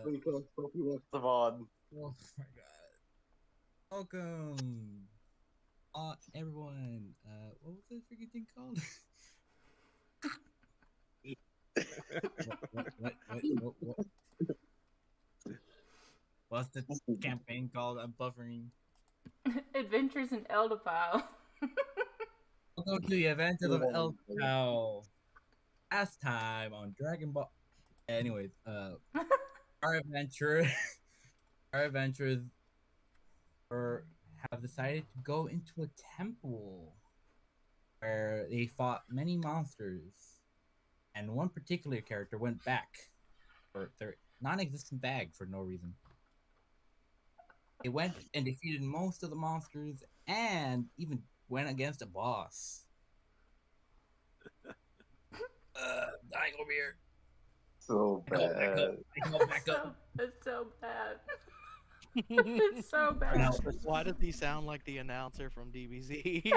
because Sophie wants them on. Oh my god. Welcome, everyone. What was that freaking thing called? What? What's the campaign called? I'm buffering. Adventures in Eldpoisle. Welcome to the Adventures of Eldpoisle. Last time on Dragon Ball. Anyways, our adventure, our adventurers have decided to go into a temple where they fought many monsters, and one particular character went back for their non-existent bag for no reason. They went and defeated most of the monsters and even went against a boss. Dying over here. So bad. I go back up. It's so bad. It's so bad. Why does he sound like the announcer from DBZ?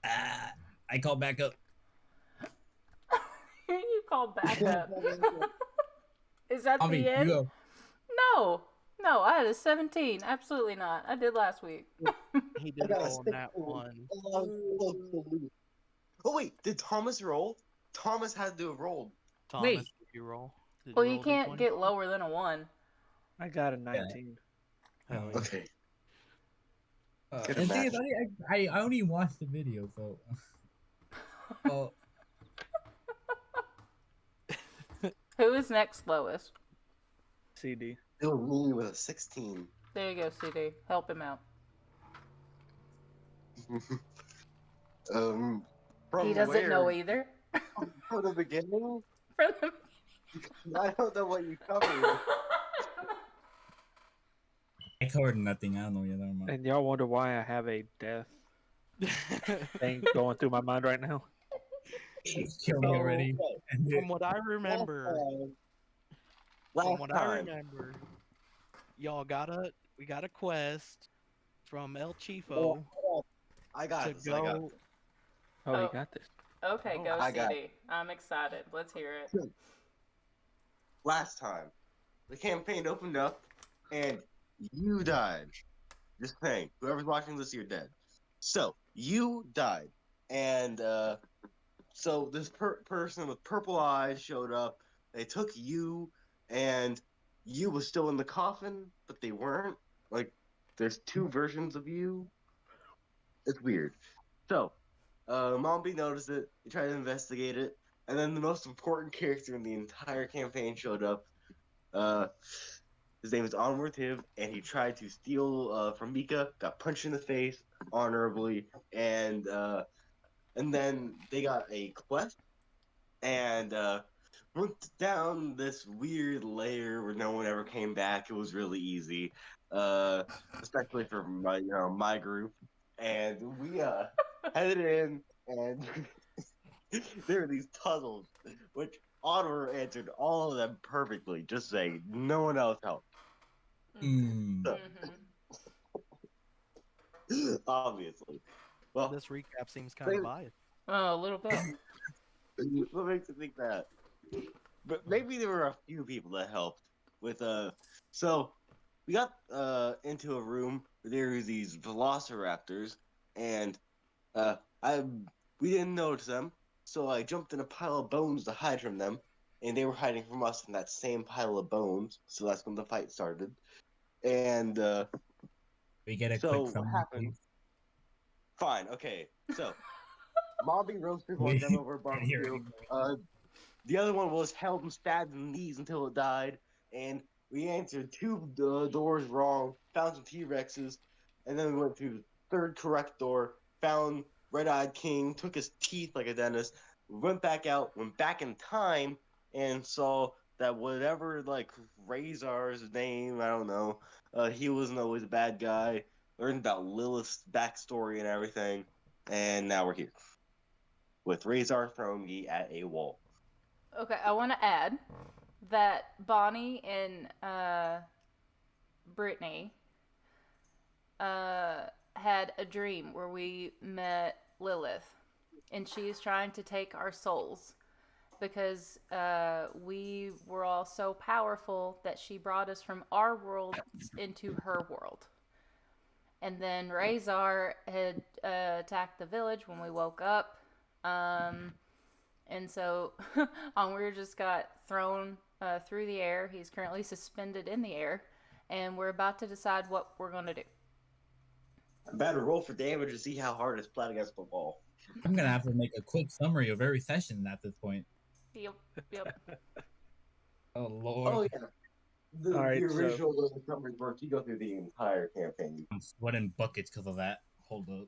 I call back up. You call back up. Is that the end? You go. No, I had a 17. Absolutely not. I did last week. He did roll that one. Oh wait, did Thomas roll? Thomas had to have rolled. Thomas, Wait. did you roll? Did Well, you you roll can't D20? get lower than a 1. I got a 19. Hell yeah. Okay. And the thing is, I only watched the video, so. Well, Who is next lowest? CD. It was me with a 16. There you go, CD. Help him out. From He doesn't where? know either. From the beginning? From the... I don't know what you covered. I covered nothing. I don't know yet. Never mind. And y'all wonder why I have a death thing going through my mind right now? Kill me already. From what I remember, y'all we got a quest from El Chifo I got to this. I got go. this. Oh, Oh. you got this. Okay, Oh, go I got CD. I'm excited. Let's hear it. Last time, the campaign opened up, and you died. Just saying, whoever's watching this, you're dead. So you died, and so this person with purple eyes showed up. They took you, and you was still in the coffin, but they weren't. Like, there's two versions of you. It's weird. So, Mombi noticed it. He tried to investigate it, and then the most important character in the entire campaign showed up. His name is Onward Hiv, and he tried to steal from Mika. Got punched in the face honorably, and then they got a quest, and went down this weird layer where no one ever came back. It was really easy, especially for my group. And we headed in, and there were these puzzles, which Honor answered all of them perfectly. Just saying, no one else helped. Mm. Obviously. Well, This recap seems kind of biased. Oh, a little bit. what makes you think that? But maybe there were a few people that helped with so we got into a room where there were these velociraptors, and we didn't notice them, so I jumped in a pile of bones to hide from them, and they were hiding from us in that same pile of bones. So that's when the fight started. And We get a so quick what summary, happened? please. Fine, okay. So Mobby roasted one of them over a barbecue. The other one was held and stabbed in the knees until it died, and we answered two doors wrong, found some T-Rexes, and then we went through the third correct door, found Red-Eyed King, took his teeth like a dentist, went back out, went back in time, and saw that whatever, like, Rayzar's name, I don't know, he wasn't always a bad guy, learned about Lilith's backstory and everything, and now we're here. With Rayzar throwing me at a wall. Okay, I want to add that Bonnie and Brittany had a dream where we met Lilith, and she's trying to take our souls. because we were all so powerful that she brought us from our world into her world. And then Rayzar had attacked the village when we woke up. And so Onweir just got thrown through the air. He's currently suspended in the air. And we're about to decide what we're going to do. I better roll for damage to see how hard it's played against the ball. I'm gonna have to make a quick summary of every session at this point. Yep. Oh Lord. Oh, yeah. The Alright, original summary work, you go through the entire campaign. I'm sweating buckets because of that. Hold up.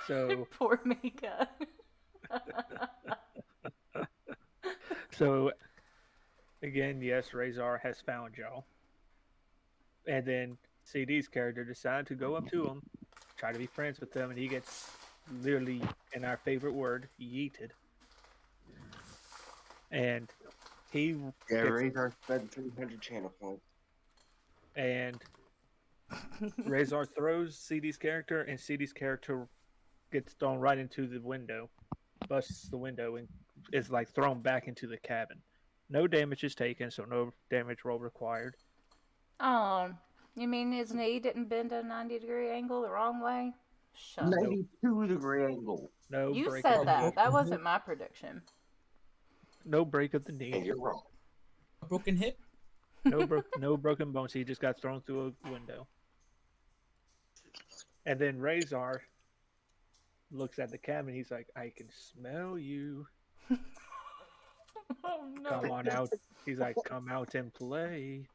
So, Poor Mika. so again, yes, Rayzar has found y'all. And then CD's character decided to go up to him, try to be friends with them, and he gets literally, in our favorite word, yeeted. And he Yeah, gets, Rayzar spent 300 channel points. and Rayzar throws CD's character, and CD's character gets thrown right into the window, busts the window, and is like thrown back into the cabin. No damage is taken, so no damage roll required. Oh, you mean his knee didn't bend at a 90-degree angle the wrong way? Shut up. 92-degree angle. No You break said of the that. knee. That wasn't my prediction. No break of the And knee. you're wrong. A broken hip? No broken bones. He just got thrown through a window. And then Rayzar looks at the cabin. He's like, "I can smell you. Oh no. Come on out." He's like, "Come out and play."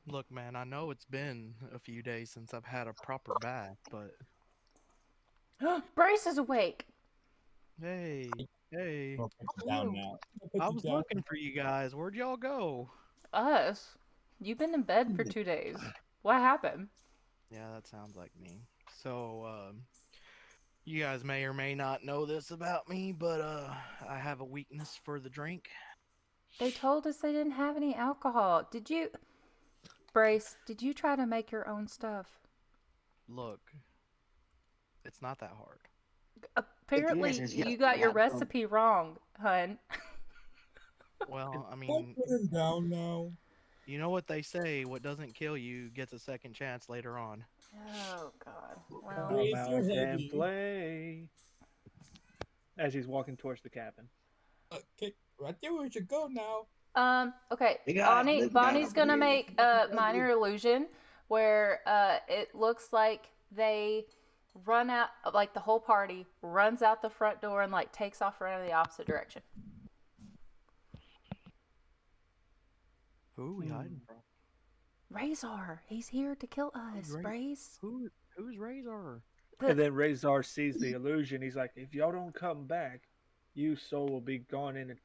Look, man, I know it's been a few days since I've had a proper bath, but Bryce is awake. hey, I'll put you down now. I was looking for you guys. Where'd y'all go? Us? You've been in bed for 2 days. What happened? Yeah, that sounds like me. So, you guys may or may not know this about me, but I have a weakness for the drink. They told us they didn't have any alcohol. Did you... Bryce, did you try to make your own stuff? Look, it's not that hard. Apparently, answer is yes, you got your we have some. recipe wrong, hun. Well, I Don't mean, put him down now. you know what they say, what doesn't kill you gets a second chance later on. Oh, God. Well, Raise Come your out head. and play. As he's walking towards the cabin. Okay, right there we should go now. okay. You got it. Bonnie's gonna make a minor illusion where it looks like they run out, like the whole party runs out the front door and like takes off running the opposite direction. Who are we hiding from? Rayzar, he's here to kill us, Brace. Who's Rayzar? And then Rayzar sees the illusion. He's like, "If y'all don't come back, you soul will be gone in it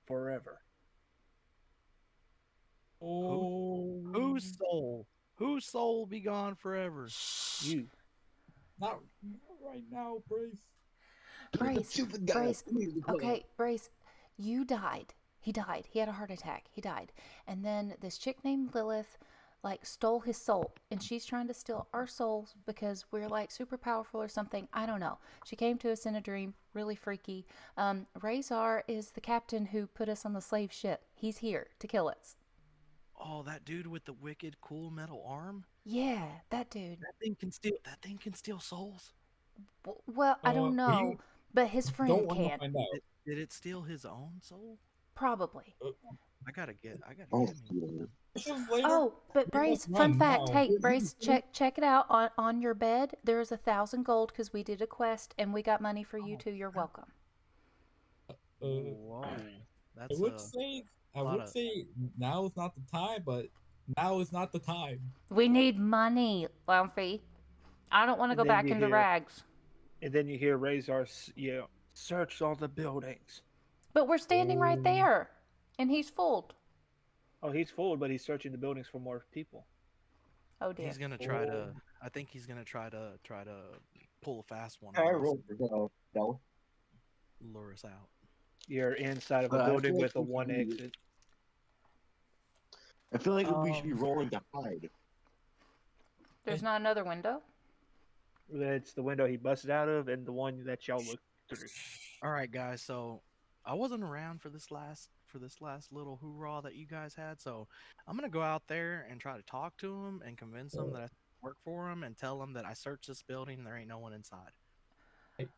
forever." Oh, Whose soul? Whose soul will be gone forever? You. not right now, Brace. Brace, Stupid guy. Brace. Okay, Brace, you died. He died. He had a heart attack. He died. And then this chick named Lilith, like, stole his soul. And she's trying to steal our souls because we're, like, super powerful or something. I don't know. She came to us in a dream. Really freaky. Rayzar is the captain who put us on the slave ship. He's here to kill us. Oh, that dude with the wicked cool metal arm? Yeah, that dude. That thing can steal souls. Well, I don't know. But his friend Don't want to can. find out. Did it steal his own soul? Probably. I gotta get Oh, him. Oh, but Brace, fun fact. Hey, Brace, check it out on your bed. There's 1,000 gold because we did a quest and we got money for you too. You're welcome. Whoa, I that's would say now is not the time, but now is not the time. We need money, Lumpy. I don't want to And go then back you into hear- rags. And then you hear Rayzar yell, "Search all the buildings." But we're standing right there, and he's fooled. Oh, he's fooled, but he's searching the buildings for more people. Oh dear. he's gonna try to. I think he's gonna try to pull a fast one. I on us, rolled for no. lure us out. You're inside of a But I building feel with a like we one should be- exit. I feel like we should be rolling to hide. There's not another window. It's the window he busted out of, and the one that y'all monsters. All right, guys. So I wasn't around for this last little hoorah that you guys had. So I'm gonna go out there and try to talk to them and convince them that I work for them and tell them that I searched this building and there ain't no one inside.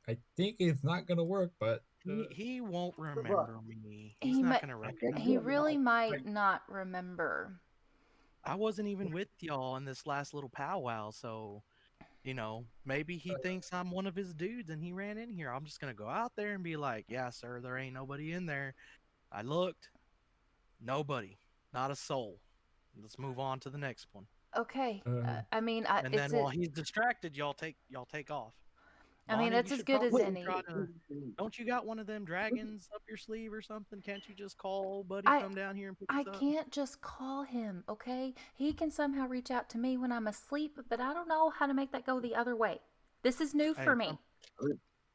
I think it's not gonna work, but He won't remember me. He's He not might. gonna recognize He me. really might not remember. I wasn't even with y'all in this last little powwow, so maybe he thinks I'm one of his dudes and he ran in here. I'm just gonna go out there and be like, "Yeah, sir, there ain't nobody in there. I looked, nobody, not a soul. Let's move on to the next one." Okay. I mean, And then while he's distracted, y'all take off. I mean, Bonnie, it's you as should good as probably any. try to. Don't you got one of them dragons up your sleeve or something? Can't you just call buddy I come down here and pick I us up? can't just call him, okay? He can somehow reach out to me when I'm asleep, but I don't know how to make that go the other way. This is new Hey, for me.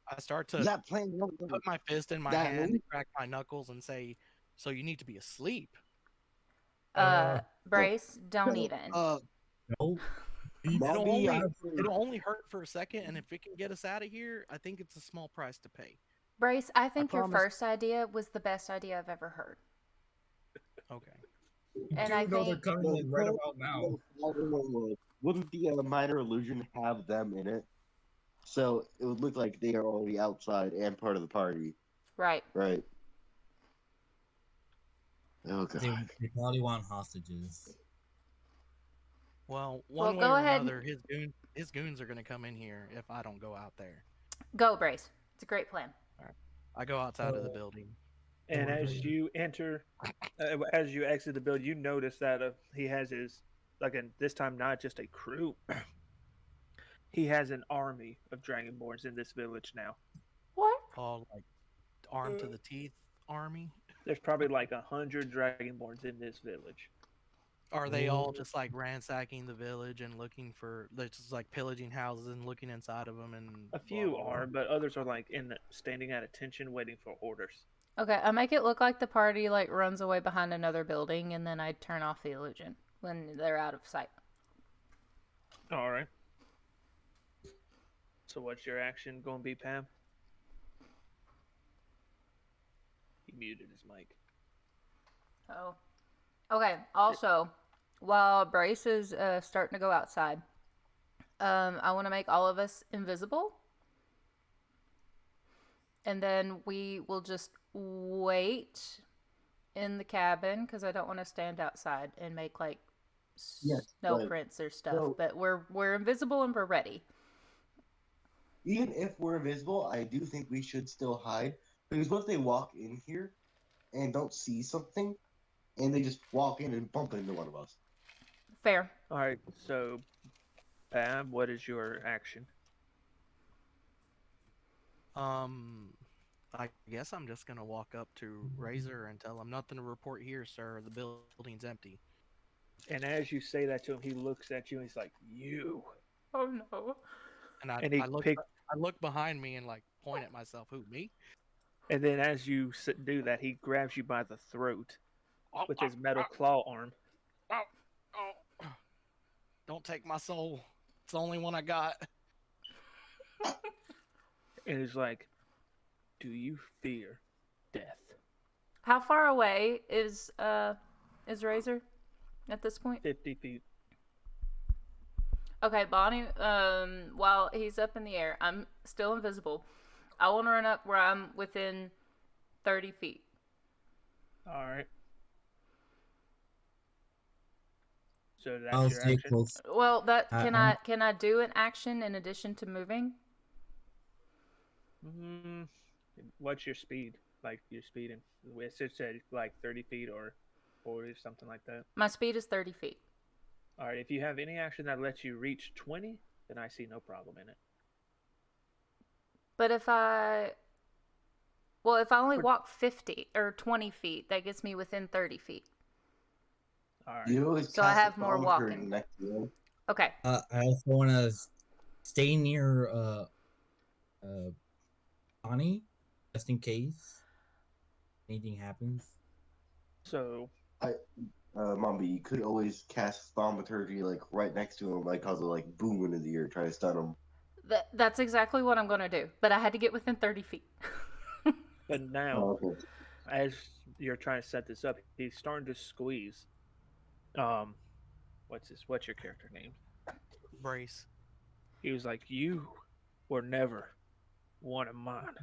I start to That plan. put my fist in my That hand and crack my knuckles and say, "So you need to be asleep." Brace, don't even. no. Bobby, It'll only hurt for a second, and if it can get us out of here, I think it's a small price to pay. Brace, I think your promise. first idea was the best idea I've ever heard. Okay. And You I know they're think coming in right about now. Wouldn't the minor illusion have them in it? So it would look like they are already outside and part of the party, right. right? Oh They, god. they probably want hostages. Well, one way go or ahead. another, his goons are going to come in here if I don't go out there. Go, Brace. It's a great plan. All right. I go outside of the building. And as you enter, as you exit the building, you notice that he has his, again, this time not just a crew. He has an army of Dragonborns in this village now. What? All like armed to the teeth army. There's probably like 100 Dragonborns in this village. Are they all just like ransacking the village and looking for, they're just like pillaging houses and looking inside of them? And A few blah, blah, blah. are, but others are like standing at attention, waiting for orders. Okay, I make it look like the party like runs away behind another building, and then I turn off the illusion when they're out of sight. All right. So what's your action going to be, Pam? He muted his mic. Oh. Okay. Also, while Brace is starting to go outside, I want to make all of us invisible, and then we will just wait in the cabin because I don't want to stand outside and make like snow prints or stuff. So, but we're invisible and we're ready. Even if we're invisible, I do think we should still hide. Because what if they walk in here and don't see something, and they just walk in and bump into one of us? Fair. All right. So, Pam, what is your action? I guess I'm just gonna walk up to Rayzar and tell him nothing to report here, sir. The building's empty. And as you say that to him, he looks at you and he's like, "You." Oh no. And I look behind me and like point at myself. Who, me? And then as you do that, he grabs you by the throat with his metal claw arm. Don't take my soul. It's the only one I got. And he's like, "Do you fear death?" How far away is Rayzar at this point? 50 feet. Okay, Bonnie, while he's up in the air, I'm still invisible. I want to run up where I'm within 30 feet. All right. So I'll that's your stay action. close. Well, that can I do an action in addition to moving? What's your speed? Like your speed, and it said like 30 feet or 40, something like that. My speed is 30 feet. All right. If you have any action that lets you reach 20, then I see no problem in it. But if I only walk 50 or 20 feet, that gets me within 30 feet. All right. You always So I cast have a more thaumaturgy walking. next to you. Okay. I also want to stay near Bonnie, just in case anything happens. So, Mombi, you could always cast thaumaturgy like right next to him, like cause it like boom into the ear, try to stun him. That's exactly what I'm gonna do. But I had to get within 30 feet. But now, Oh, okay. as you're trying to set this up, he's starting to squeeze. Um, what's your character name? Brace. He was like, "You were never one of mine."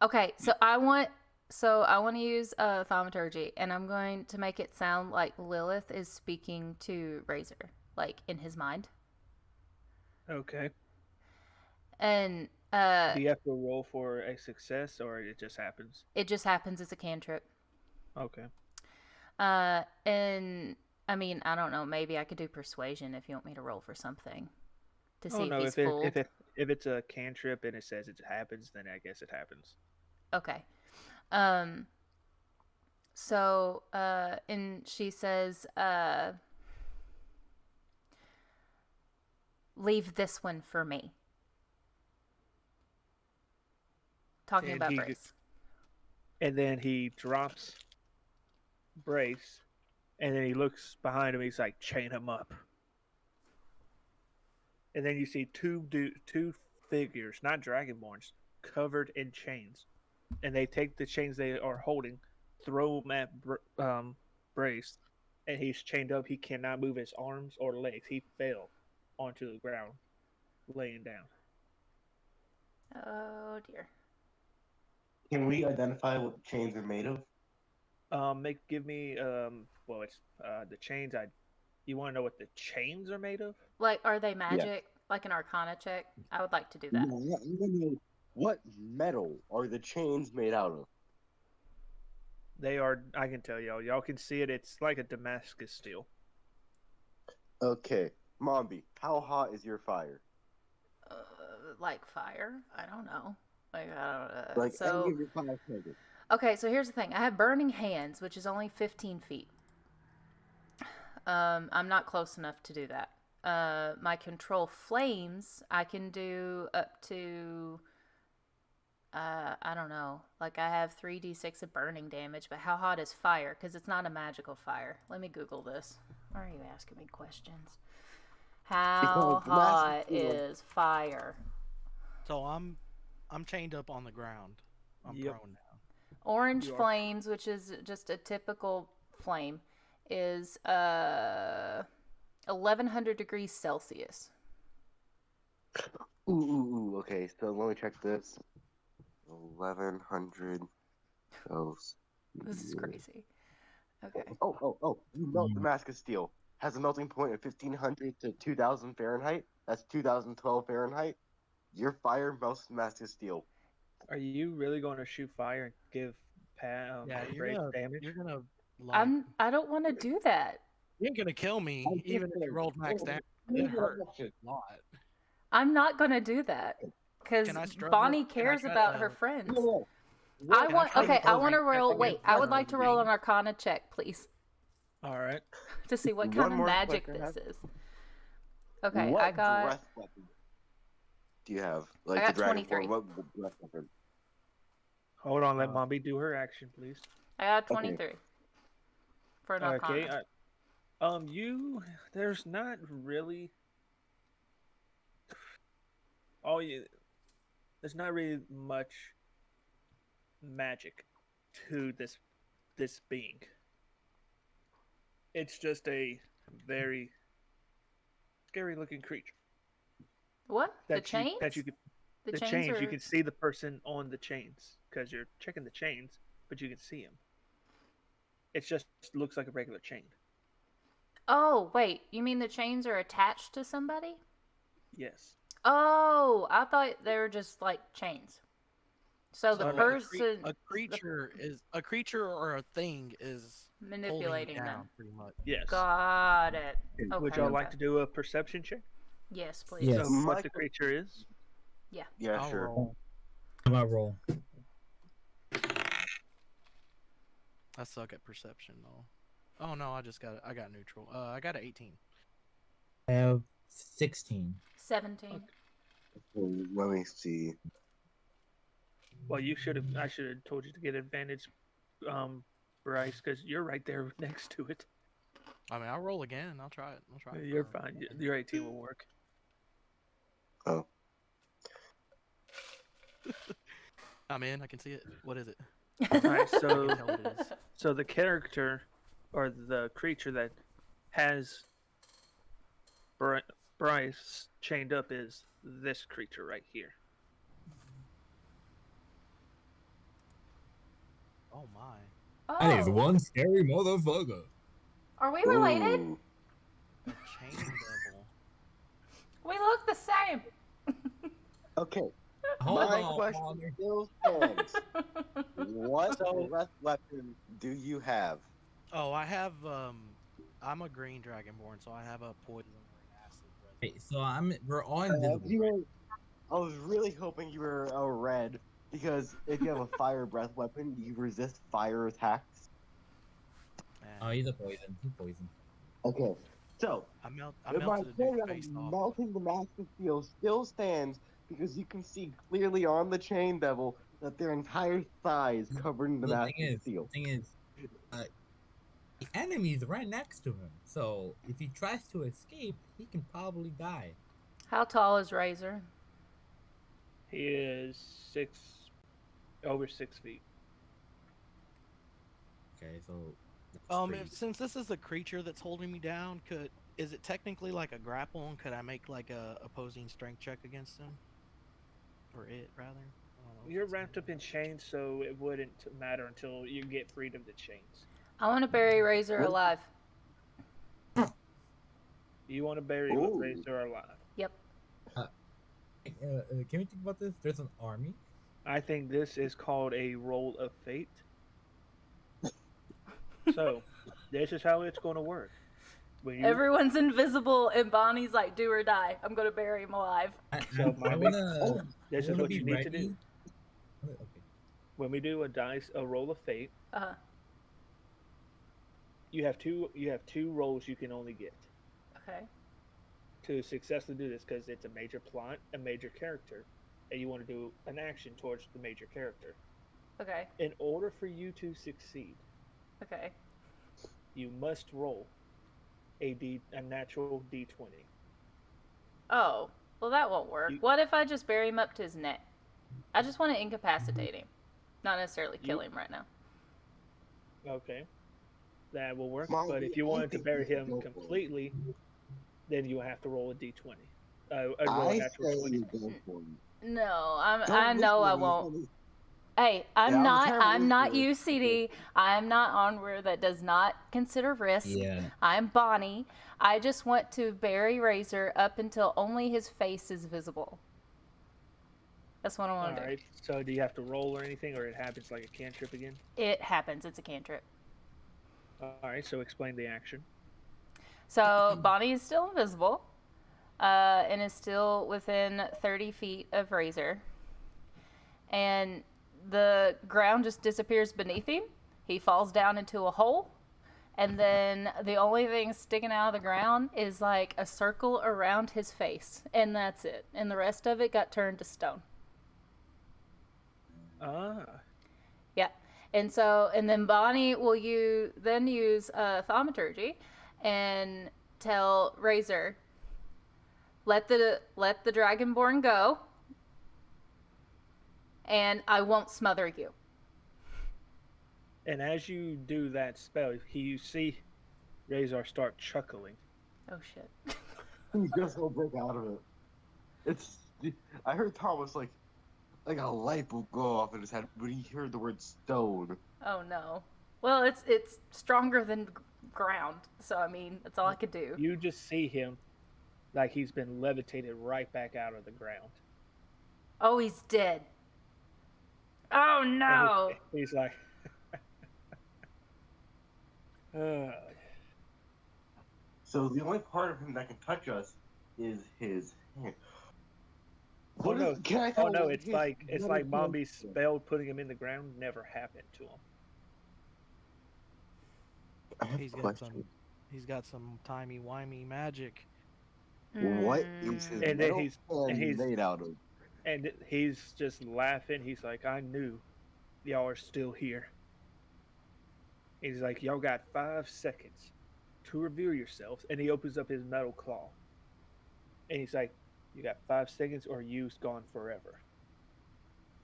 Okay, so I want to use thaumaturgy, and I'm going to make it sound like Lilith is speaking to Rayzar, like in his mind. Okay. And Do you have to roll for a success, or it just happens? it just happens as a cantrip. Okay. And I mean, I don't know. Maybe I could do persuasion if you want me to roll for something to see Oh if no, he's fooled. if it's a cantrip and it says it happens, then I guess it happens. Okay. So, and she says, leave this one for me. Talking And about Brace. And then he drops Brace, and then he looks behind him. He's like, chain him up. And then you see two figures, not Dragonborns, covered in chains. And they take the chains they are holding, throw them at Brace, and he's chained up. He cannot move his arms or legs. He fell onto the ground, laying down. Oh dear. Can we identify what the chains are made of? Give me well, it's the chains. You want to know what the chains are made of? Like, are they magic? Like an Arcana check? I would like to do that. What metal are the chains made out of? They are. I can tell y'all. Y'all can see it. It's like a Damascus steel. Okay, Mombi, how hot is your fire? Like fire? I don't know. Like, Like so. any of your fire targets. Okay, so here's the thing. I have burning hands, which is only 15 feet. I'm not close enough to do that. My control flames, I can do up to, I don't know. Like, I have 3d6 of burning damage, but how hot is fire? Because it's not a magical fire. Let me Google this. Why are you asking me questions? How hot is fire? So I'm chained up on the ground. I'm Yep. prone now. Orange You are. flames, which is just a typical flame, is 1100 degrees Celsius. Ooh. Okay, so let me check this. 1100 Celsius. This is crazy. Okay. Oh. You melt Damascus steel. Has a melting point of 1500 to 2000 Fahrenheit. That's 2012 Fahrenheit. Your fire melts Damascus steel. Are you really going to shoot fire and give Brace damage? You're gonna like. I don't want to do that. You ain't gonna kill me, even if you rolled max damage. It hurt a lot. I'm not going to do that because Can I struggle? Bonnie Can I cares try about to- her friends. Yeah. I Can I want try okay. I want to opposing roll. check Wait, against I would her like to roll an being- Arcana check, please, All right. to see what One kind of more magic question I this have. is. Okay, What I got. breath weapon do you have? Like I got the Dragonborn, 23. what breath weapon? Hold on. Let Mombi do her action, please. I got 23 for an Arcana. Okay. There's not really. There's not really much magic to this being. It's just a very scary looking creature. What? The That chains? the chains chains, are... you can see the person on the chains because you're checking the chains, but you can see him. It just looks like a regular chain. Oh, wait. You mean the chains are attached to somebody? Yes. Oh, I thought they were just like chains. So the So person a creature or a thing is manipulating holding you down, them. pretty much. Yes. Got it. Okay, Would y'all like to do a perception check? Yes, please. Yes. Of what the creature is? Yeah. Yeah, I'll sure. roll. How about roll? I suck at perception though. Oh no, I got neutral. I got an 18. I have 16. 17. Let me see. Well, I should have told you to get advantage, Bryce, because you're right there next to it. I mean, I'll roll again. I'll try it. You're fine. Your 18 will work. Oh. I'm in. I can see it. What is it? All right, I can tell what it is. so the character or the creature that has Bryce chained up is this creature right here. Oh my. That is Oh, one scary motherfucker. are we related? Ooh. A chain devil. We look the same. Okay, Hold my on, question Father. still stands. What So- breath weapon do you have? Oh, I have I'm a green dragonborn, so I have a poison or an acid breath. Hey, so we're all Uh, invisible. you were, I was really hoping you were a red because if you have a fire breath weapon, you resist fire attacks. Man, Oh, he's a poison. He's poison. Okay, so I my melted a point dude's of face off. melting the master seal still stands because you can see clearly on the chain devil that their entire thigh is covered in the master seal. The thing is, the enemy's right next to him. So if he tries to escape, he can probably die. How tall is Razor? He is over 6 feet. Okay, so that's pretty. Since this is a creature that's holding me down, is it technically like a grapple? And could I make like a opposing strength check against him, or it rather? I don't know if You're it's wrapped up in chains, so it wouldn't matter until you get freed of the chains. I want to bury Razor alive. You want to bury Ooh. Rayzar alive. Yep. Can we think about this? There's an army. I think this is called a roll of fate. So, this is how it's going to work. When you, Everyone's invisible, and Bonnie's like, "Do or die. I'm gonna bury him alive." So, I Mommy, wanna. this I is wanna what be you need to ready. do. Okay. When we do a roll of fate, Uh huh. you have two rolls you can only get Okay. to successfully do this because it's a major plot, a major character, and you want to do an action towards the major character. Okay. In order for you to succeed, Okay. you must roll a natural D20. Oh, well, that won't work. You- What if I just bury him up to his neck? I just want to incapacitate him, not necessarily kill him right now. Okay, that will work. Mom, But if you wanted to think bury you should him go for it. completely, then you have to roll a D20. Roll a I natural say 20. you go for it. No, Don't I know I listen to me, won't. listen Hey, Yeah, I'm I'm terrible not listener. you, CD. I'm not Onward that does not consider risk. Yeah. I'm Bonnie. I just want to bury Razor up until only his face is visible. That's what I All want to do. right. So do you have to roll or anything, or it happens like a cantrip again? It happens. It's a cantrip. All right. So explain the action. So Bonnie is still invisible, and is still within 30 feet of Razor. And the ground just disappears beneath him. He falls down into a hole. And then the only thing sticking out of the ground is like a circle around his face. And that's it. And the rest of it got turned to stone. Ah. Yeah. And then Bonnie will use thaumaturgy and tell Razor, let the Dragonborn go, and I won't smother you. And as you do that spell, you see Rayzar start chuckling. Oh shit. He's just gonna break out of it. I heard Thomas like a light will go off in his head when he heard the word stone. Oh no. Well, it's stronger than ground, so I mean that's all I could do. You just see him like he's been levitated right back out of the ground. Oh, he's dead. Oh no. And he's like, So the only part of him that can touch us is his hand. Oh no! Can I Oh tell no! what It's his like brother Mombi's said? spell putting him in the ground never happened to him. I have He's a got question. He's got some timey-wimey magic. What is his And then metal he's- hand and he's- made out of? And he's just laughing. He's like, I knew y'all are still here. He's like, y'all got 5 seconds to reveal yourselves. And he opens up his metal claw. And he's like, you got 5 seconds or you's gone forever.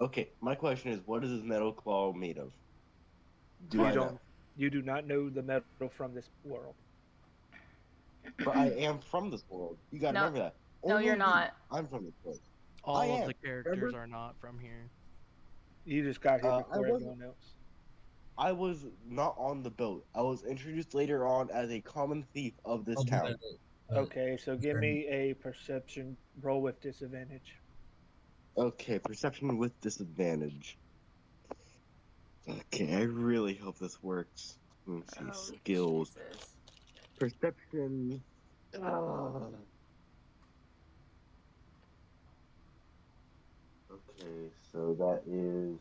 Okay, my question is, what is this metal claw made of? Do You I don't. know? You do not know the metal from this world. But I am from this world. You gotta No, remember that. no, Only you're me. not. I'm from this world. I All of am. the characters Remember? are not from here. You just got here I before wasn't. everyone else. I was not on the boat. I was introduced later on as a common thief of this Oh, town. Okay, so give me a perception roll with disadvantage. Okay, perception with disadvantage. Okay, I really hope this works. Let's see, Oh, skills. Jesus. Perception. Ah. Okay, so that is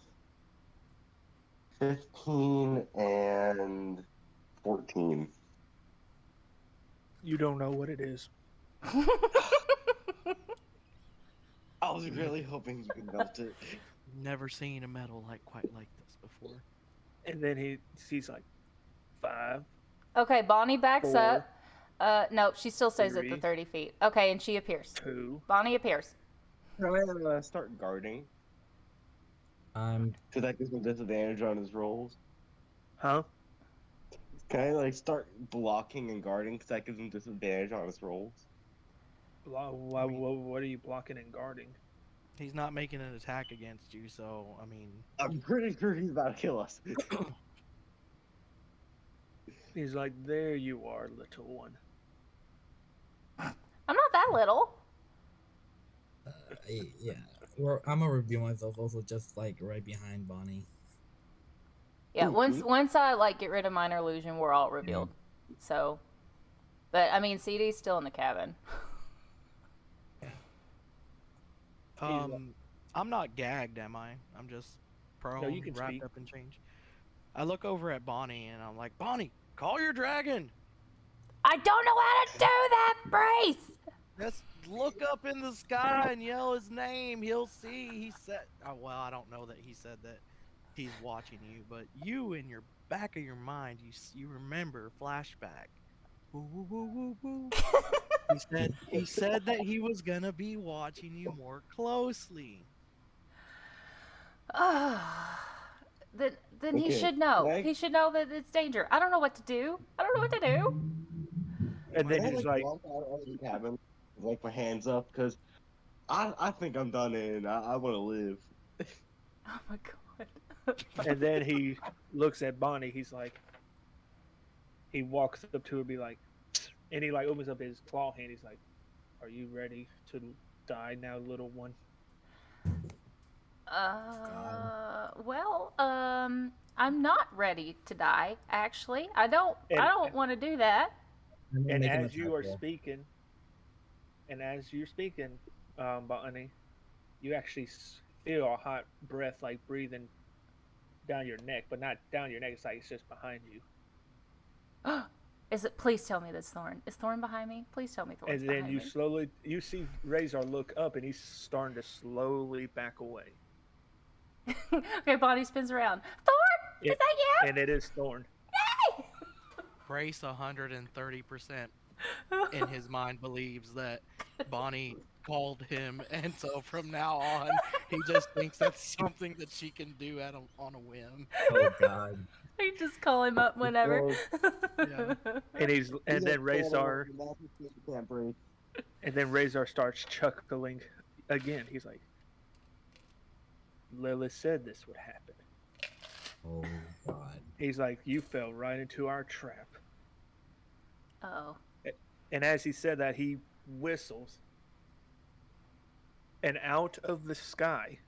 15 and 14. You don't know what it is. I was really hoping you could melt it. Never seen a metal quite like this before. And then he sees like 5, Okay, Bonnie backs 4, up. No, she still stays at the 3, 30 feet. Okay, and she appears. 2. Bonnie appears. Can I start guarding? I'm So that gives me disadvantage on his rolls. Huh? Can I start blocking and guarding because that gives him disadvantage on his rolls? What are you blocking and guarding? He's not making an attack against you, so I mean, I'm pretty sure he's about to kill us. He's like, there you are, little one. I'm not that little. yeah. I'm gonna review myself also just like right behind Bonnie. Yeah, Mhm. once I get rid of minor illusion, we're all revealed. So, but I mean, CD's still in the cabin. I'm not gagged, am I? I'm just prone, you can wrapped speak. up in change. I look over at Bonnie and I'm like, Bonnie, call your dragon. I don't know how to do that, Brace. Just look up in the sky and yell his name. He'll see. He said, oh, well, I don't know that he said that he's watching you, but you in your back of your mind, you remember flashback. Woo, woo, woo, woo, woo. He said that he was gonna be watching you more closely. Then he Okay, should know. can I- He should know that it's danger. I don't know what to do. I don't know what to do. And then Can I he's like, walk out of the cabin with my hands up? Because I think I'm done in. I want to live. Oh my god. and then he looks at Bonnie. He's like, he walks up to her, be like, and he opens up his claw hand. He's like, "Are you ready to die now, little one?" Well, I'm not ready to die. Actually, I don't And want to do that. I'm gonna and make an as you attack are roll. speaking, Bonnie, you actually feel a hot breath breathing down your neck, but not down your neck. It's just behind you. Is it? Please tell me this Thorn. Is Thorn behind me? Please tell me Thorn's And then behind me. you see Rayzar look up, and he's starting to slowly back away. Okay, Bonnie spins around. Thorn, is that you? And it is Thorn. Brace 130% in his mind believes that Bonnie called him, and so from now on, he just thinks that's something that she can do on a whim. Oh god. I just call him up whenever. Yeah. And then Rayzar Can't breathe. And then Rayzar starts chuckling again. He's like, Lilith said this would happen. Oh god. He's like, you fell right into our trap. Oh. And as he said that, he whistles. And out of the sky,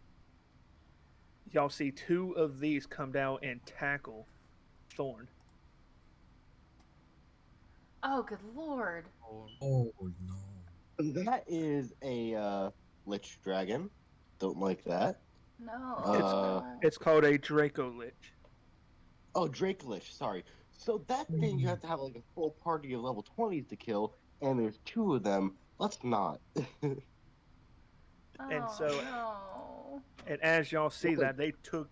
y'all see 2 of these come down and tackle Thorn. Oh, good lord. Oh no. That is a lich dragon. Don't like that. No. It's called a Draco Lich. Oh, Drake lich. Sorry. So that thing you have to have a full party of level 20s to kill, and there's 2 of them. Let's not. And so, no. and as y'all see that, they took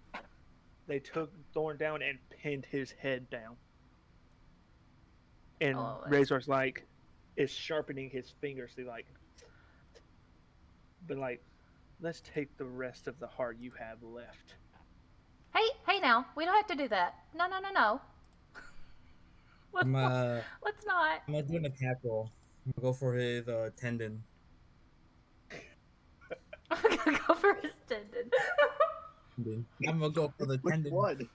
Thorn down and pinned his head down. And Rayzar's is sharpening his fingers to but let's take the rest of the heart you have left. Hey now, we don't have to do that. No. Let's I'm not. Let's not. I'm gonna do an attack roll. I'm gonna go for his tendon. I'm gonna go for his tendon. I'm gonna go for the Which tendon. one?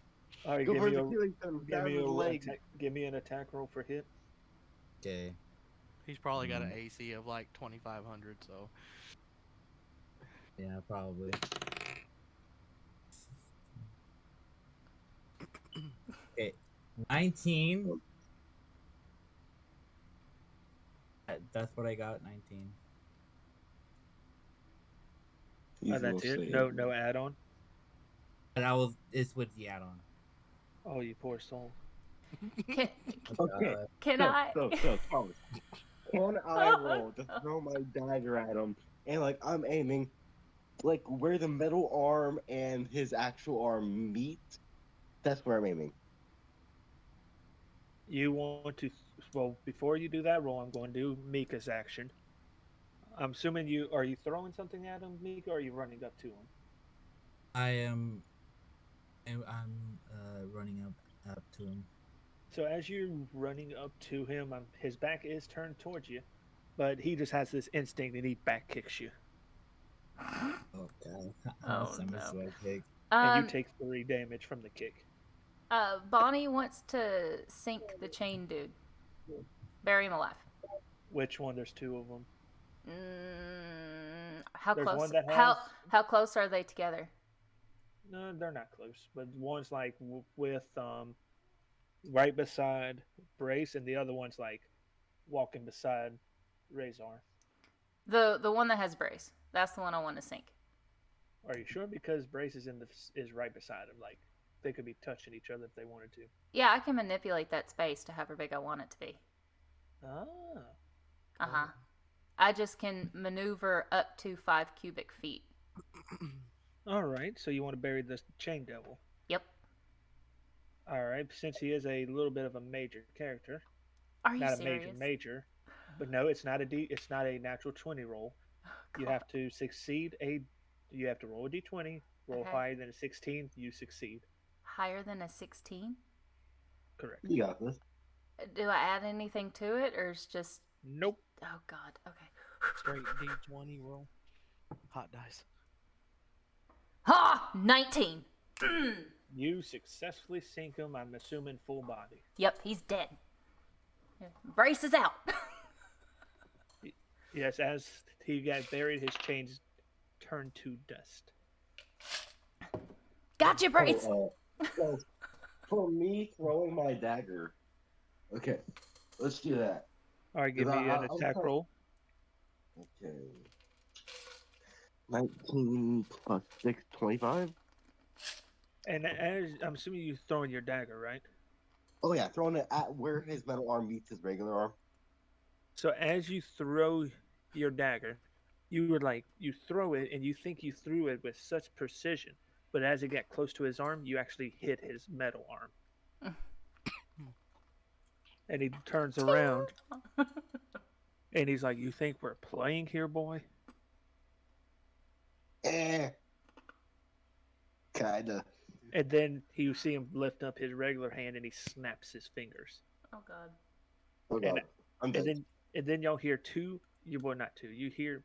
All right, Go give for me the a killing stone. give me Down the a leg. give me an attack roll for hit. Okay. He's probably got an AC of like 2,500, so. Yeah, probably. Okay, 19. That's what I got. 19. That's it. No add-on. And it's with the add-on. Oh, you poor soul. Okay. Can so, I? Thomas, can I roll to throw my dagger at him? And like I'm aiming, like where the metal arm and his actual arm meet. That's where I'm aiming. You want to? Well, before you do that roll, I'm going to do Mika's action. I'm assuming you are you throwing something at him, Mika, or are you running up to him? I'm running up to him. So as you're running up to him, his back is turned towards you, but he just has this instinct and he back kicks you, Oh god. Oh, How much no. do I take? and you take 3 damage from the kick. Bonnie wants to sink the chain dude. Bury him alive. Which one? There's 2 of them. How There's close? one that has. How close are they together? No, they're not close, but one's like with right beside Brace, and the other one's like walking beside Rayzar. The one that has brace. That's the one I want to sink. Are you sure? Because Brace is is right beside him. Like they could be touching each other if they wanted to. Yeah, I can manipulate that space to however big I want it to be. Ah. Uh-huh. I just can maneuver up to 5 cubic feet. All right. So you want to bury the chain devil? Yep. All right. Since he is a little bit of a major character, Are you not serious? a major, but no, it's not it's not a natural 20 roll. You God. have to succeed you have to roll a d20, roll Okay. higher than a 16, you succeed. Higher than a 16? Correct. You got this. Do I add anything to it, or it's just... Nope. Oh, God. Okay. Straight D20 roll. Hot dice. Ha! 19! You successfully sink him, I'm assuming full body. Yep, he's dead. Brace is out. Yes, as he got buried, his chains turned to dust. Gotcha, Brace! So for me throwing my dagger. Okay, let's do that. All right, give me an attack roll. Okay. 19 plus 6, 25. And as I'm assuming you're throwing your dagger, right? Oh yeah, throwing it at where his metal arm meets his regular arm. So as you throw your dagger, you throw it and you think you threw it with such precision, but as it got close to his arm, you actually hit his metal arm. And he turns around and he's like, "You think we're playing here, boy?" Kinda. And then you see him lift up his regular hand and he snaps his fingers. Oh, God. Oh god. I'm dead. And then y'all hear not two. You hear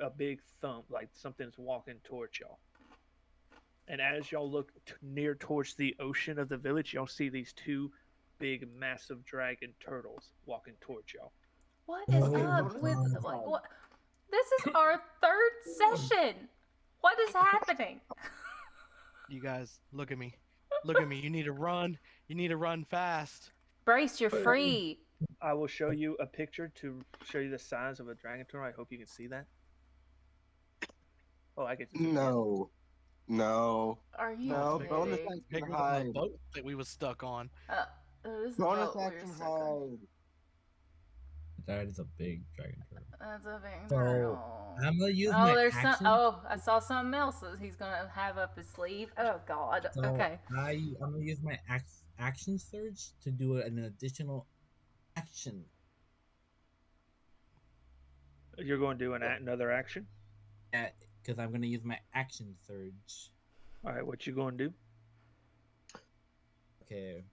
a big thump, like something's walking towards y'all. And as y'all look near towards the ocean of the village, y'all see these 2 big, massive dragon turtles walking towards y'all. What is up with... What? This is our 3rd session. What is happening? You guys, look at me. Look at me. You need to run. You need to run fast. Brace, you're free. I will show you a picture to show you the size of a dragon turtle. I hope you can see that. Oh, I get to No. Are you No, bonus kidding? action Bigger than hide. the boat that we was stuck on. This is the Bonus boat we were action stuck on. hide. That is a big dragon turtle. That's a big So, turtle. I'm gonna use Oh, my there's action. some. Oh, I saw something else that he's gonna have up his sleeve. Oh God. So Okay. I'm gonna use my action surge to do an additional action. You're going to do another action? Yeah, because I'm gonna use my action surge. All right, what you gonna do? Okay.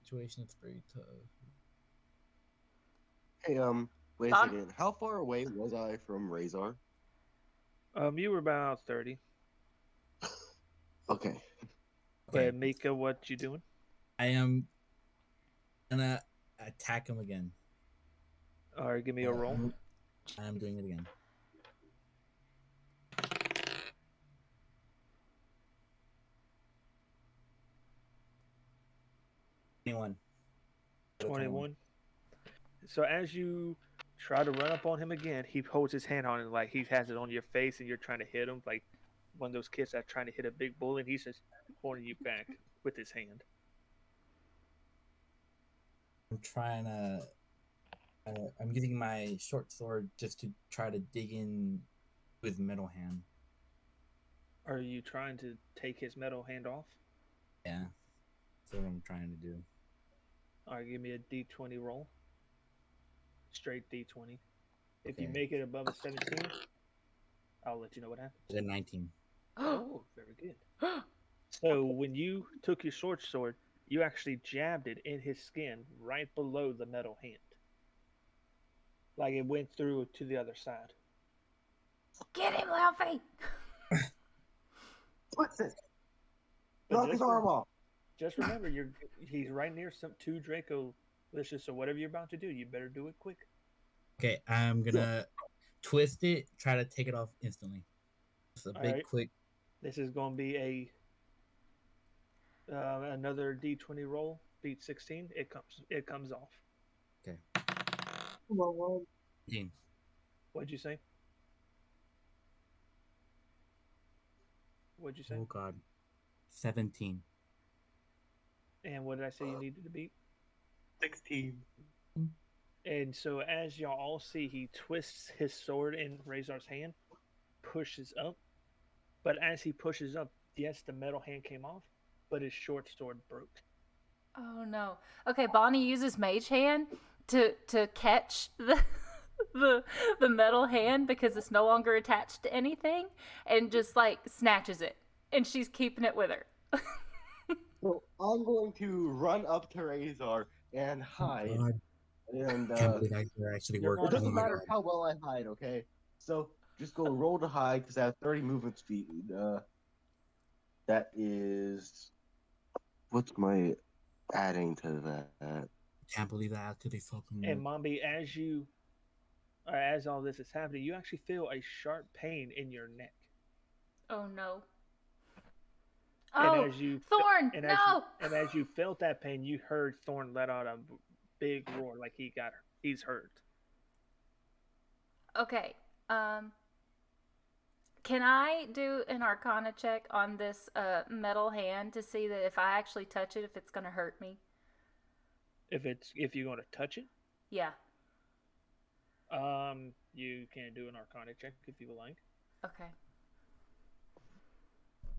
Situation is very tough. Hey, wait a second. How far away was I from Rayzar? You were about 30. Okay. Okay. But Mika, what you doing? I am gonna attack him again. All right, give me a roll. I'm doing it again. Anyone. 21. So as you try to run up on him again, he holds his hand on it like he has it on your face, and you're trying to hit him like one of those kids that's trying to hit a big bull, and he's just holding you back with his hand. I'm trying to. I'm using my short sword just to try to dig in with metal hand. Are you trying to take his metal hand off? Yeah, that's what I'm trying to do. All right, give me a D20 roll. Straight D20. If you Okay. make it above a 17, I'll let you know what happens. It's a 19. Oh, very good. So when you took your short sword, you actually jabbed it in his skin right below the metal hand. Like it went through to the other side. Get him, Laufey! What's it? But Knock his arm off. Just remember, he's right near some 2 Draco Licious, so whatever you're about to do, you better do it quick. Okay, I'm gonna twist it, try to take it off instantly. Just a All big right. quick. This is going to be another D20 roll. Beat 16. It comes off. Okay. Come on. 18. What'd you say? What'd you say? Oh God. 17. And what did I say you needed to beat? 16. And so as y'all all see, he twists his sword in Rayzar's hand, pushes up. But as he pushes up, yes, the metal hand came off, but his short sword broke. Oh no. Okay, Bonnie uses Mage Hand to catch the metal hand because it's no longer attached to anything, and just like snatches it, and she's keeping it with her. So I'm going to run up to Rayzar and hide. God. And I can't believe that actually you're worked. it doesn't Oh my matter God. how well I hide, okay? So just go roll to hide because I have 30 movement speed. That is what's my adding to that? I can't believe that actually fucking And worked. Mombi, as all this is happening, you actually feel a sharp pain in your neck. Oh no. And Oh, as you Thorn! and No! as you felt that pain, you heard Thorn let out a big roar like he's hurt. Okay. Can I do an Arcana check on this metal hand to see that if I actually touch it, if it's gonna hurt me? If you're going to touch it, Yeah. you can do an Arcana check if you would like. Okay.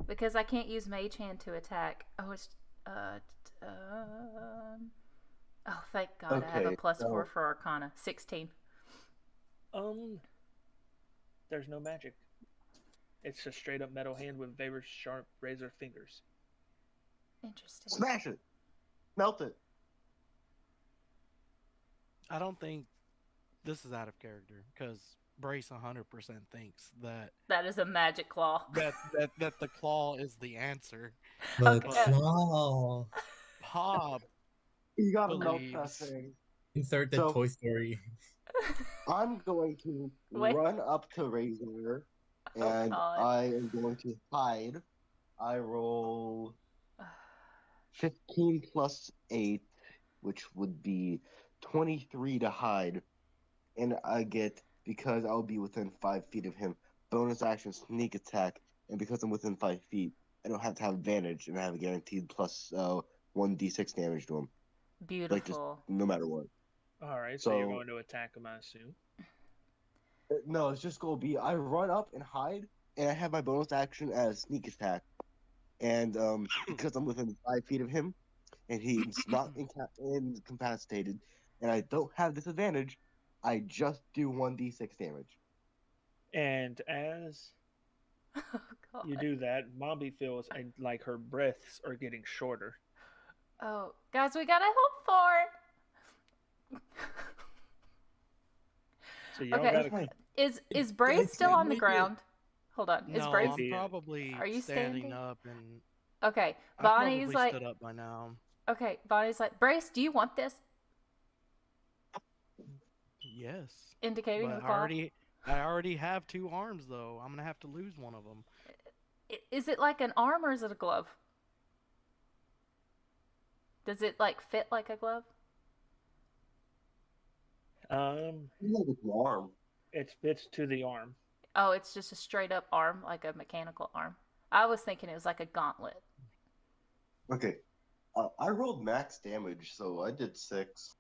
Because I can't use Mage Hand to attack. Oh, it's oh, thank God, I have a Okay, +4 for Arcana. 16. There's no magic. It's a straight up metal hand with very sharp razor fingers. Interesting. Smash it. Melt it. I don't think this is out of character because Brace 100% thinks That is a magic claw. that the claw is the answer. The Okay. claw. Pop You gotta melt that believes thing. Insert the So- Toy Story. I'm going to Wait. run up to Rayzar and God. I am going to hide. I roll 15 plus 8, which would be 23 to hide. And I get, because I'll be within 5 feet of him, bonus action sneak attack. And because I'm within 5 feet, I don't have to have advantage, and I have a guaranteed plus 1d6 damage to him. Beautiful. Like, just no matter what. All right, so you're So- going to attack him, I assume. No, it's just going to be I run up and hide, and I have my bonus action as sneak attack. And because I'm within 5 feet of him, and he's not incapacitated, and I don't have disadvantage, I just do 1d6 damage. And as Oh God. you do that, Mombi feels like her breaths are getting shorter. Oh, guys, we gotta help Thorn. So y'all Okay. gotta. Is Brace still on the ground? Hold on. Is No, Brace? I'm probably Are you standing standing? up, and Okay. I Bonnie's probably like. stood up by now. Okay. Bonnie's like, Brace, do you want this? Yes, Indicating but the claw. I already have 2 arms though. I'm gonna have to lose one of them. Is it like an arm or is it a glove? Does it like fit like a glove? Like an arm. It fits to the arm. Oh, it's just a straight up arm, like a mechanical arm. I was thinking it was like a gauntlet. Okay. I rolled max damage, so I did 6.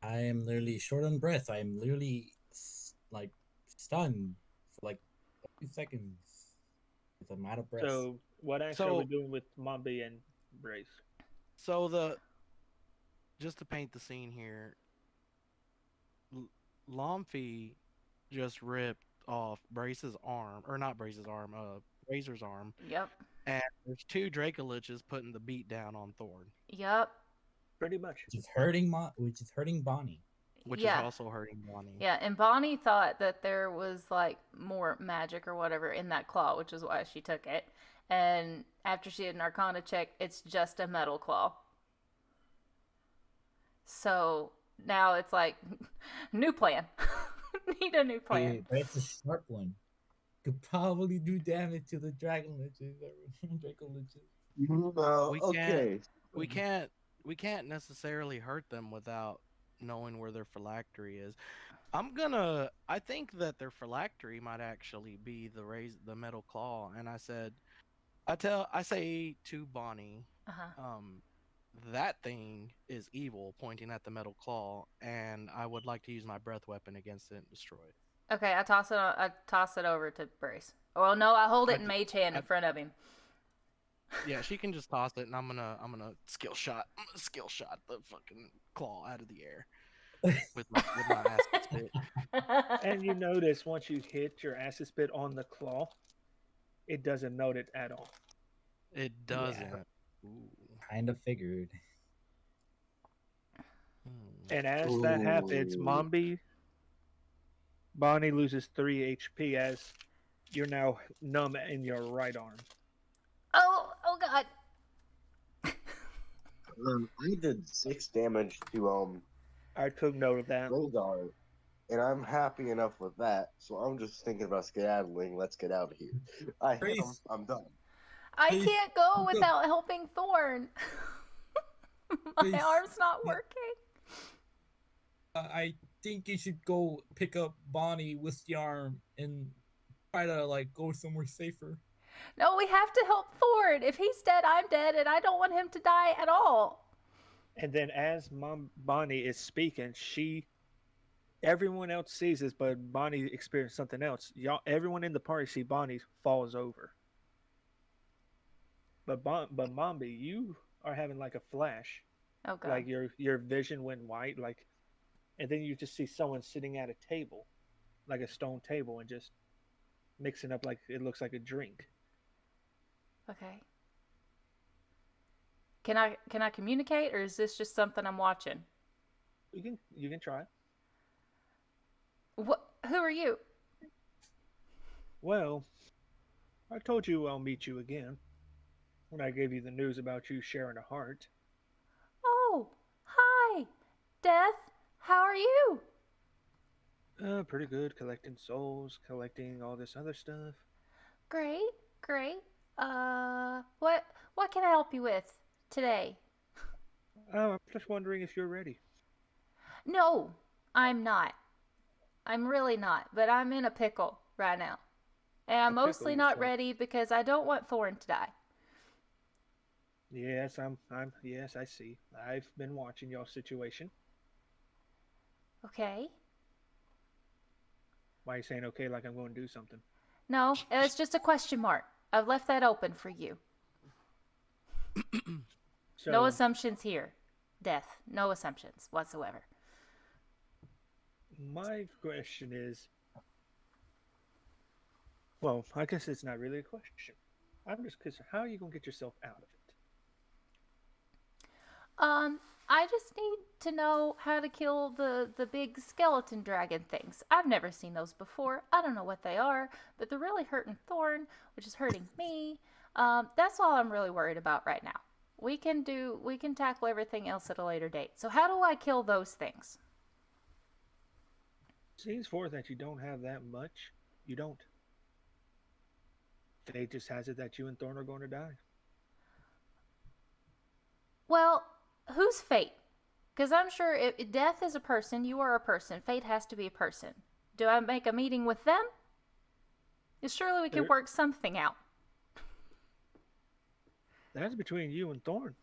I am literally short on breath. I am literally like stunned for like a few seconds because I'm out of breath. So what action are we doing with Mombi and Brace? So just to paint the scene here, Lomfy just ripped off Brace's arm, or not Brace's arm, Razor's arm. Yep. And there's 2 Dracoliches putting the beat down on Thorn. Yep. Pretty much. Which is hurting Bonnie. Which is also hurting Bonnie. Yeah, and Bonnie thought that there was like more magic or whatever in that claw, which is why she took it. And after she did an Arcana check, it's just a metal claw. So now it's like, new plan. Need a new plan. Hey, but it's a sharp one. Could probably do damage to the Dracoliches. Okay. We can't necessarily hurt them without knowing where their phylactery is. I think that their phylactery might actually be the metal claw. And I say to Bonnie, that thing is evil, pointing at the metal claw, and I would like to use my breath weapon against it and destroy it. Okay, I toss it over to Brace. Well, no, I hold it in mage hand in front of him. Yeah, she can just toss it, and I'm gonna skill shot the fucking claw out of the air with my acid spit. And you notice once you hit your acid spit on the claw, it doesn't melt it at all. It doesn't. Yeah. Kind of figured. And as that happens, Bonnie loses 3 HP as you're now numb in your right arm. Oh God. I did 6 damage to I took note of that. Rayzar, and I'm happy enough with that. So I'm just thinking about skedaddling. Let's get out of here. I'm done. I can't go without helping Thorn. My arm's not working. I think you should go pick up Bonnie with the arm and try to like go somewhere safer. No, we have to help Thorn. If he's dead, I'm dead, and I don't want him to die at all. And then as Bonnie is speaking, everyone else sees this, but Bonnie experienced something else. Everyone in the party see Bonnie falls over. But Mombi, you are having like a flash. Oh God. Like your vision went white, and then you just see someone sitting at a table, like a stone table, and just mixing up like it looks like a drink. Okay. Can I communicate, or is this just something I'm watching? You can try. What? Who are you? Well, I told you I'll meet you again when I gave you the news about you sharing a heart. Oh, hi, Death. How are you? Pretty good. Collecting souls, collecting all this other stuff. Great. What can I help you with today? I'm just wondering if you're ready. No, I'm not. I'm really not, but I'm in a pickle right now. And I'm mostly not ready because I don't want Thorn to die. Yes, yes, I see. I've been watching your situation. Okay. Why are you saying okay like I'm going to do something? No, it's just a question mark. I've left that open for you. So, no assumptions here. Death. No assumptions whatsoever. My question is, Well, I guess it's not really a question. I'm just curious, how are you gonna get yourself out of it? I just need to know how to kill the big skeleton dragon things. I've never seen those before. I don't know what they are, but they're really hurting Thorn, which is hurting me. That's all I'm really worried about right now. We can tackle everything else at a later date. So how do I kill those things? Seems forth that you don't have that much. You don't. Fate just has it that you and Thorn are going to die. Well, who's fate? Because I'm sure if death is a person, you are a person. Fate has to be a person. Do I make a meeting with them? Surely we can work something out. That's between you and Thorn.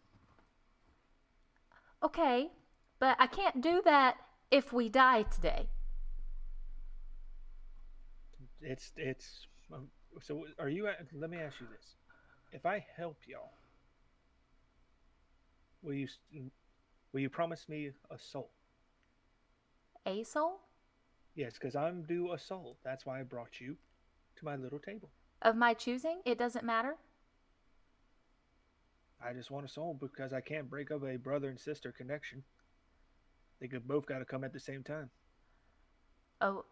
Okay, but I can't do that if we die today. So are you? Let me ask you this: if I help y'all, will you promise me a soul? A soul? Yes, because I'm due a soul. That's why I brought you to my little table. Of my choosing? It doesn't matter? I just want a soul because I can't break up a brother and sister connection. They could both got to come at the same time. Oh,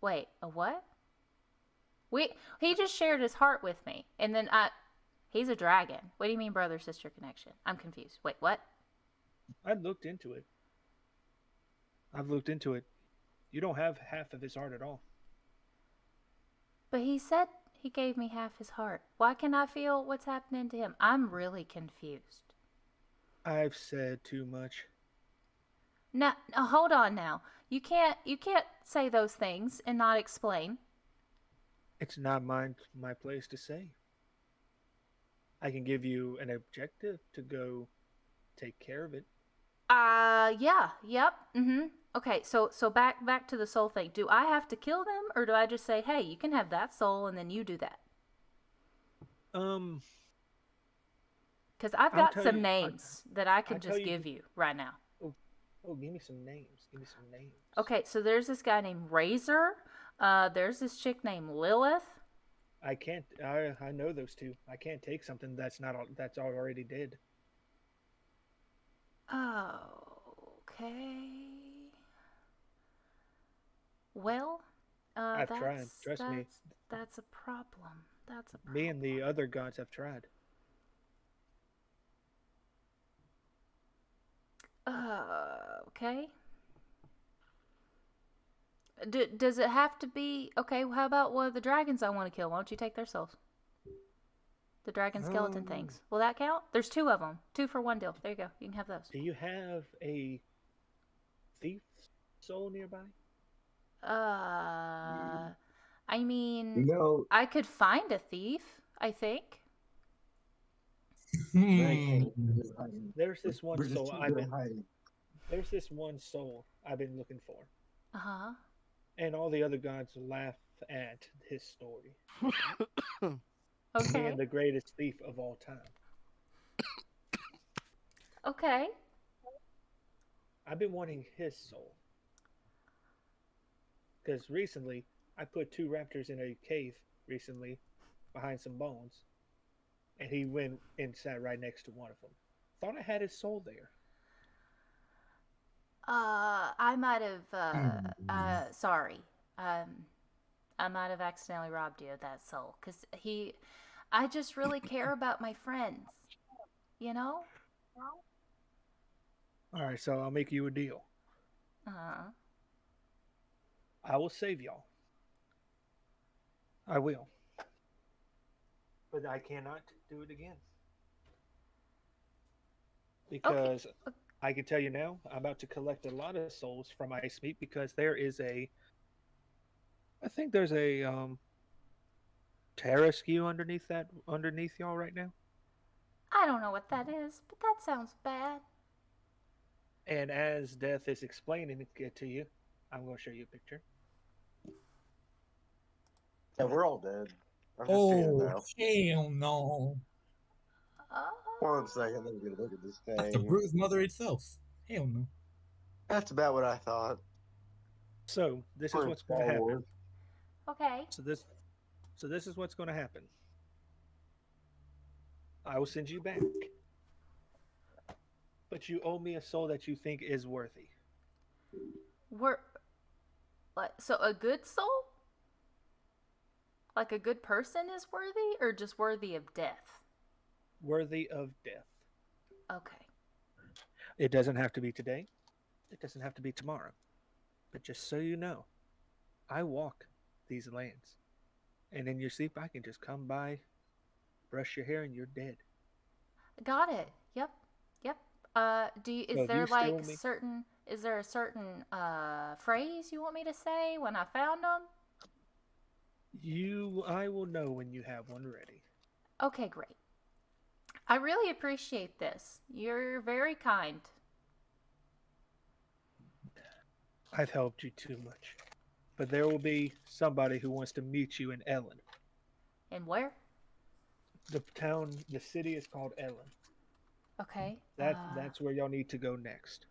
wait, a what? He just shared his heart with me, and then he's a dragon. What do you mean brother-sister connection? I'm confused. Wait, what? I've looked into it. You don't have half of his heart at all. But he said he gave me half his heart. Why can't I feel what's happening to him? I'm really confused. I've said too much. No, hold on now. You can't say those things and not explain. It's not my place to say. I can give you an objective to go take care of it. Yeah, yep, Okay, so back to the soul thing. Do I have to kill them, or do I just say, hey, you can have that soul, and then you do that? Because I've got some names that I can just give you right now. Oh, give me some names. Okay, so there's this guy named Rayzar. There's this chick named Lilith. I can't. I know those two. I can't take something that's already dead. Oh, okay. Well, I've tried. Trust me. That's a problem. Me and the other gods have tried. Okay. Does it have to be... Okay, well, how about one of the dragons I want to kill? Why don't you take their souls? The dragon skeleton things. Will that count? There's 2 of them. 2 for 1 deal. There you go. You can have those. Do you have a thief soul nearby? I mean... No. I could find a thief, I think. There's this one soul There's this one soul I've been looking for. Uh-huh. And all the other gods laugh at his story. Okay. Being the greatest thief of all time. Okay. I've been wanting his soul. Because recently, I put 2 raptors in a cave recently behind some bones. And he went and sat right next to one of them. Thought I had his soul there. I might have, sorry. I might have accidentally robbed you of that soul. Because I just really care about my friends. You know? Alright, so I'll make you a deal. Uh-huh. I will save y'all. I will. But I cannot do it again. Because I can tell you now, I'm about to collect a lot of souls from Ice Meat because there is I think there's a Terra skew underneath y'all right now. I don't know what that is, but that sounds bad. And as Death is explaining it to you, I'm going to show you a picture. Yeah, we're all dead. Oh, hell no. 1 second, let me get a look at this thing. That's the bruised mother itself. Hell no. That's about what I thought. So, this is what's going to happen. Okay. So So this is what's going to happen. I will send you back. But you owe me a soul that you think is worthy. We're like, so a good soul? Like a good person is worthy, or just worthy of death? Worthy of death. Okay. It doesn't have to be today. It doesn't have to be tomorrow. But just so you know, I walk these lands. And in your sleep, I can just come by, brush your hair, and you're dead. Got it. Yep. Yep. So if you steal me- is there a certain phrase you want me to say when I found them? I will know when you have one ready. Okay, great. I really appreciate this. You're very kind. I've helped you too much. But there will be somebody who wants to meet you in Ellen. And where? The city is called Ellen. Okay. That's where y'all need to go next.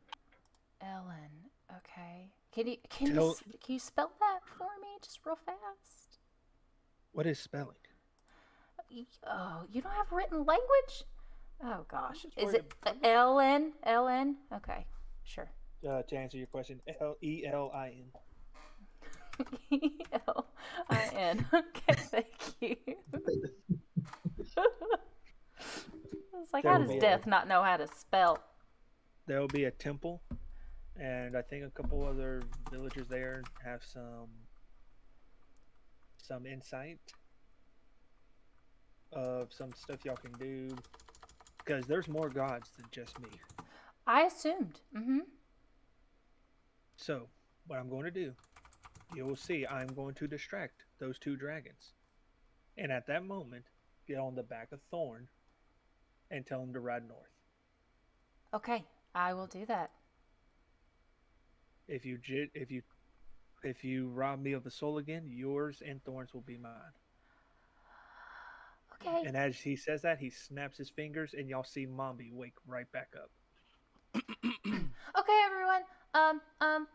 Ellen. Okay. Can you spell that for me just real fast? What is spelling? Oh, you don't have written language? Oh gosh. Is it Elien? Elien? Okay. Sure. To answer your question, Elien. Elin. Okay, thank you. It's like, how does Death not know how to spell? There will be a temple, and I think a couple other villagers there have some insight of some stuff y'all can do, because there's more gods than just me. I assumed. Mm-hmm. So, what I'm going to do, you will see I'm going to distract those two dragons. And at that moment, get on the back of Thorn and tell him to ride north. Okay, I will do that. If you rob me of a soul again, yours and Thorn's will be mine. Okay. And as he says that, he snaps his fingers, and y'all see Mombi wake right back up. Okay, everyone.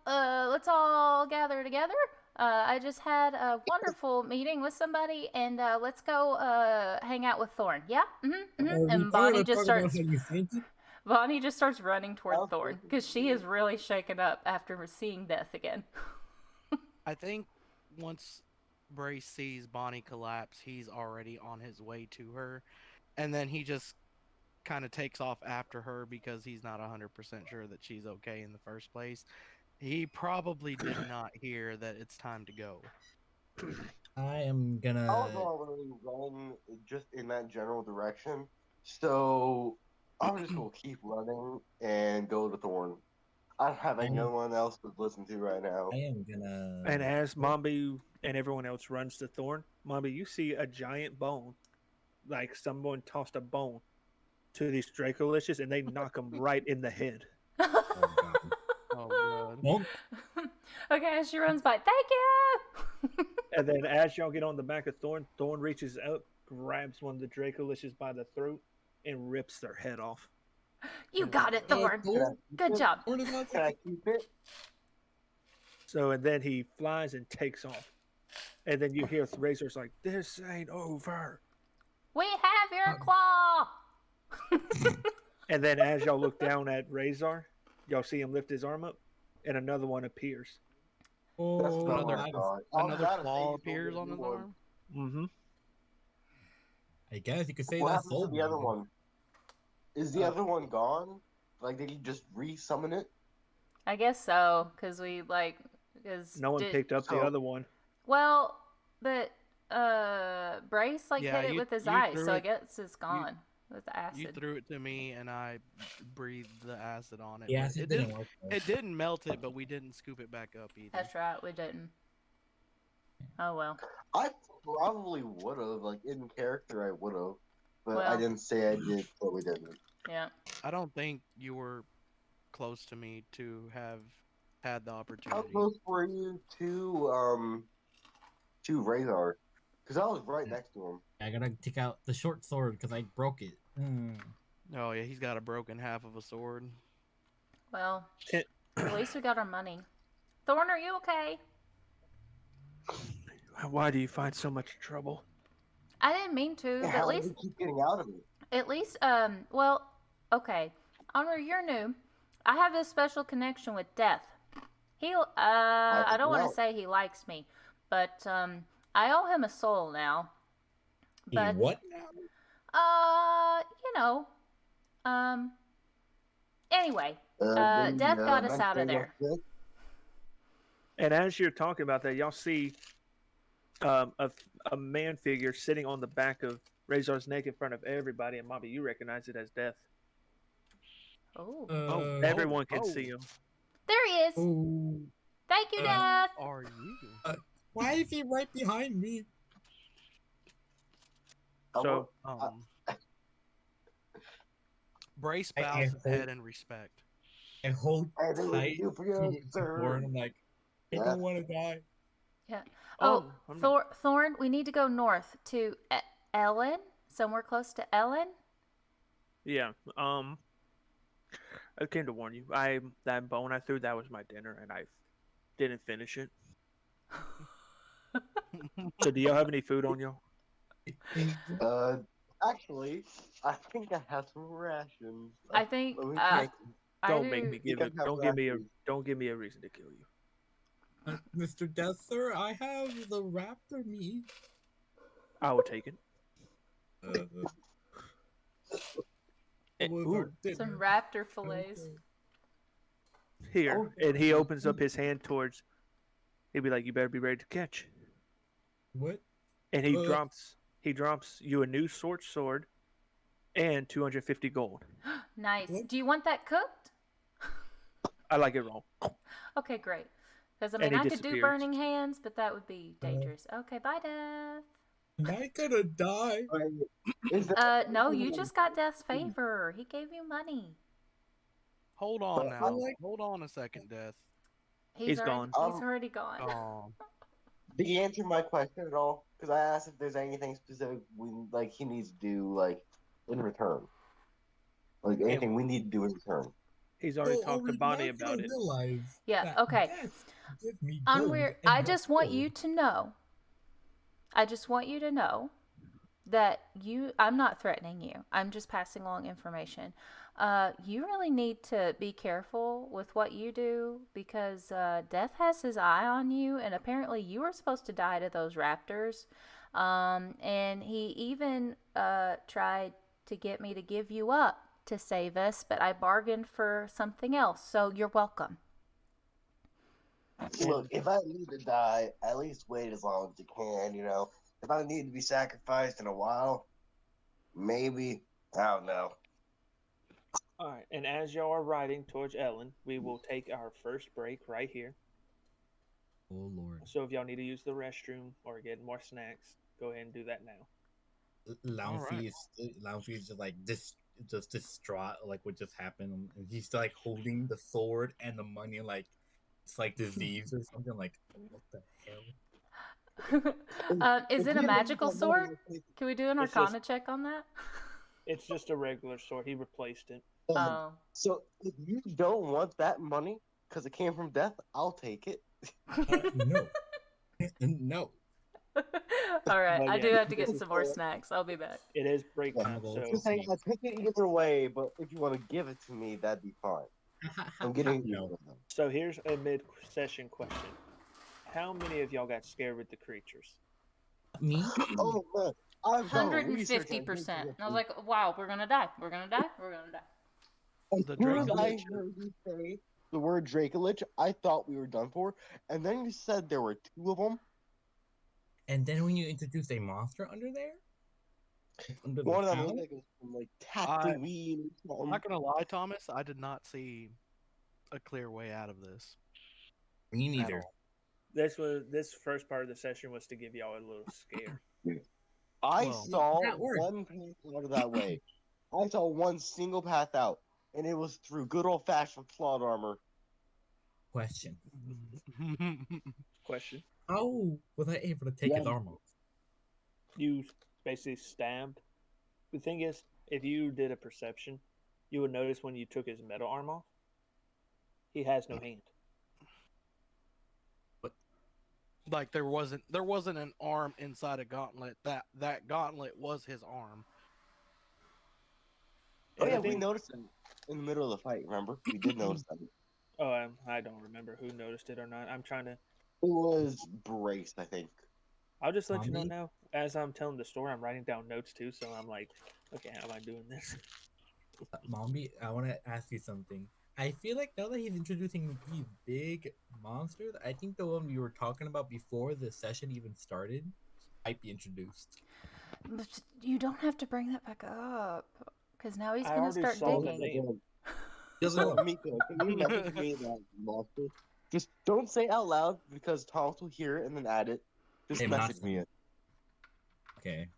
Let's all gather together. I just had a wonderful meeting with somebody, and let's go hang out with Thorn. Yeah. Mm-hmm. Mm-hmm. And Bonnie just starts running toward Thorn because she is really shaken up after seeing Death again. I think once Brace sees Bonnie collapse, he's already on his way to her, and then he just kind of takes off after her because he's not 100% sure that she's okay in the first place. He probably did not hear that it's time to go. I am gonna. I was already running just in that general direction, so I'm just gonna keep running and go to Thorn. I don't have anyone else to listen to right now. I am gonna. And as Mombi and everyone else runs to Thorn, Mombi, you see a giant bone, like someone tossed a bone to these Dracolicious, and they knock them right in the head. Oh god. Oh god. Well, Okay, she runs by. Thank you. And then as y'all get on the back of Thorn, Thorn reaches out, grabs one of the Dracolicious by the throat, and rips their head off. You got it, Thorn. Good job. Can I keep it? So, and then he flies and takes off. And then you hear Rayzar's like, "This ain't over." We have your claw. And then as y'all look down at Rayzar, y'all see him lift his arm up, and another one appears. That's not what I thought. Another claw appears on his arm. Mm-hmm. I guess you could say What that's happened to the other one? Is the other one gone? Like, did he just re-summon it? I guess so, because No one picked up the other one. Well, but Brace hit it with his eyes, so I guess it's gone with the acid. You threw it to me, and I breathed the acid on it. The acid didn't work. It didn't melt it, but we didn't scoop it back up either. That's right, we didn't. Oh well. I probably would have, like, in character I would have. But I didn't say I did, so we didn't. Yeah. I don't think you were close to me to have had the opportunity. How close were you to Rayzar? Because I was right next to him. I gotta take out the short sword because I broke it. Oh yeah, he's got a broken half of a sword. Well, at least we got our money. Thorn, are you okay? Why do you find so much trouble? I didn't mean to, but How do we keep getting out of it? at least, well, okay. Honor, you're new. I have this special connection with Death. I don't want to say he likes me, but, I owe him a soul now. But, What now? you know, anyway, The Death got us next out of day there. was good. And as you're talking about that, y'all see a man figure sitting on the back of Rayzar's neck in front of everybody, and Mobby, you recognize it as Death. Oh. Everyone can see him. There he is. Oh, Thank you, Death. Are you? why is he right behind me? So, Brace I- bows I his hope- head in respect. I hold I think tight you for to your the door, and I'm like, I Yeah. don't want to die. Yeah. Oh, Oh, Thorn, we need to go north to Ellen, somewhere close to Ellen. yeah. I came to warn you. That bone I threw, that was my dinner, and I didn't finish it. So, do y'all have any food on y'all? Actually, I think I have some rations. I think Let me I check. Don't do. make me give it. Don't give me a reason to kill you. Mr. Death, sir, I have the raptor meat. I will take it. It was our dinner. Some raptor fillets. Here, and he opens up his hand towards. He'd be like, "You better be ready to catch." What? And he drops you a new sword, and 250 gold. Nice. What? Do you want that cooked? I like it raw. Okay, great. Because And I he could do disappears. burning hands, but that would be dangerous. Okay, bye, Death. Am I gonna die? Is that No, you just got Death's favor. He gave you money. Hold on But I now. like- Hold on a second, Death. He's gone. He's already gone. Oh, did he answer my question at all? Because I asked if there's anything specific he needs to do in return, anything we need to do in return. He's already So are talked to we Bonnie not gonna about it. realize Yeah, that okay. Death gives me Unweird. gold I and just not want gold? you to know. I just want you to know that I'm not threatening you. I'm just passing along information. You really need to be careful with what you do because Death has his eye on you, and apparently you were supposed to die to those raptors. And he even tried to get me to give you up to save us, but I bargained for something else. So you're welcome. Look, if I need to die, at least wait as long as you can. If I need to be sacrificed in a while, maybe I don't know. All right, and as y'all are riding towards Ellen, we will take our first break right here. Oh Lord. So if y'all need to use the restroom or get more snacks, go ahead and do that now. Launfy is just like just distraught, like what just happened, and he's still like holding the sword and the money, like it's like disease or something. Like what the hell? Is it a magical sword? Can we do an It's arcana check on that? It's just a regular sword. He replaced it. Oh. So if you don't want that money because it came from Death, I'll take it. No, no. All right, But I yeah, do have to this get is some more fair. snacks. I'll be back. It is break time, Well, so Just saying, I took it either way, but if you want to give it to me, that'd be fine. I'm getting no. so here's a mid-session question: how many of y'all got scared with the creatures? Me? Oh man, I've done research on 150%. I was like, wow, we're gonna die. We're gonna die. We're gonna die. as The soon as I Dracolich. heard you say the word Dracolich, I thought we were done for, and then you said there were two of them. And then when you introduced a monster under there, under the One of them town? looked like it was from Tatooine. or I'm not something. gonna lie, Thomas. I did not see a clear way out of this. Me at neither. all. This first part of the session was to give y'all a little scare. I Well, saw that worked. one path out of that way. I saw one single path out, and it was through good old fashioned plot armor. Question: Question: how was I able to take his Yeah. arm off? you basically stabbed. The thing is, if you did a perception, you would notice when you took his metal arm off, he has no hand. What? Like there wasn't an arm inside a gauntlet. That gauntlet was his arm. Oh And yeah, I we think, noticed it in the middle of the fight. Remember, we did notice that. I don't remember who noticed it or not. I'm trying to. It was Brace, I think. I'll just let you know Zombie? now. As I'm telling the story, I'm writing down notes too. So I'm like, okay, how am I doing this? Mombi, I want to ask you something. I feel like now that he's introducing these big monsters, I think the one we were talking about before the session even started might be introduced. But you don't have to bring that back up, because now he's I gonna already start saw the digging. name. So, Miko, can you message me that monster? Just don't say it out loud because Thomas will hear it and then add it. Just Hey, message not- me it. Okay.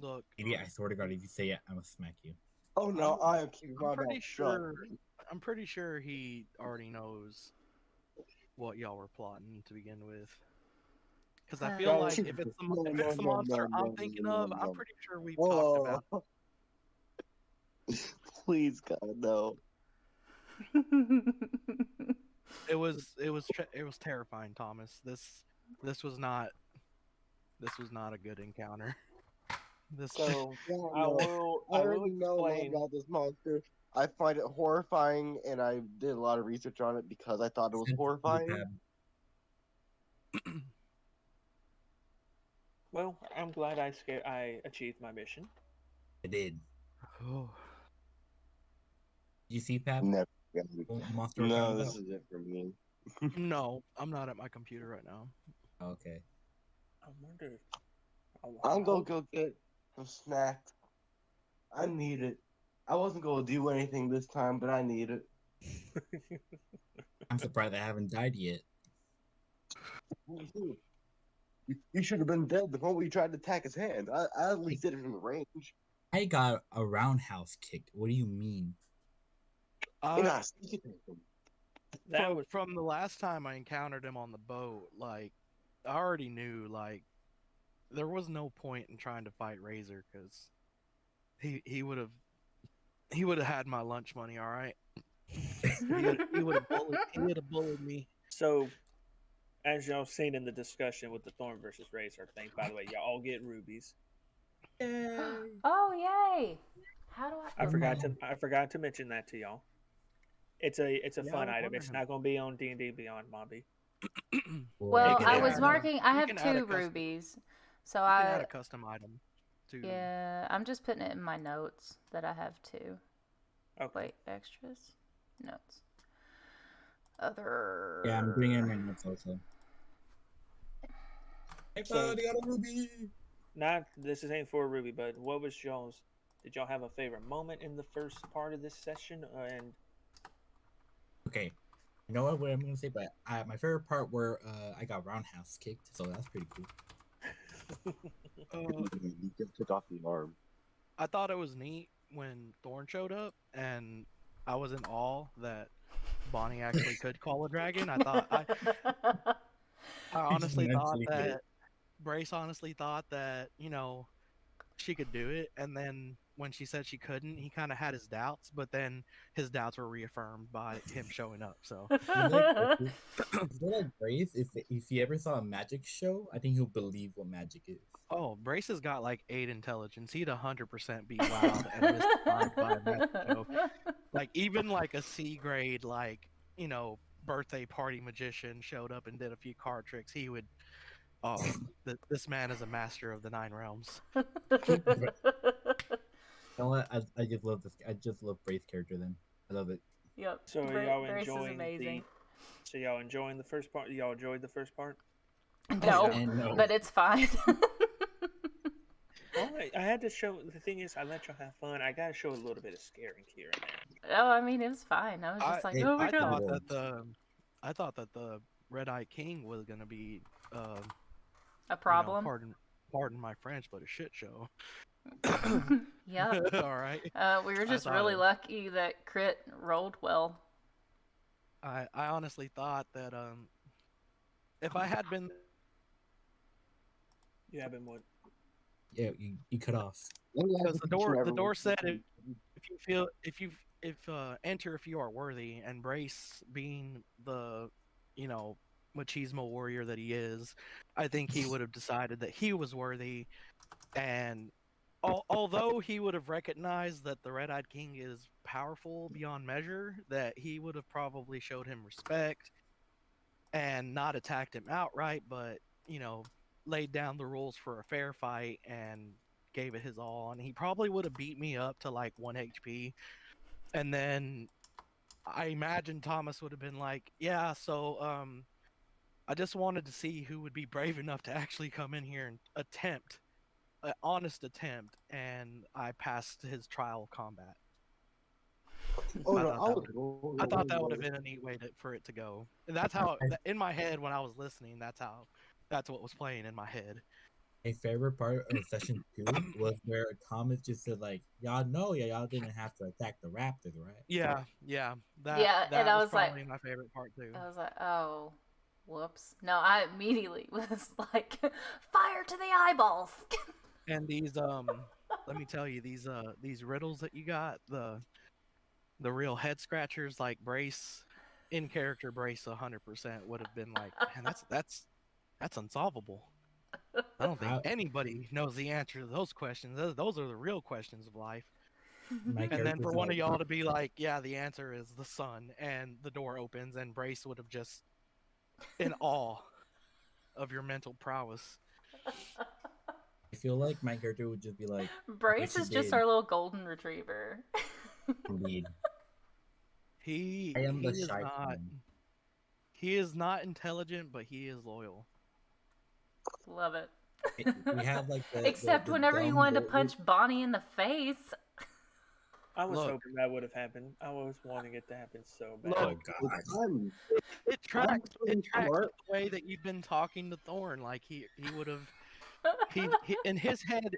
Look, Idiot, I swear to God, if you say it, I'm gonna smack you. Oh no, I am keeping my I'm pretty mouth shut. sure. I'm pretty sure he already knows what y'all were plotting to begin with. Because I feel Go- like if it's the monster I'm thinking of, I'm pretty sure we've talked Oh, about. please, God, no. It was terrifying, Thomas. This was not a good encounter. This So God, I no. will. I I will already know a lot explain. about this monster. I find it horrifying, and I did a lot of research on it because I thought it was horrifying. Well, I'm glad I achieved my mission. I did. Oh, You see, Pap? Never. Monster we're No, talking this about? is it for me. no, I'm not at my computer right now. Okay. I wonder. I'm gonna go get some snacks. I need it. I wasn't gonna do anything this time, but I need it. I'm surprised I haven't died yet. You should have been dead the moment you tried to attack his hand. I at least did it from range. I got a roundhouse kicked. What do you mean? And I sneak attack him. That was From the last time I encountered him on the boat, like I already knew like there was no point in trying to fight Rayzar because he would have had my lunch money. All right, he would have bullied me. so. As y'all seen in the discussion with the Thorn versus Rayzar thing, by the way, y'all all get rubies. Oh yay! How do I? I forgot to mention that to y'all. It's a Yeah, fun I was item. It's wondering. not going to be on D&D Beyond, Mombi. Well, can I add was a- marking. I you have can add a 2 custom- rubies, so You can add I a custom item to yeah. I'm just putting it in my notes that I have 2. Okay. Wait, extras, notes, other. Yeah, I'm doing it in my notes also. Hey, So- bud, I got a ruby. Not this ain't for a ruby, but what was y'all's? Did y'all have a favorite moment in the first part of this session? And Okay. You know what I'm gonna say, but my favorite part where I got roundhouse kicked, so that's pretty cool. You just took off the arm. I thought it was neat when Thorn showed up, and I was in awe that Bonnie actually could call a dragon. I honestly thought mentally did it. that Brace honestly thought that she could do it, and then when she said she couldn't, he kind of had his doubts, but then his doubts were reaffirmed by him showing up. So If you're like Brace, if he ever saw a magic show, I think he'll believe what magic is. oh, Brace has got like 8 intelligence. He'd 100% be wowed and mystified by a magic show. Like even like a C grade birthday party magician showed up and did a few card tricks, he would this man is a master of the 9 realms. You know what? I just love this. I just love Brace's character. Then I love it. Yep. so Bra- y'all Brace is enjoying amazing. So y'all enjoying the first part? Y'all enjoyed the first part? No, And no. but it's fine. Well, I had to show. The thing is, I let y'all have fun. I got to show a little bit of scaring here and there. Oh, I mean, it was fine. I was just like, oh my I god. thought that the Red Eye King was gonna be A problem. pardon my French, but a shit show. Yep. All right. We were I just thought really it- lucky that crit rolled well. I honestly thought that if I had been You have been what? Yeah, you cut off. because the door said if enter if you are worthy, and Brace being the machismo warrior that he is, I think he would have decided that he was worthy. And although he would have recognized that the Red-Eyed King is powerful beyond measure, that he would have probably showed him respect and not attacked him outright, but, laid down the rules for a fair fight and gave it his all. And he probably would have beat me up to like 1 HP. And then I imagine Thomas would have been like, yeah, so I just wanted to see who would be brave enough to actually come in here and attempt an honest attempt, and I passed his trial of combat. Oh I no, thought that would have been a neat way for it to go. And that's how, in my head when I was listening, that's what was playing in my head. A favorite part of session 2 was where Thomas just said like, y'all know, y'all didn't have to attack the raptors, right? Yeah. And I was was like, probably my favorite part too. I was like, oh, whoops. No, I immediately was like, fire to the eyeballs. And these let me tell you, these riddles that you got, the real head scratchers, like Brace, in character Brace 100% would have been like, man, that's unsolvable. I don't think anybody knows the answer to those questions. Those are the real questions of life. And then for one of y'all to be like, yeah, the answer is the sun, and the door opens, and Brace would have just in awe of your mental prowess. I feel like my character would just be like, Brace is just our little golden retriever. Indeed. He is not intelligent, but he is loyal. Love it. We have like except whenever you wanted to punch Bonnie in the face. I was hoping that would have happened. I was wanting it to happen so bad. Oh god! It tracks the way that you've been talking to Thorn. Like he would have. He in his head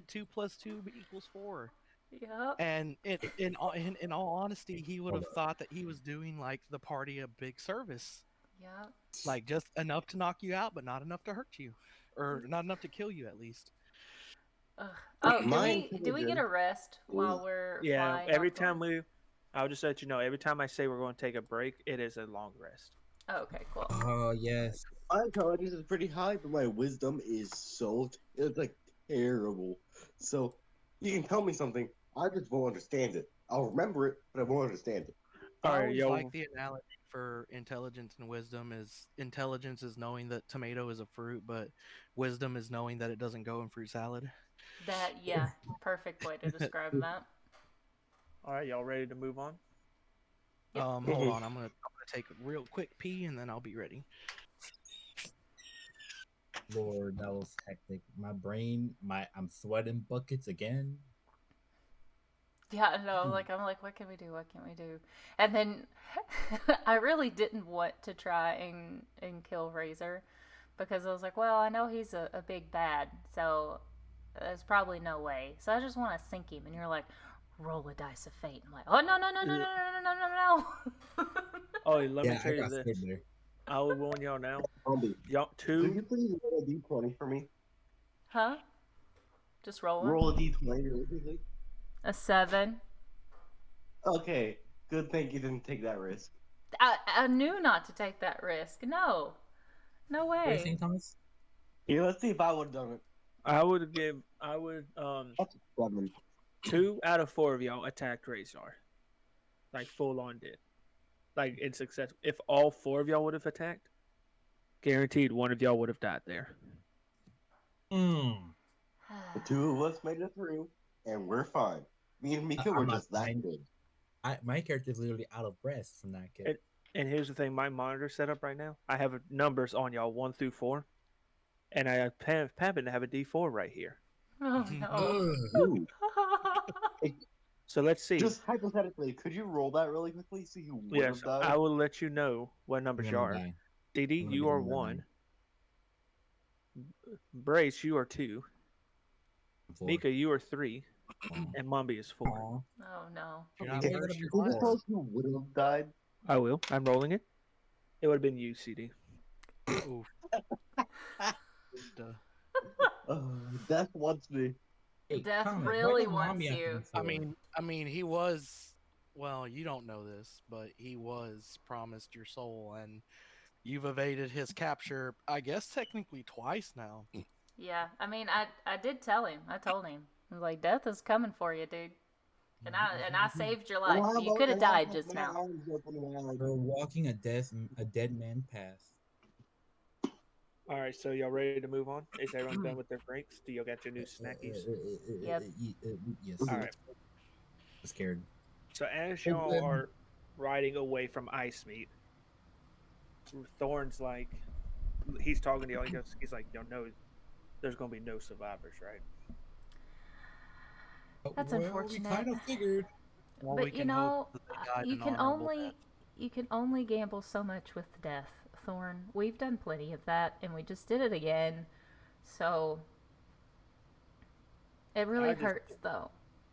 2 + 2 = 4. Yep. And in all honesty, he would have thought that he was doing like the party a big service. Yeah. Like just enough to knock you out, but not enough to hurt you, or not enough to kill you at least. Oh, do we get a rest while we're flying? Every time I'll just let you know. Every time I say we're going to take a break, it is a long rest. Oh, okay, cool. Oh yes. My intelligence is pretty high, but my wisdom is it's like terrible. So you can tell me something, I just won't understand it. I'll remember it, but I won't understand it. I always like the analogy for intelligence and wisdom is intelligence is knowing that tomato is a fruit, but wisdom is knowing that it doesn't go in fruit salad. Perfect way to describe that. All right, y'all ready to move on? Yep. Hold on, I'm gonna take a real quick pee and then I'll be ready. Lord, that was hectic. My brain, I'm sweating buckets again. Yeah, no, I'm like, what can we do? What can we do? And then I really didn't want to try and kill Rayzar because I was like, well, I know he's a big bad, so there's probably no way. So I just want to sink him. And you're like, roll a dice of fate. I'm like, oh, no. Oh, let me tell you this. I will warn y'all now. Y'all, Can you please roll a d20 for me? Huh? Just roll one? Roll a d20 really quickly. A 7. Okay, good thing you didn't take that risk. I knew not to take that risk. No way. What are you saying, Thomas? Yeah, let's see if I would have done it. I would 7. 2 out of 4 of y'all attacked Rayzar. Like full on did. Like in success. If all 4 of y'all would have attacked, guaranteed one of y'all would have died there. The 2 of us made it through, and we're fine. Me and Mika were just that good. My character is literally out of breath from that kid. And here's the thing, my monitor set up right now, I have numbers on y'all 1 through 4, and I happen to have a D4 right here. Oh no. So let's see. Just hypothetically, could you roll that really quickly so you would have died? I will let you know what numbers you are. Didi, you are 1. Brace, you are 2. 4. Mika, you are 3. And Mombi is 4. Oh no. Could you tell us who would have died? I will. I'm rolling it. It would have been you, CD. Death wants me. Death really wants you. I mean, he was well, you don't know this, but he was promised your soul, and you've evaded his capture, I guess technically twice now. Yeah, I mean, I did tell him. I told him. I was like, death is coming for you, dude. And I saved your life. You could have And I died have just my now. arms open wide. For walking a dead man path. All right, so y'all ready to move on? Is everyone done with their breaks? Do y'all got your new snackies? Yep. Yes. All right. Scared. So as y'all are riding away from Ice Meat, Thorn's like, he's talking to y'all. He's like, y'all know, there's gonna be no survivors, right? That's Well, unfortunate. we kind of figured. All we But you can hope know, is that they died you an can honorable only death. you can only gamble so much with death, Thorn. We've done plenty of that, and we just did it again. So it really hurts, though.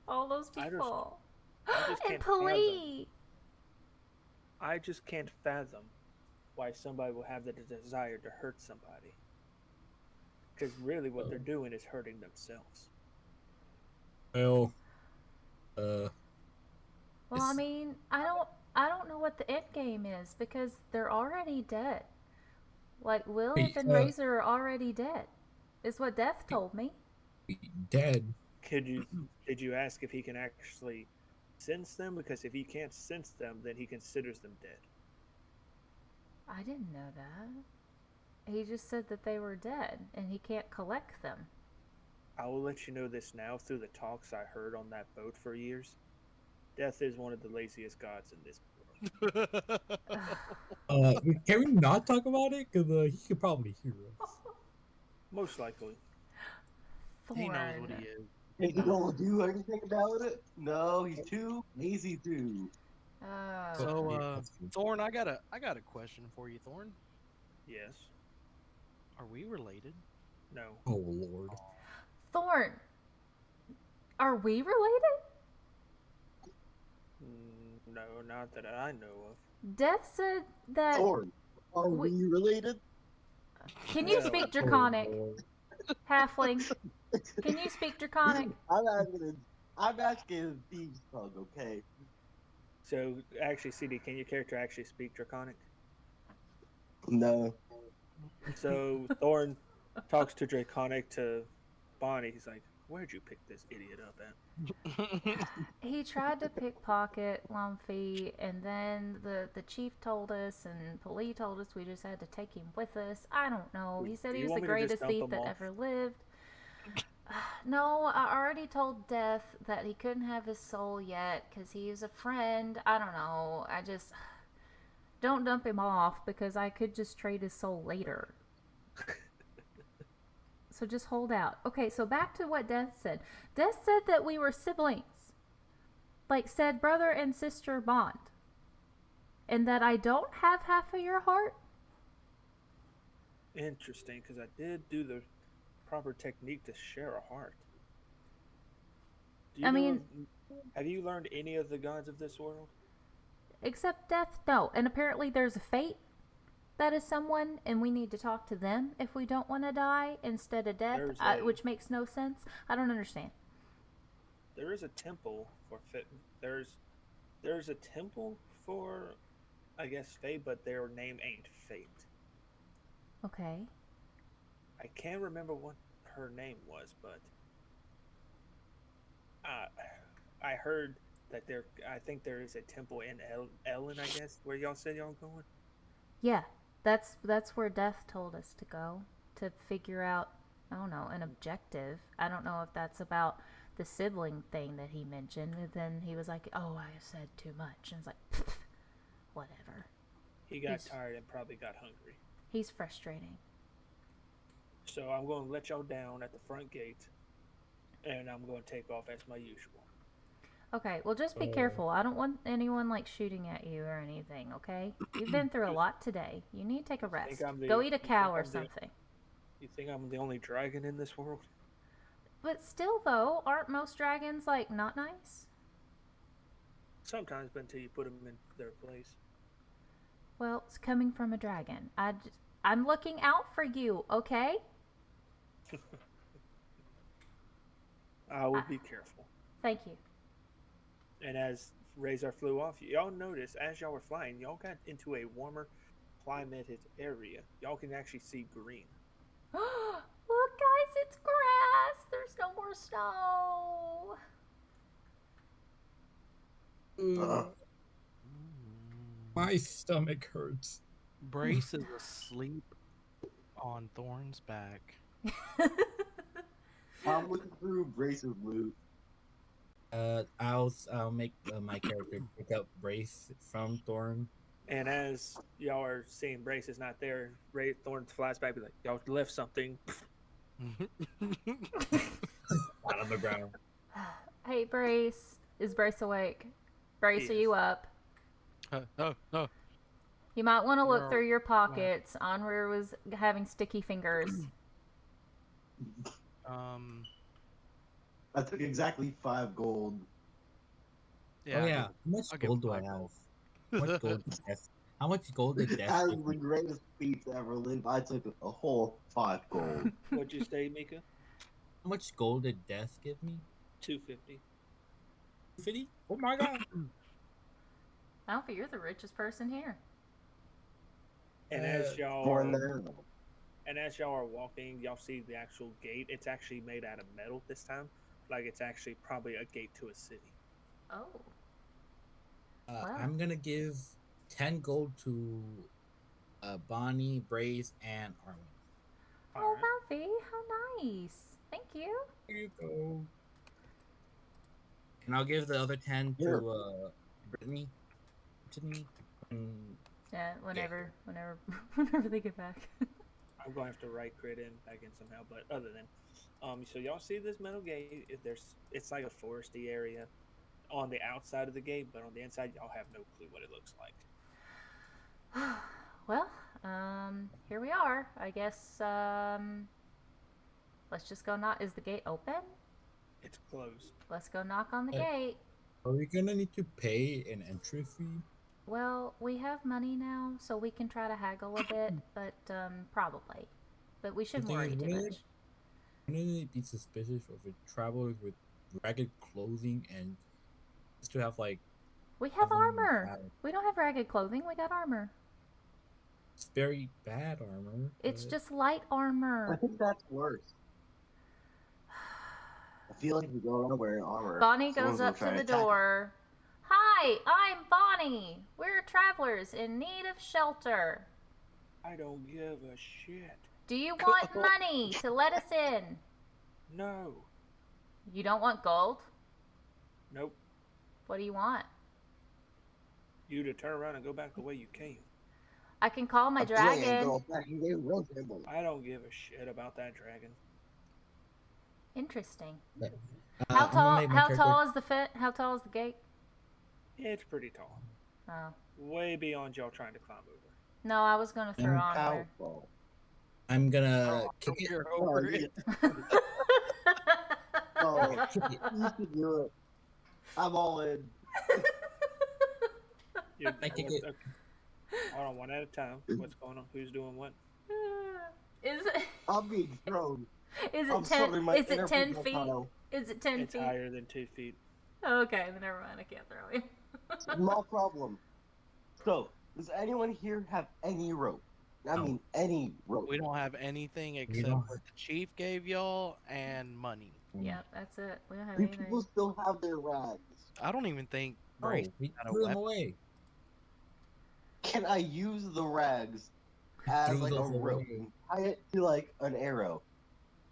All those people. I just And can't fathom. Pali. I just can't fathom why somebody will have the desire to hurt somebody. Because really, what they're doing is hurting themselves. Well, Well, I mean, I don't know what the end game is because they're already dead. Like Lilith and Rayzar are already dead. Is what Death told me. dead. Did you ask if he can actually sense them? Because if he can't sense them, then he considers them dead. I didn't know that. He just said that they were dead and he can't collect them. I will let you know this now through the talks I heard on that boat for years. Death is one of the laziest gods in this world. Can we not talk about it? Because he could probably hear us. Most likely. Thorn. He knows what he is. Is he gonna do anything about it? No, he's too lazy to. So, Thorn, I got a question for you, Thorn. Yes. Are we related? No. Oh Lord. Thorn. Are we related? No, not that I know of. Death said that. Thorn, are we related? Can you speak Draconic? Halfling. Can you speak Draconic? I'm asking Thieves' Tongue, okay? So, actually, CD, can your character actually speak Draconic? No. So, Thorn talks to Draconic to Bonnie. He's like, where'd you pick this idiot up at? He tried to pickpocket Lumpy, and then the chief told us, and Pali told us we just had to take him with us. I don't know. He said he was the greatest thief that ever lived. No, I already told Death that he couldn't have his soul yet because he is a friend. I don't know. I just don't dump him off because I could just trade his soul later. So just hold out. Okay, so back to what Death said. Death said that we were siblings. Like said brother and sister bond. And that I don't have half of your heart. Interesting, because I did do the proper technique to share a heart. Have you learned any of the gods of this world? Except Death, no. And apparently there's a fate that is someone, and we need to talk to them if we don't want to die instead of Death, which makes no sense. I don't understand. There is a temple for there's a temple for, I guess, Fate, but their name ain't Fate. Okay. I can't remember what her name was, but I heard that I think there is a temple in Elien, I guess, where y'all said y'all going. Yeah, that's where Death told us to go to figure out, I don't know, an objective. I don't know if that's about the sibling thing that he mentioned. And then he was like, "Oh, I said too much," and it's like, whatever. He got tired and probably got hungry. He's frustrating. So I'm going to let y'all down at the front gate, and I'm going to take off as my usual. Okay, well, just be careful. I don't want anyone, like, shooting at you or anything, okay? You've been through a lot today. You need to take a rest. Go eat a cow or something. You think I'm the only dragon in this world? But still, though, aren't most dragons, like, not nice? Sometimes, but until you put them in their place. Well, it's coming from a dragon. I'm looking out for you, okay? I will be careful. Thank you. And as Rayzar flew off, y'all noticed as y'all were flying, y'all got into a warmer climated area. Y'all can actually see green. Look, guys, it's grass. There's no more snow. My stomach hurts. Brace is asleep on Thorn's back. I'm looking through Brace's loot. I'll make my character pick up Brace from Thorn. And as y'all are seeing Brace is not there, Thorn flies back, be like, y'all left something. Out of the ground. Hey, Brace. Is Brace awake? Brace, He are is. you up? Oh. You might want to look No. through your pockets. Onrir was having sticky fingers. I took exactly 5 gold. Yeah. Oh yeah. How much I'll give gold do I 5 have? gold. How much gold did Death As give the me? greatest feats ever lived, I took a whole 5 gold. What'd you say, Mika? How much gold did Death give me? 250. 50? Oh my god. Alpha, you're the richest person here. And as Uh, y'all For are, now. and as y'all are walking, y'all see the actual gate. It's actually made out of metal this time. Like it's actually probably a gate to a city. Oh. Wow. I'm gonna give 10 gold to Bonnie, Brace, and Arwen. Oh, Alright. Alfie, how nice. Thank you. Here you go. And I'll give the other 10 Here. to Brittany. And Yeah, whenever they get back. I'm going to have to write crit in back in somehow. But other than, so y'all see this metal gate? It's like a foresty area on the outside of the gate, but on the inside, y'all have no clue what it looks like. Well, here we are. I guess, let's just go knock. Is the gate open? It's closed. Let's go knock on the Hey. gate. are we gonna need to pay an entry fee? Well, we have money now, so we can try to haggle a bit, but, probably. But we shouldn't thing worry is, too wouldn't much. Wouldn't it be suspicious of a traveler with ragged clothing and just to have like We have them armor. have- We don't have ragged clothing. We got armor. it's very bad armor? It's but- just light I armor. think that's worse. I feel like if you go around wearing armor, Bonnie someone's goes gonna up try to the attack you. door. Hi, I'm Bonnie. We're travelers in need of shelter. I don't give a shit. Do you want money to let us in? No. You don't want gold? Nope. What do you want? You to turn around and go back the way you came. I can call my A dragon dragon. goes back and they run him. I don't give a shit about that dragon. Interesting. I'm gonna make my How character- tall is the How tall is the gate? It's pretty tall. Oh. Way beyond y'all trying to climb over. No, I was gonna throw on there. Powerful. I'm gonna kick it. You're Oh, over yeah. it. Oh, you should do it. I'm all in. You- I think it- okay. Hold on, one at a time. What's going on? Who's doing what? Is it? I'm being thrown. Is I'm it 10? summoning my Is it inner 10 feet? projectile. Is it 10 It's feet? higher than 2 feet. Okay, then never mind. I can't throw him. Small problem. So, does anyone here have any rope? I No. mean, any rope. We don't have anything except don't. what the chief gave y'all and money. Yep, that's it. We don't have Do anything. people still have their rags? I don't even think Oh, Brace we got a threw them weapon. away. Can I use the rags as Threw like a those rope away. and tie it to like an arrow?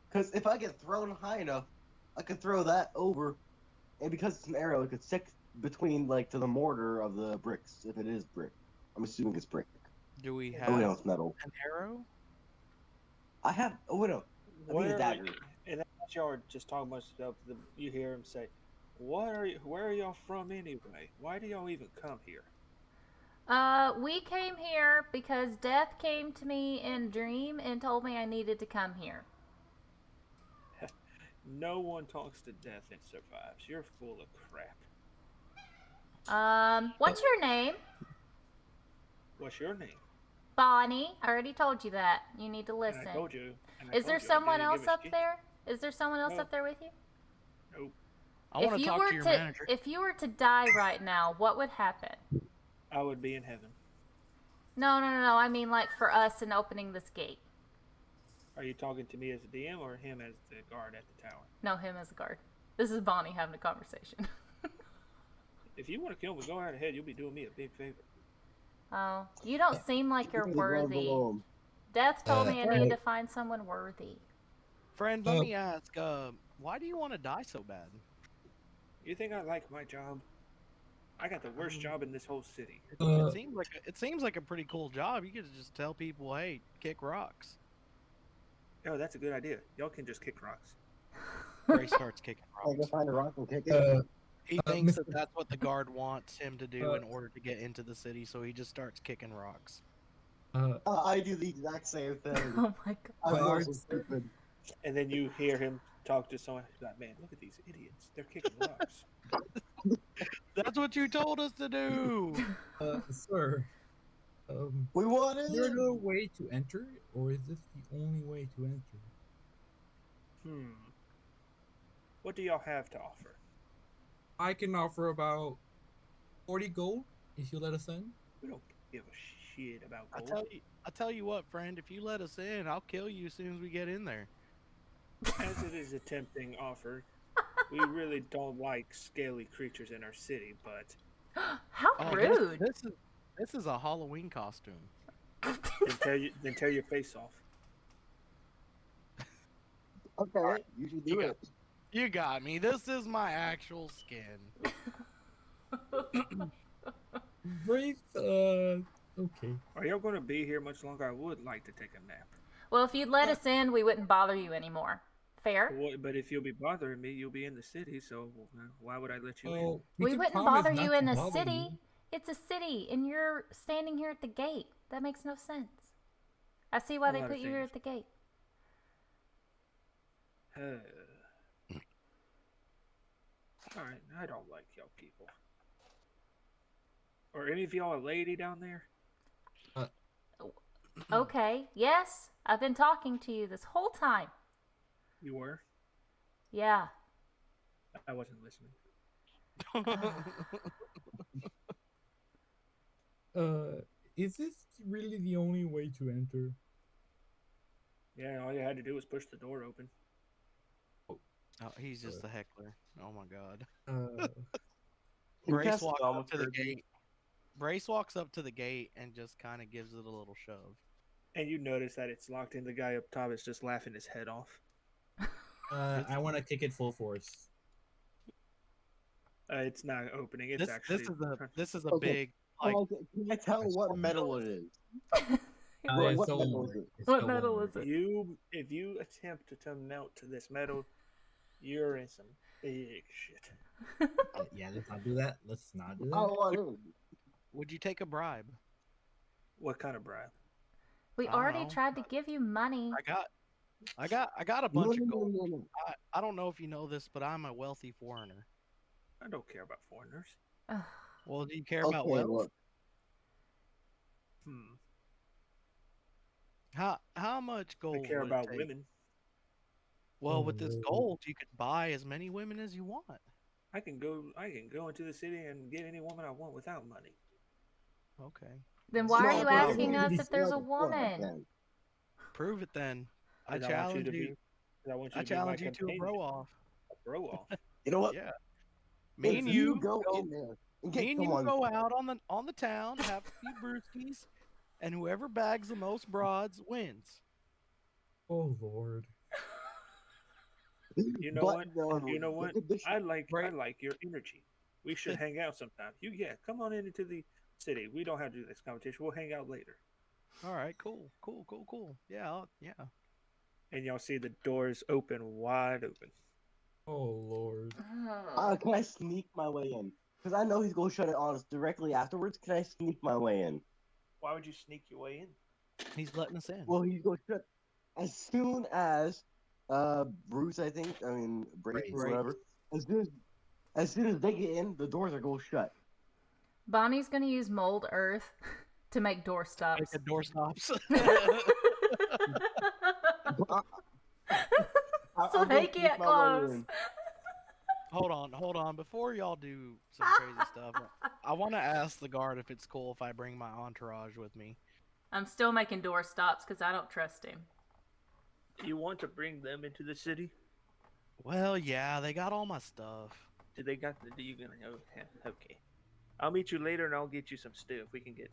Because if I get thrown high enough, I could throw that over, and because it's an arrow, it could stick between like to the mortar of the bricks if it is brick. I'm assuming it's brick. Do we Oh have no, it's metal. an arrow? I have. Oh no, I think it's a dagger. And as y'all are just talking about stuff, you hear him say, "What are you? Where are y'all from anyway? Why do y'all even come here?" We came here because Death came to me in a dream and told me I needed to come here. No one talks to death and survives. You're full of crap. What's your name? What's your name? Bonnie. I already told you that. You need to And listen. I told you. and I Is told there you I someone didn't else give a up shit. there? Is there someone else No. up there with you? Nope. I want to talk to your manager. If you were to die right now, what would happen? I would be in heaven. No. I mean, like, for us in opening this gate. Are you talking to me as a DM or him as the guard at the tower? No, him as a guard. This is Bonnie having a conversation. If you want to kill me, go right ahead. You'll be doing me a big favor. Oh, you don't seem like you're Really well worthy. below. Death told me I Right. needed to find someone worthy. Friend, let me ask, why do you want to die so bad? You think I like my job? I got the worst job in this whole city. It seems like a pretty cool job. You could just tell people, hey, kick rocks. Oh, that's a good idea. Y'all can just kick rocks. Ray starts kicking I go rocks. find a rock and kick it. He thinks that that's what the guard wants him to do in order to get into the city, so he just starts kicking rocks. I do the exact same thing. Oh my god. I'm Well, also stupid. And then you hear him talk to someone. He's like, man, look at these idiots. They're kicking rocks. That's what you told us to do! Sir, We won it. is there no way to enter, or is this the only way to enter? What do y'all have to offer? I can offer about 40 gold if you let us in. We don't give a shit about I gold. tell you what, friend, if you let us in, I'll kill you as soon as we get in there. As it is a tempting offer, we really don't like scaly creatures in our city, but How rude. This is a Halloween costume. then tear your face off. Okay, you should do it. You got me. This is my actual skin. Brave, okay. Are y'all going to be here much longer? I would like to take a nap. Well, if you'd let us in, we wouldn't bother you anymore. Fair? But if you'll be bothering me, you'll be in the city, so why would I let you in? Well, We can wouldn't promise bother not you to in the bother city. you. It's a city, and you're standing here at the gate. That makes no sense. I see why A they lot put of you here things. at the gate. Alright, I don't like y'all people. Are any of y'all a lady down there? Okay, yes, I've been talking to you this whole time. You were? Yeah. I wasn't listening. Is this really the only way to enter? Yeah, all you had to do was push the door open. Oh, he's just a heckler. Oh my god. You Brace cast walks Dom up to the first. gate. Brace walks up to the gate and just kind of gives it a little shove. And you notice that it's locked in. The guy up top is just laughing his head off. I want to kick it full force. It's not opening. It's This is a Okay. big like. Oh, can I tell what metal it is? It's what still metal warm. is it? It's What still metal warm. is it? If you attempt to melt this metal, you're in some big shit. Yeah, let's not do that. Let's not do that. Oh, I do. Would you take a bribe? What kind of bribe? We I don't already know. tried to give you money. I got a No, bunch no, of no, gold. no, no. I don't know if you know this, but I'm a wealthy foreigner. I don't care about foreigners. Ugh. Well, do you care about Okay, wealth? look. How much gold? I care would it about take? women. Well, with this Oh. gold, you could buy as many women as you want. I can go into the city and get any woman I want without money. Okay, Then why are No, you but asking it us would be if there's a like what, woman? then? prove it then. I 'Cause I want you challenge to you. be. 'Cause I want you I to be my challenge you to a companion. bro off. A bro off. You know what? Yeah. Me If and you you go in there and get Me and you someone, go out on the town, have a few brewskis, and whoever bags the most broads wins. Oh Lord. You know but what? no, You know the what? condition- I like Right. your energy. We should hang out sometime. Come on into the city. We don't have to do this competition. We'll hang out later. All right, cool. Yeah, yeah. And y'all see the doors open wide open. Oh Lord. Can I sneak my way in? Because I know he's gonna shut it on us directly afterwards. Can I sneak my way in? Why would you sneak your way in? He's letting us in. Well, he's gonna shut as soon as Bruce, I think. I mean, Brace or Brace. whatever. As soon as they get in, the doors are going shut. Bonnie's gonna use mold earth to make door Make stops. the door stops. So they can't close. hold on. Before y'all do some crazy stuff, I want to ask the guard if it's cool if I bring my entourage with me. I'm still making door stops because I don't trust him. You want to bring them into the city? Well, yeah, they got all my stuff. Do they got the? Do you gonna? Oh, yeah, okay. I'll meet you later, and I'll get you some stuff. We can just.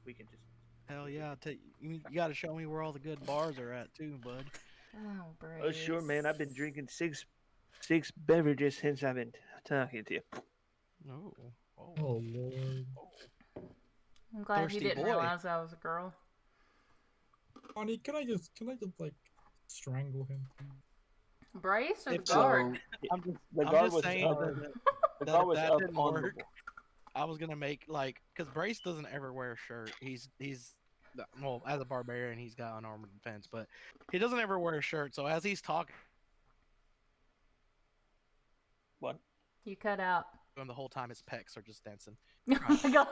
Hell yeah! You got to show me where all the good bars are at too, bud. Oh, Brace. Oh, sure, man. I've been drinking six beverages since I've been talking to you. Oh, Oh Lord. I'm glad Thirsty he didn't boy. realize I was a girl. Bonnie, can I just like strangle him? Brace or the If guard? The I'm guard just was saying up. that, The that guard if was that up didn't on the work, wall. I was gonna make because Brace doesn't ever wear a shirt. He's well, as a barbarian, he's got unarmored defense, but he doesn't ever wear a shirt. So as he's talking What? You cut out. to him the whole time, his pecs are just dancing. Oh my god.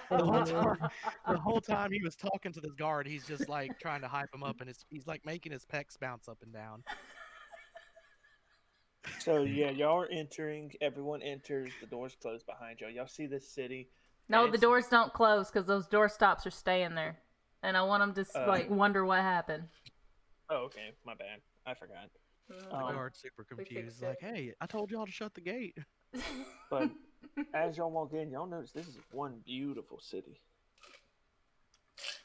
Probably the whole time he was talking to this guard, he's just like trying to hype him up, and he's like making his pecs bounce up and down. So yeah, y'all are entering. Everyone enters. The doors close behind y'all. Y'all see this city. No, and the it's- doors don't close because those door stops are staying there, and I want them to like wonder what happened. Oh, okay. My bad. I forgot. The guard's super confused. fixed Like, hey, I told y'all to shut the gate. But as y'all walk in, y'all notice this is one beautiful city.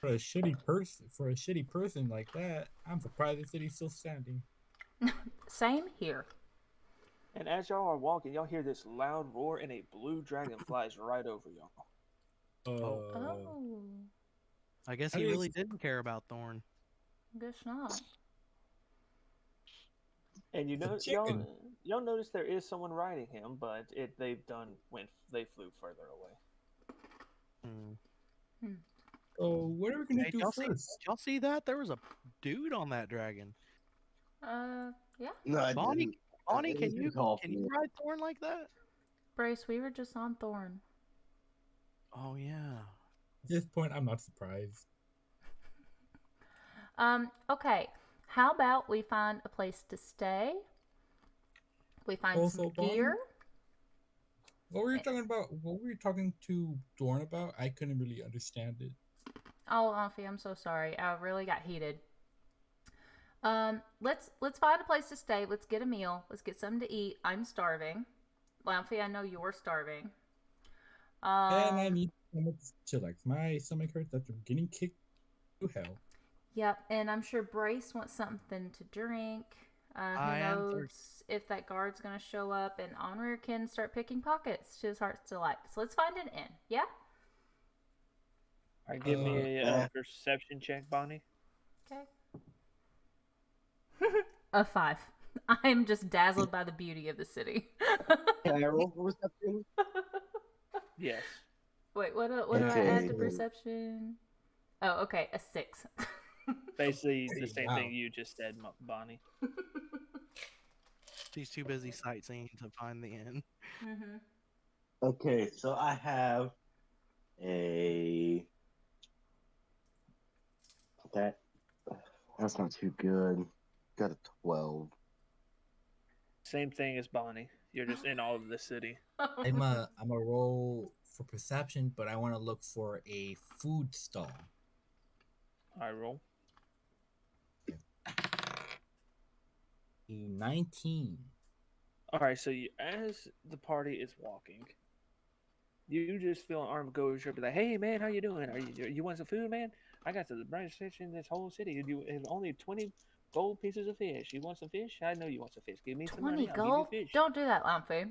For a shitty person like that, I'm surprised the city's still standing. Same here. And as y'all are walking, y'all hear this loud roar, and a blue dragon flies right over y'all. Oh, I guess That he is- really didn't care about Thorn. guess not. And you The know, chicken. y'all notice there is someone riding him, but they flew further away. Oh, what are we gonna Hey, do first? y'all see that? There was a dude on that dragon. Yeah. No, I Bonnie, didn't. Bonnie, It can was you called can you ride Thorn like that? Brace, we were just on Thorn. Oh yeah. At this point, I'm not surprised. Okay. How about we find a place to stay? We find Also, some Bonnie? gear. What were you talking about? What were you talking to Dorn about? I couldn't really understand it. Oh, Auntie, I'm so sorry. I really got heated. Let's find a place to stay. Let's get a meal. Let's get something to eat. I'm starving. Lamphy, I know you're starving. And I need something to chillax. My stomach hurts after getting kicked to hell. Yep, and I'm sure Brace wants something to drink. Who I am knows if that guard's gonna show up, and Onrir can start picking pockets to his heart's delight. So let's find an inn. Yeah. All right, give me a perception check, Bonnie. Okay. A 5. I'm just dazzled by the beauty of the city. Can I roll for reception? Yes. Wait, what do I add to perception? Oh, okay, a 6. Basically the same Wow. thing you just said, Bonnie. She's too busy sightseeing to find the inn. Mm-hmm. Okay, so I have a that's not too good. Got a 12. Same thing as Bonnie. You're just in all of the city. I'm a roll for perception, but I want to look for a food stall. I roll. A 19. All right, so as the party is walking, you just feel an arm go over your shoulder, be like, "Hey, man, how you doing? You want some food, man? I got the brightest fish in this whole city. You have only 20 gold pieces of fish. You want some fish? I know you want some fish. Give me some 20 money. I'll gold? give you fish." Don't do that, Lamphy.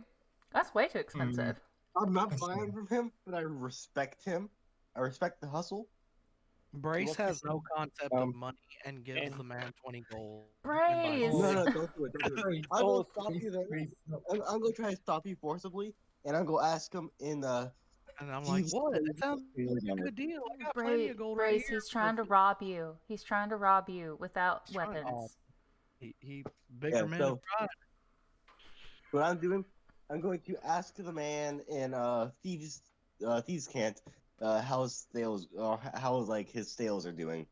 That's way too expensive. I'm not buying from him, but I respect him. I respect the hustle. Brace What has no concept of Um, money and gives and- the man 20 gold. Brace! No, don't do it. Don't do it. I'm gonna stop you there. I'm gonna try to stop you forcibly, and I'm gonna ask him in And I'm like, what? That sounds like a good deal. I got plenty of gold right Brace, here. he's trying to rob you. He's trying to rob you without He's trying to- weapons. He bigger man so- of pride. What I'm doing, I'm going to ask the man in Thieves Cant how his sales, or how like his sales are doing,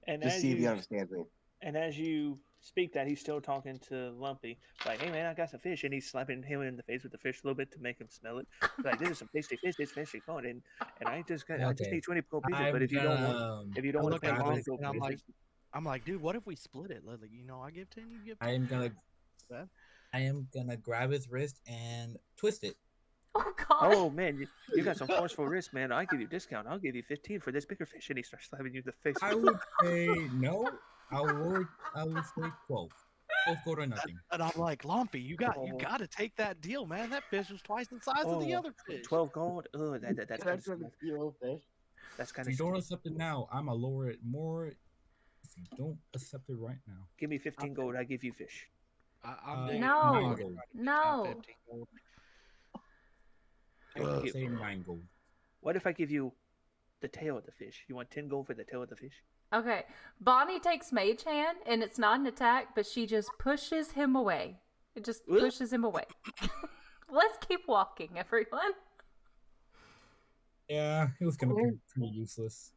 And just as see if he you understands me. and as you speak that, he's still talking to Lumpy. Like, hey man, I got some fish, and he's slapping him in the face with the fish a little bit to make him smell it. Like, this is some tasty fish. This fish is good, and I just Okay. need 20 gold pieces. But I'm if you don't want, gonna. if you I don't want look to at pay grab 20 his gold and pieces, I'm like, dude, what if we split it? Like, you know, I give 10, you give 10. I am gonna. That- I am gonna grab his wrist and twist it. Oh God. oh man, you got some forceful wrist, man. I give you a discount. I'll give you 15 for this bigger fish, and he starts slapping you in the face. I would say no. I would say 12. 12 gold or nothing. And I'm like, Lumpy, you got Oh. to take that deal, man. That fish was twice the size of the Oh, other fish. 12 gold. Oh, that's kind That's of gonna steal fish. that's kind If of. you don't accept it now, I'ma lower it more. If you don't accept it right now, Give me 15 gold. I give you fish. I'm digging No. 9 gold. No. 15 gold. I'll say 9 gold. What if I give you the tail of the fish? You want 10 gold for the tail of the fish? Okay. Bonnie takes Mage Hand, and it's not an attack, but she just pushes him away. It just pushes him away. Let's keep walking, everyone. Yeah, it was gonna be pretty useless.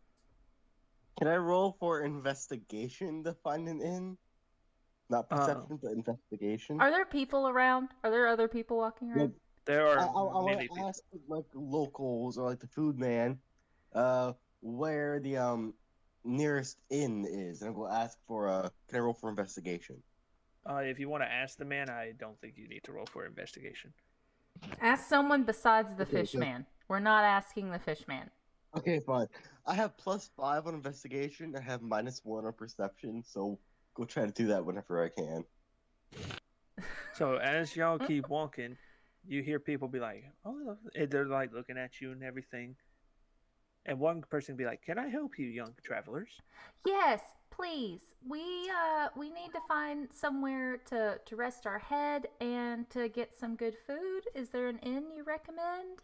Can I roll for investigation to find an inn? Not perception, but investigation. Are there people around? Are there other people walking around? There I are want many to people. ask like locals or like the food man, where the nearest inn is, and I'm gonna ask for can I roll for investigation? If you want to ask the man, I don't think you need to roll for investigation. Ask someone besides the Okay, fish so- man. We're not asking the fish man. Okay, fine. I have +5 on investigation. I have -1 on perception, so go try to do that whenever I can. So as y'all keep walking, you hear people be like, "Oh," and they're like looking at you and everything. And one person be like, "Can I help you, young travelers?" Yes, please. We need to find somewhere to rest our head and to get some good food. Is there an inn you recommend?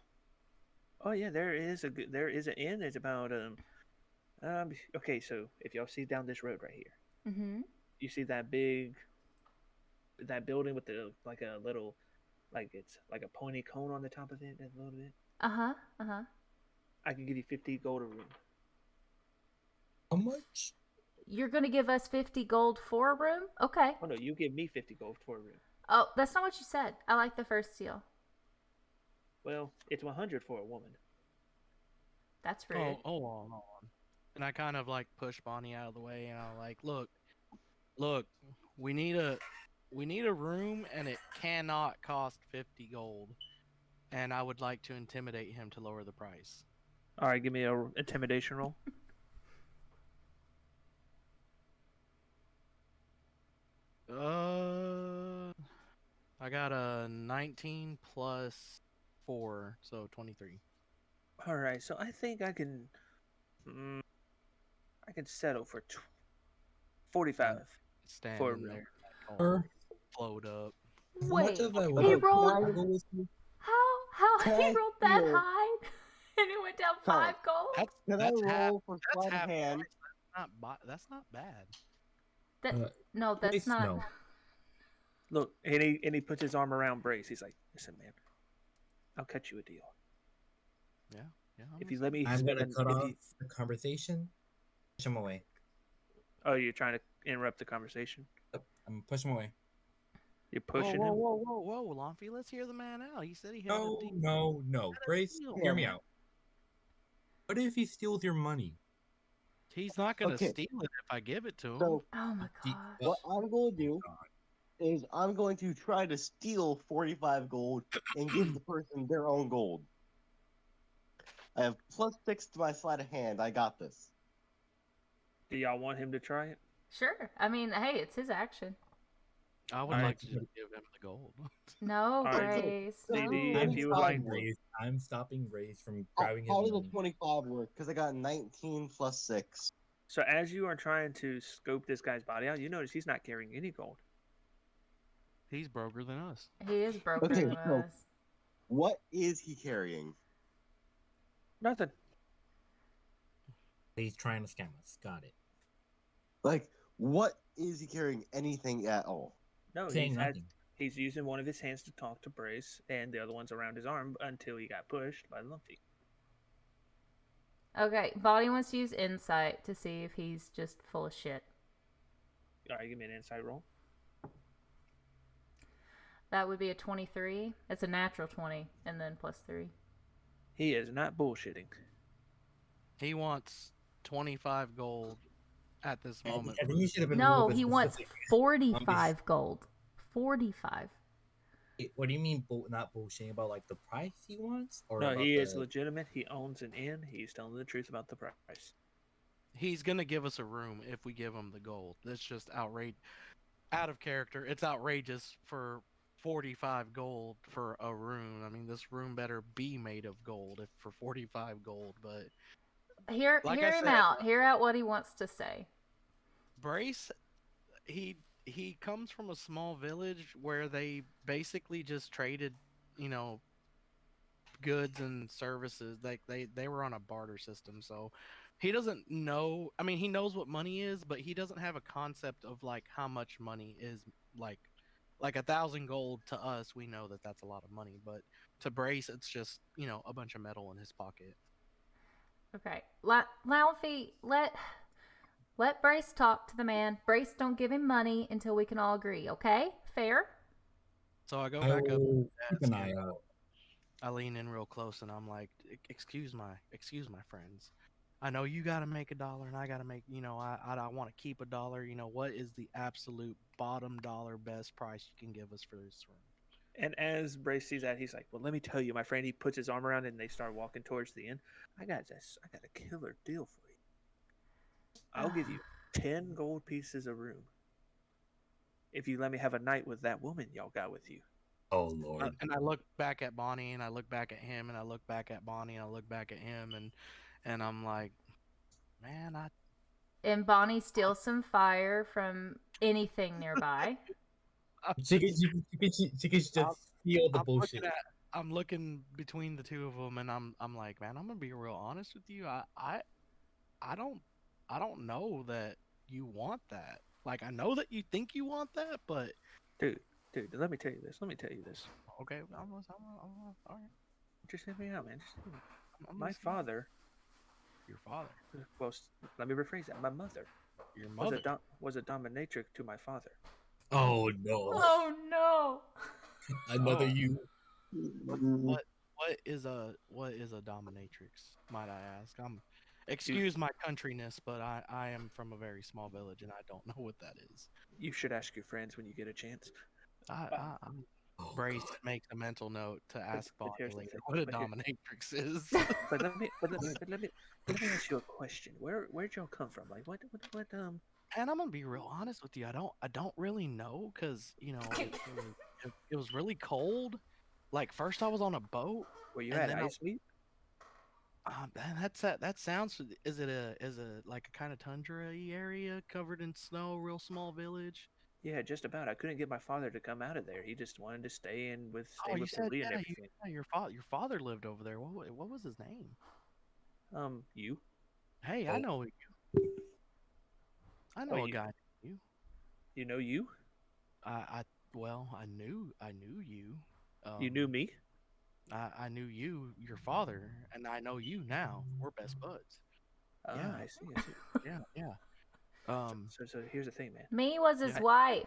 Oh yeah, there is an inn. It's about okay, so if y'all see down this road right here, Mm-hmm. you see that building with the like a little, like it's like a pointy cone on the top of it, that little bit. Uh-huh. Uh-huh. I can give you 50 gold a room. How much? You're gonna give us 50 gold for a room? Okay. Oh no, you give me 50 gold for a room. Oh, that's not what you said. I like the first deal. Well, it's 100 for a woman. That's rude. Oh, hold on. And I kind of like push Bonnie out of the way, and I'm like, look, we need a room, and it cannot cost 50 gold. And I would like to intimidate him to lower the price. All right, give me a intimidation roll. I got a 19 plus 4, so 23. All right, so I think I can settle for 45 Standing for a room. there, Or float up. how Wait, much of that he would rolled- go with you? How he Can I rolled that steal- high and it went down 5 gold? That's Can I that's half. roll for That's sleight half of hand? That's not bad. No, that's Brace, not. no. Look, and he puts his arm around Brace. He's like, "Listen, man, I'll cut you a deal. Yeah. If you let me I'm spend gonna an- cut if off you- the conversation. Push him away. Oh, you're trying to interrupt the conversation? I'm gonna push him away. You're pushing him? Whoa, Lumpy, let's hear the man out. He said he had a No, deal. no. Brace, deal. hear me out. What if he steals your money? He's not gonna Okay. steal it if I give it to him. So Oh my The- god. what I'm going to do is I'm going to try to steal 45 gold and give the person their own gold. I have +6 to my sleight of hand. I got this. Do y'all want him to try it? Sure. I mean, hey, it's his action. I would Alright. like to just give him the gold. No, Alright, Grace. CD, no. if you would like- I'm stopping Raze from How grabbing his does a money. 25 work? Because I got 19 plus 6. So as you are trying to scope this guy's body out, you notice he's not carrying any gold. He's broker than us. He is broken Okay, than so- us. What is he carrying? Nothing. He's trying to scam us. Got it. Like, what is he carrying? Anything at all? No, Saying nothing. he's using one of his hands to talk to Brace, and the other one's around his arm until he got pushed by Lumpy. Okay, Bonnie wants to use insight to see if he's just full of shit. All right, give me an insight roll. that would be a 23. It's a natural 20, and then plus 3. He is not bullshitting. He wants 25 gold at this moment. I think you should have been a No, little bit he wants specific. 45 gold. 45. What do you mean, not bullshitting about like the price he wants, or No, about he the... is legitimate. He owns an inn. He's telling the truth about the price. He's gonna give us a room if we give him the gold. That's just outrageous. Out of character. It's outrageous for 45 gold for a room. I mean, this room better be made of gold if for 45 gold. But Hear him out. Hear out what he wants to say. Brace, he comes from a small village where they basically just traded, goods and services. Like they were on a barter system, so he doesn't know. I mean, he knows what money is, but he doesn't have a concept of like how much money is like 1,000 gold to us. We know that that's a lot of money, but to Brace, it's just a bunch of metal in his pocket. Okay, Laufey, let Brace talk to the man. Brace, don't give him money until we can all agree. Okay, fair? So I go back up. Keep an eye out. I lean in real close and I'm like, excuse my friends. I know you got to make $1 and I got to make, I want to keep $1. What is the absolute bottom dollar best price you can give us for this room? And as Brace sees that, he's like, well, let me tell you, my friend. He puts his arm around it and they start walking towards the inn. I got a killer deal for you. I'll give you 10 gold pieces a room if you let me have a night with that woman y'all got with you. Oh, Lord. And I look back at Bonnie and I look back at him and I look back at Bonnie and I look back at him and I'm like, man, And Bonnie steals some fire from anything nearby. She can just feel the bullshit. I'm looking between the two of them and I'm like, man, I'm gonna be real honest with you. I don't know that you want that. Like, I know that you think you want that, but Dude, let me tell you this. okay, all right. Just hear me out, man. Just hear me. My listening. father. Your father. Well, let me rephrase that. My mother. Your mother was a dominatrix to my father. Oh, no. Oh, no. Another you. What is a dominatrix? Might I ask? Excuse my countryness, but I am from a very small village and I don't know what that is. You should ask your friends when you get a chance. I'm Brace makes a mental note to ask Bonnie later what a dominatrix is. But let me ask you a question. Where'd y'all come from? Like what And I'm gonna be real honest with you. I don't really know because it was really cold. Like first I was on a boat. Were you at Ice Meat? That sounds. Is it like a kind of tundra-y area covered in snow, real small village? Yeah, just about. I couldn't get my father to come out of there. He just wanted to stay with you said Elien and everything. your father lived over there. What was his name? You. Hey, I know you. I know a guy named you. You know you? I knew you. You knew me? I knew you, your father, and I know you now. We're best buds. Yeah, I see. Yeah. So here's the thing, man. Me was his wife.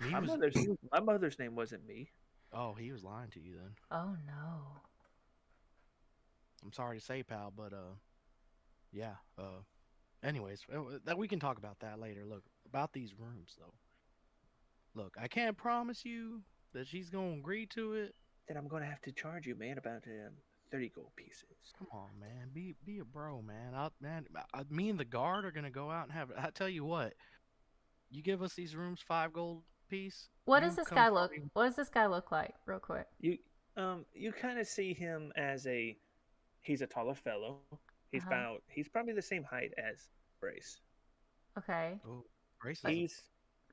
My mother's name wasn't me. Oh, he was lying to you then. Oh, no. I'm sorry to say, pal, but yeah. Anyways, that we can talk about that later. Look, about these rooms though. Look, I can't promise you that she's gonna agree to it. Then I'm gonna have to charge you, man, about 30 gold pieces. Come on, man, be a bro, man. Me and the guard are gonna go out and have. I tell you what, you give us these rooms 5 gold piece. What does this guy look like, real quick? You kind of see him as he's a taller fellow. He's he's probably the same height as Brace. Okay. Oh, Brace.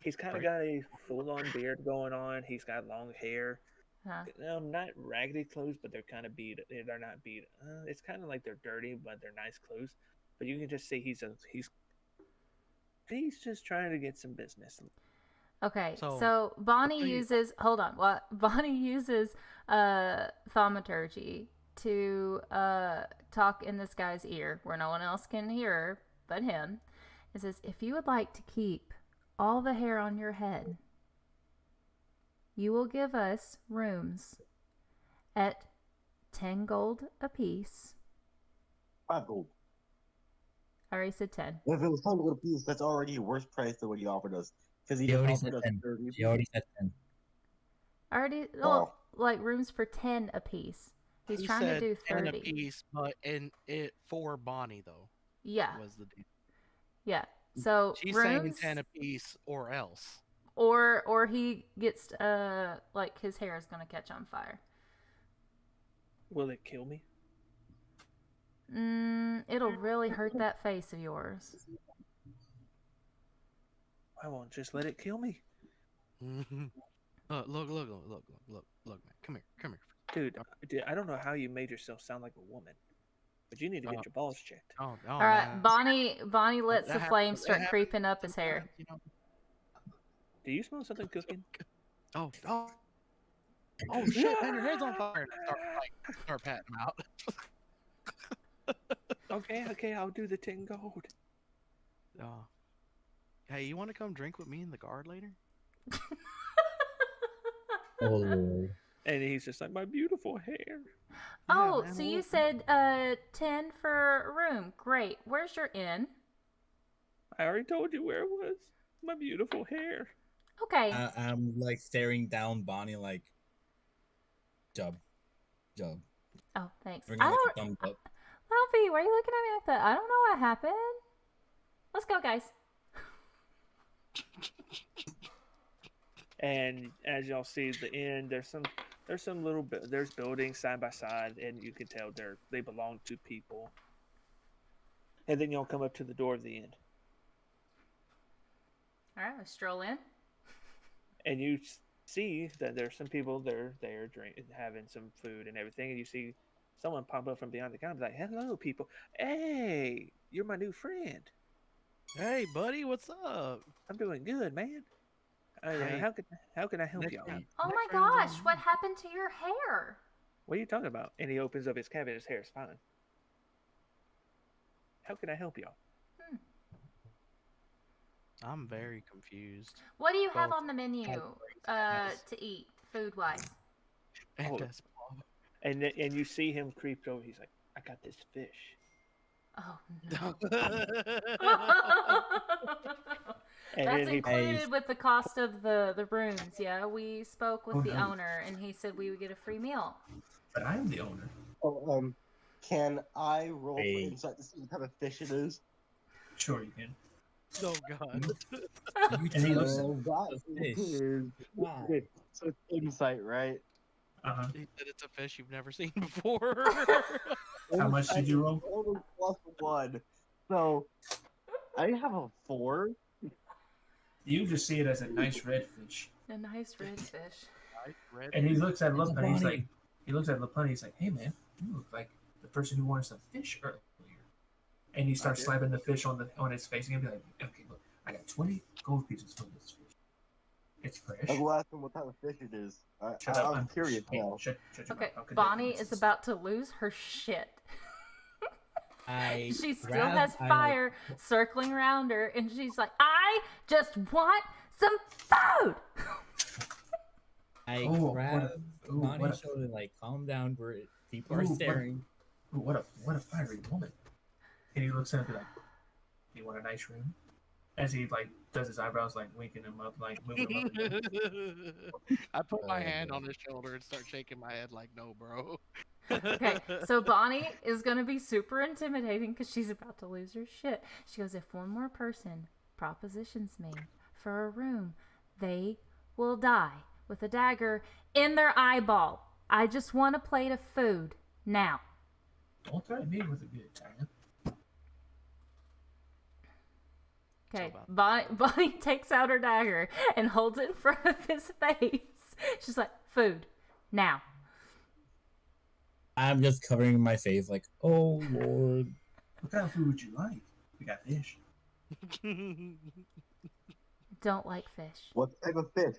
He's kind of got a full-on beard going on. He's got long hair. Not raggedy clothes, but they're kind of beat. They're not beat. It's kind of like they're dirty, but they're nice clothes. But you can just see he's just trying to get some business. Okay, so Bonnie uses. Hold on. What Bonnie uses thaumaturgy to talk in this guy's ear where no one else can hear her but him. It says, if you would like to keep all the hair on your head you will give us rooms at 10 gold apiece. 5 gold. I already said 10. If it was 10 gold apiece, that's already a worse price than what he offered us. Because he She just already offered said us 10. 30. She already said 10. Like rooms for 10 apiece. He's He trying to said do 10 30. apiece, but in it for Bonnie though Yeah, was the deal. yeah. So She's saying rooms, 10 apiece or else. or he gets like his hair is gonna catch on fire. Will it kill me? It'll really hurt that face of yours. I won't just let it kill me. Look, man. Come here. Dude, I don't know how you made yourself sound like a woman, but you need to get your balls checked. Oh, All right, man. Bonnie lets That the happens- flames that start happens creeping up his hair. sometimes, you know? Do you smell something cooking? Oh shit, man, your head's on fire. And I start patting him out. Okay, I'll do the 10 gold. Hey, you want to come drink with me in the guard later? Oh Lord. And he's just like, my beautiful hair. Oh, man, so you we'll- said 10 for a room. Great. Where's your inn? I already told you where it was. My beautiful hair. Okay. I'm like staring down Bonnie like, Jub. Oh, thanks. Bringing I like don't. a thumbs up. Luffy, why are you looking at me like that? I don't know what happened. Let's go, guys. And as y'all see the end, there's some little there's buildings side by side, and you can tell they belong to people. And then y'all come up to the door of the inn, All right, let's stroll in. and you see that there's some people there drinking, having some food and everything, and you see someone pop up from behind the counter, like, "Hello, people! Hey, you're my new friend. Hey, buddy, what's up? I'm doing good, man. Hey, how can I help next y'all? time- Oh my next round's on gosh, me. what happened to your hair? What are you talking about?" And he opens up his cabinet. His hair is fine. How can I help y'all? I'm very confused. What do you have Both on the menu categories. to eat, food-wise? And Oh. that's And you see him creep over. He's like, "I got this fish." Oh, no. And That's then he included with the cost of the rooms, yeah? We spoke with Oh, the nice. owner, and he said we would get a free meal. But I am the owner. Oh, can I roll for Hey. insight to see what type of fish it is? Sure, you can. oh god. You And he looks at That fish. is Wow. okay. So it's insight, right? uh-huh. He said it's a fish you've never seen before. How much did you roll? Only +1. So I have a 4. You just see it as a nice red fish. A nice red fish. And he looks at Lupin, he's funny. like, he's like, hey man, you look like the person who wanted some fish earlier. And he starts did. slapping the fish on his face and he'll be like, okay, look, I got 20 gold pieces for this fish. It's fresh. I will ask him what type of fish it is. Shut up. I'm curious now. Shut your Okay, mouth. I'll Bonnie continue. is about to lose her shit. I She still grab- has I, like, fire circling around her, and she's like, I just want some food! I Oh, grab what Bonnie's a- shoulder, like, calm down, where people are Ooh, what a- staring. Ooh, what a fiery woman. And he looks at him like, you want a nice room? As he like does his eyebrows, like winking him up, like moving him up and down. I put my Oh, hand boy. on his shoulder and start shaking my head like, no, bro. Okay, so Bonnie is gonna be super intimidating because she's about to lose her shit. She goes, if one more person propositions me for a room, they will die with a dagger in their eyeball. I just want a plate of food now. Don't threaten me with a good time. Okay, about- Bonnie takes out her dagger and holds it in front of his face. She's like, food now. I'm just covering my face, like, oh Lord. What kind of food would you like? We got fish. Don't like fish. What type of fish?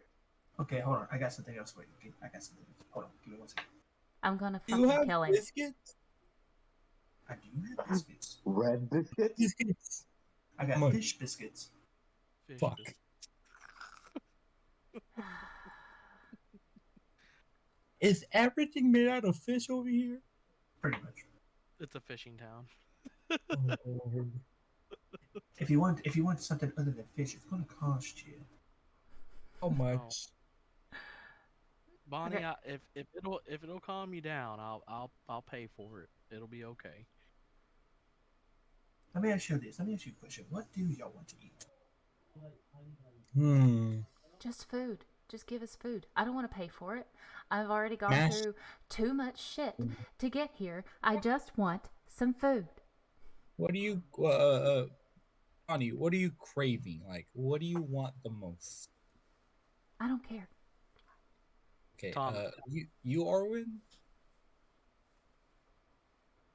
Okay, hold on. I got something else for you. Okay, I got something else. Hold on. Give me one second. I'm gonna You fucking have kill him. biscuits? I do have biscuits. Red biscuits? Biscuits. I got Come on. fish biscuits. Fish Fuck. biscuits. Is everything made out of fish over here? Pretty much. It's a fishing town. Oh, Lord. If you want something other than fish, it's gonna cost you. How much? Bonnie, Okay. if it'll calm you down, I'll pay for it. It'll be okay. Let me ask you this. Let me ask you a question. What do y'all want to eat? Just food. Just give us food. I don't want to pay for it. I've already gone Mash. through too much shit to get here. I just want some food. What do you, Bonnie? What are you craving? Like, what do you want the most? I don't care. Okay, Tom. you Arwen?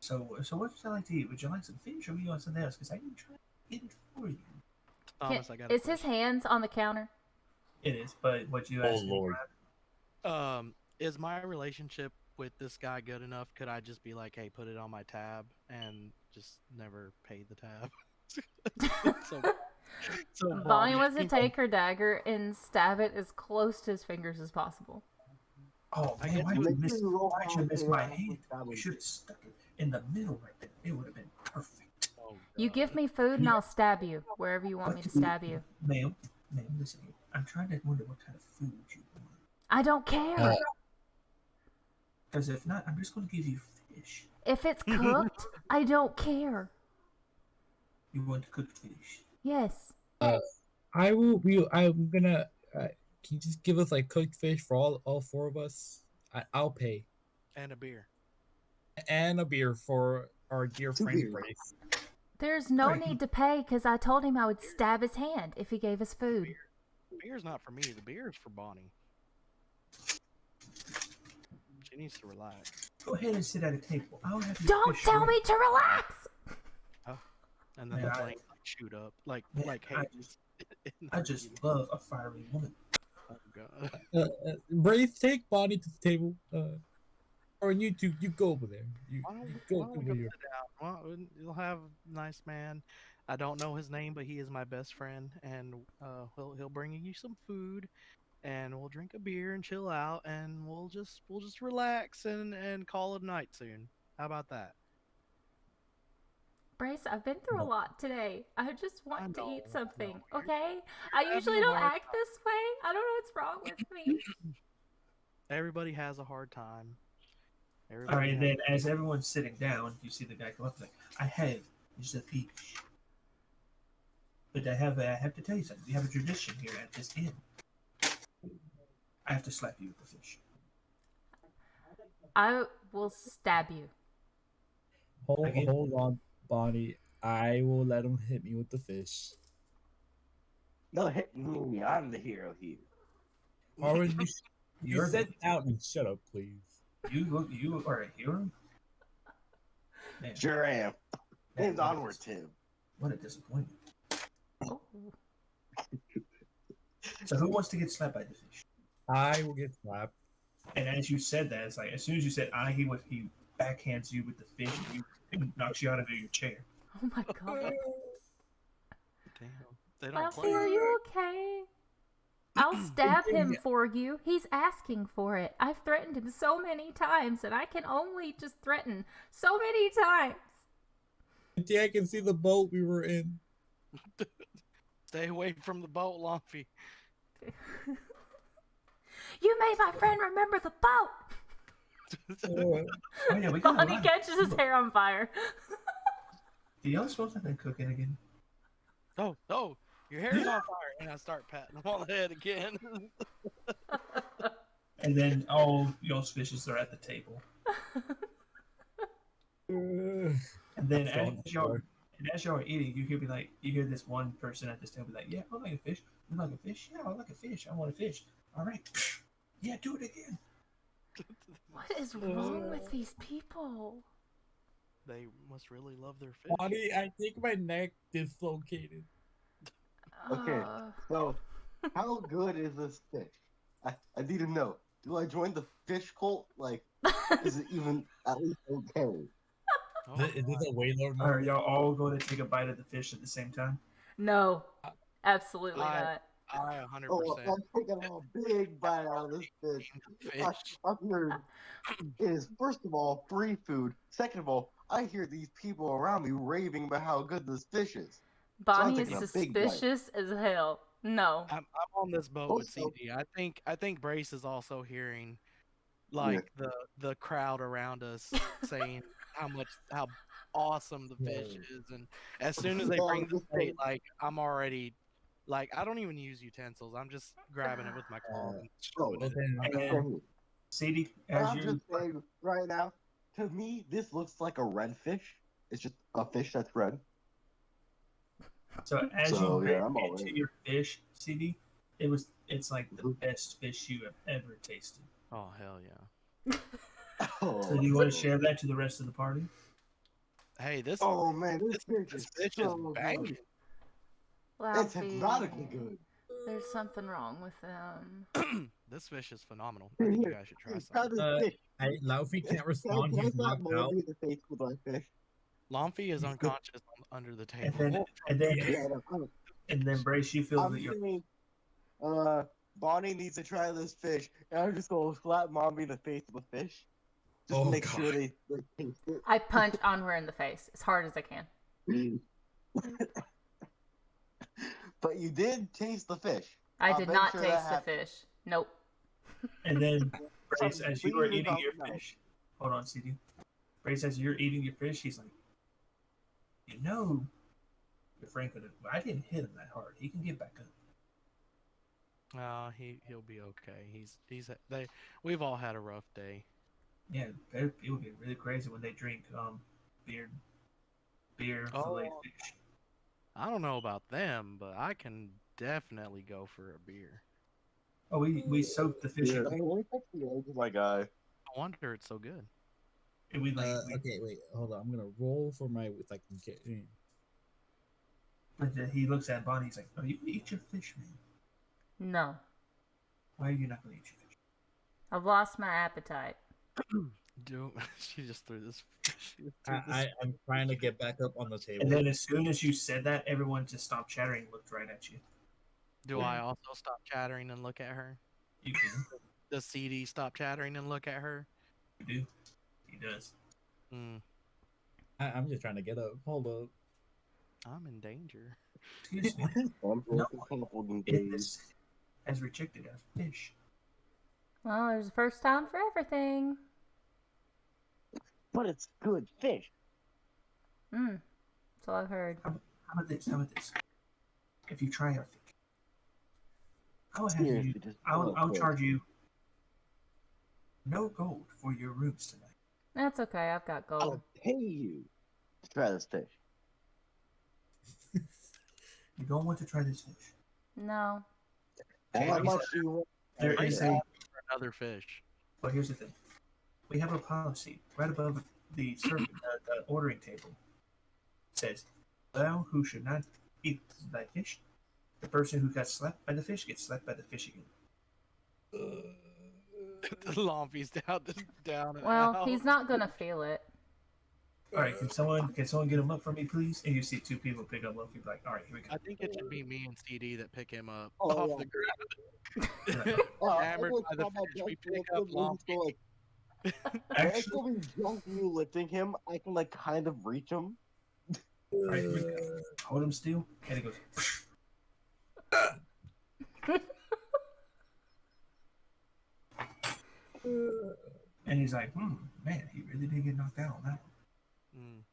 So what would you like to eat? Would you like some fish or would you want something else? Because I can try to get it for you. Thomas, I got. Is his hands on the counter? It is, but what you Oh, asked me, Lord. Is my relationship with this guy good enough? Could I just be like, hey, put it on my tab and just never pay the tab? so Bonnie wants to take her dagger and stab it as close to his fingers as possible. Oh I man, get why'd to you it. miss, why'd you miss my hand? You should have Establish. stuck it in the middle right there. It would have been perfect. Oh, You God. give me food and I'll stab you wherever you want me to stab you. Ma'am, listen here. I'm trying to wonder what kind of food you want. I don't care. Because if not, I'm just going to give you fish. If it's cooked, I don't care. You want cooked fish? Yes. I will be. I'm gonna. Can you just give us like cooked fish for all four of us? I'll pay. And a beer. And a beer for our dear 2 friend beers. Grace. There's no Right. need to pay because I told him I would stab his hand if he gave us food. The beer's not for me. The beer is for Bonnie. She needs to relax. Go ahead and sit at a table. I'll have you Don't fish tell ready. me to relax! And then Man, the I- flames shoot up like Man, Hades. I just love a fiery woman. Oh God. Grace, take Bonnie to the table. Or you two, you go over there. You Why don't go we over go here. sit down? Well, you'll have a nice man. I don't know his name, but he is my best friend, and he'll bring you some food, and we'll drink a beer and chill out, and we'll just relax and call it a night soon. How about that? Brace, I've been through a lot today. I just want to eat I something, know. okay? I having usually a don't hard act this way. I don't know what's wrong with me. Everybody has a hard time. All Everybody right, has- then as everyone's sitting down, you see the guy come up like, I have just a fish. But I have to tell you something. We have a tradition here at this inn. I have to slap you with the fish. I will stab you. Again? Hold on, Bonnie. I will let him hit me with the fish. No, hit me. I'm the hero here. Arwen, you You're sit down and shut up, please. you are a hero? Man, Sure am. man, Name's Onward Tim. what a disappointment. Oh. So who wants to get slapped by the fish? I will get slapped. And as you said that, it's like as soon as you said I, he backhands you with the fish and knocks you out of your chair. Oh my god. Damn. They don't Ralphie, play. are you okay? I'll stab him for you. He's asking for it. I've threatened him so many times, and I can only just threaten so many times. Yeah, I can see the boat we were in. Stay away from the boat, Lumpy. You made my friend remember the boat. Oh yeah, we got Bonnie catches his hair on fire. Do y'all supposed to have been cooking again? Oh, your hair's on fire. And I start patting him on the head again. And then all y'all's fishes are at the table. And then as y'all are eating, you hear this one person at this table be like, yeah, I like a fish. You like a fish? Yeah, I like a fish. I want a fish. All right. Yeah, do it again. What is wrong with these people? They must really love their fish. Bonnie, I think my neck dislocated. Okay, so how good is this fish? I need to know. Do I join the fish cult? Like, is it even at least okay? Oh, Is this a whaler? Are y'all all going to take a bite of the fish at the same time? No, absolutely I- not. I Oh, 100% I'm taking a big bite out of this fish. fish. I heard it is, first of all, free food. Second of all, I hear these people around me raving about how good this fish is. So I'm Bonnie is taking a big bite. suspicious as hell. No. I'm on this boat with Also, CD. I think Brace is also hearing yeah. like the crowd around us saying how awesome the fish is, and as soon as they Yeah, bring I'm the just plate, saying. like I'm already like I don't even use utensils. I'm just grabbing it with my claws and Oh, shoving it. Well, then, And CD, as I'm you just saying right now, to me, this looks like a red fish. It's just a fish that's red. so as So, you yeah, bit I'm all into in. your fish, CD, it's like the Mhm. best fish you have ever tasted. Oh hell yeah! Oh, So do you want to share that to the rest of the party? Hey, oh man, this fish this is fish is so good. banging. It's Laufey, hypnotically good. there's something wrong with them. This fish is phenomenal. I think you guys should try Try some. this fish. Laufey can't respond. Can I He's slap knocked out. Moby in the face with my fish? Lumpy is unconscious under the And table. then Yeah, no, and then Brace, you feel I'm that you're saying, Bonnie needs to try this fish, and I'm just gonna slap Mommy in the face with a fish, just to Oh, make God. sure they taste it. I punch Onwer in the face as hard as I can. But you did taste the fish. I I'll did make not sure that taste the happens. fish. Nope. and then Brace, Something as you are weird eating about your the fish. Hold on, CD. Brace, as you're eating your fish, he's like, you know, your friend could have. I didn't hit him that hard. He can get back up. He'll be okay. We've all had a rough day. Yeah, people get really crazy when they drink beer fillet Oh. fish. I don't know about them, but I can definitely go for a beer. Oh, we soak the fish. Yeah, my guy. No wonder it's so good. And we Okay, wait, hold on. I'm gonna roll for my with like. he looks at Bonnie. He's like, "Oh, you can eat your fish, man. No. Why are you not gonna eat your fish?" I've lost my appetite. She just threw this. I'm trying to get back up on the table. And then as soon as you said that, everyone just stopped chattering and looked right at you. Do I also stop chattering and look at her? You can. Does CD stop chattering and look at her? You do. He does. I'm just trying to get up. Hold up. I'm in danger. Excuse me. I'm No. broken This has rejected a fish. Well, there's a first time for everything. But it's good fish. That's all I've heard. How about this? How about this? If you try our fish, I'll charge you no gold for your rooms tonight. That's okay. I've got gold. I'll pay you to try this fish. You don't want to try this fish. No. How much do you want? There Brace is asked a. for another fish. But here's the thing. We have a policy right above the ordering table. It says, "Thou who should not eat thy fish, the person who got slapped by the fish gets slapped by the fish again." The Lumpy's down and Well, out. he's not gonna feel it. All right, can someone get him up for me, please? And you see two people pick up Luffy. Like, all right, here we go. I think it should be me and CD that pick him up Oh, off yeah. the ground. Hammered by the fish, we pick up Lumpy. Actually, Actually, drunk you lifting him, I can like kind of reach him. all right, here we go. Hold him still, and it goes. And he's like, man, he really did get knocked out on that one.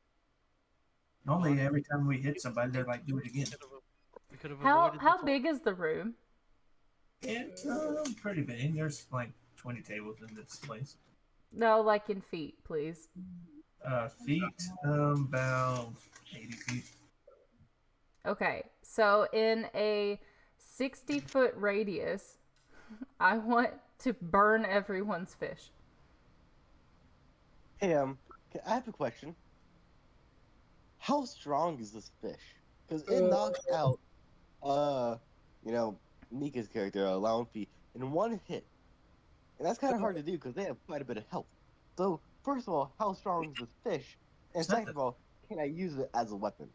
Normally, every time we hit somebody, they're like, do it again. We could have How avoided how this big is the room? It's pretty big. There's like 20 tables in this place. No, like in feet, please. Feet, about 80 feet. Okay, so in a 60-foot radius, I want to burn everyone's fish. Hey, I have a question. How strong is this fish? Because it knocks out, Nika's character, Launfi, in one hit. And that's kind of hard to do because they have quite a bit of health. So, first of all, how strong is this fish? And second of all, can I use it as a weapon?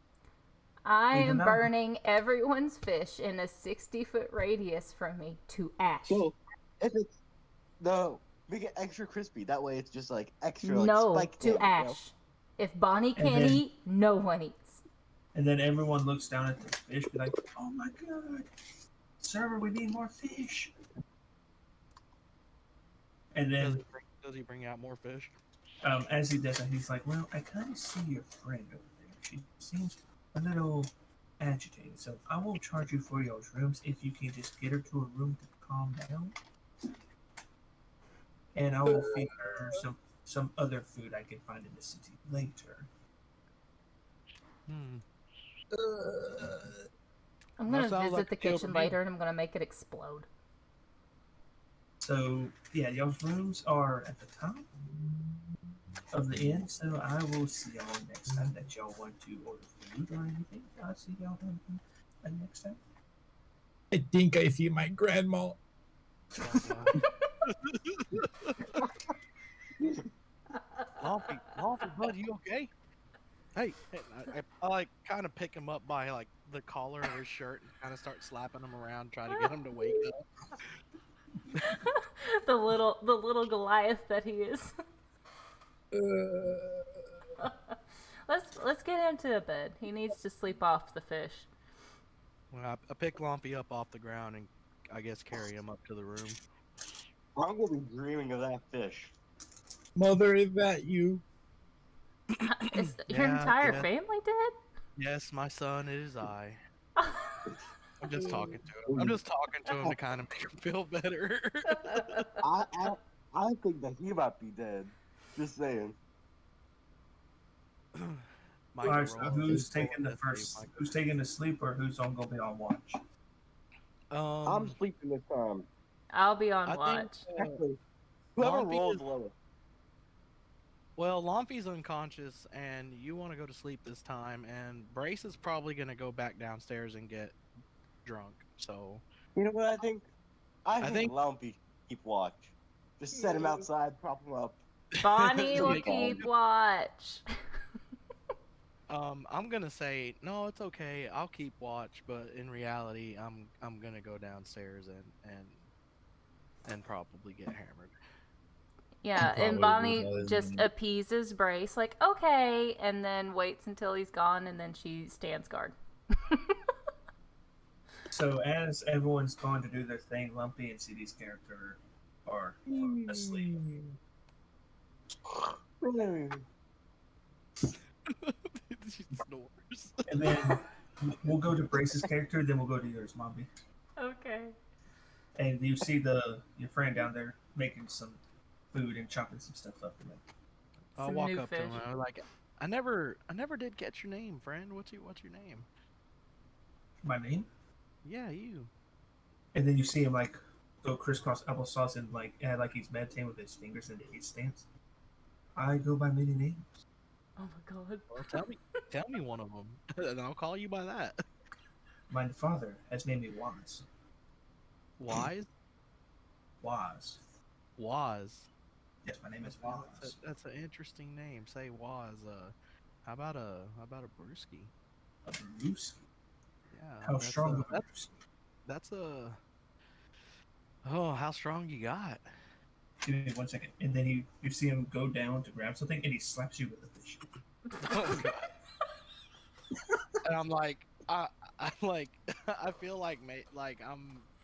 I We will am not- burning everyone's fish in a 60-foot radius from me to ash. So if it's make it extra crispy. That way, it's just like extra No, like spike to damage. You know? ash. If Bonnie And can't then- eat, no one eats. And then everyone looks down at the fish, be like, "Oh my god, server, we need more fish." And then, Does he bring out more fish? as he does that, he's like, "Well, I kind of see your friend over there. She seems a little agitated, so I won't charge you for your rooms if you can just get her to a room to calm down. And I will feed her some other food I can find in the city later." Hmm. I'm That gonna sounds visit like the a deal to kitchen me. later and I'm gonna make it explode. So yeah, y'all's rooms are at the top of the inn. So I will see y'all next time that y'all want to order food or anything. I'll see y'all next time. I think I see my grandma. Lumpy, bud, you okay? Hey, I like kind of pick him up by like the collar of his shirt and kind of start slapping him around, trying to get him to wake up. the little Goliath that he is. Let's get him to bed. He needs to sleep off the fish. Well, I pick Lumpy up off the ground and I guess carry him up to the room. I'm gonna be dreaming of that fish. Mother, is that you? Is your Yeah, entire yeah. family dead? Yes, my son, it is I. I'm just talking to him. I'm just talking to him to kind of make him feel better. I think that he might be dead. Just saying. Mike All right, so Roll who's is taking the going to first? sleep, Who's taking the sleep, or who's on gonna be on watch? I'm sleeping this time. I'll be on I watch. think Actually, whoever Lumpy rolls is- lowest. well, Lumpy's unconscious, and you want to go to sleep this time, and Brace is probably going to go back downstairs and get drunk. So You know what I think? I think- think Lumpy keep watch. Just set him outside, prop him up. Bonnie will Make him- keep watch. I'm gonna say no. It's okay. I'll keep watch, but in reality, I'm gonna go downstairs and probably get hammered. Yeah, and Probably Bonnie does. just appeases Brace, like, okay, and then waits until he's gone, and then she stands guard. So as everyone's going to do their thing, Lumpy and CD's character are asleep. She snores. And then we'll go to Brace's character, then we'll go to yours, Mommy. Okay. And you see your friend down there making some food and chopping some stuff up. I'll Some walk new up to him. fish. And I'm like, I never did get your name, friend. What's your name? My name. Yeah, you. And then you see him like go crisscross applesauce and like add like he's meditating with his fingers in the hate stance. I go by many names. Oh my god. Well, tell me one of them, and I'll call you by that. My father has named me Waz. Wise? Waz. Waz. Yes, my name is Waz. That's an interesting name. Say Waz. How about a brewski? A brewski. Yeah. How that's strong a- of a brewski? That's a. Oh, how strong you got? Give me 1 second. And then you see him go down to grab something and he slaps you with a fish. Oh god. And I'm like, I feel like,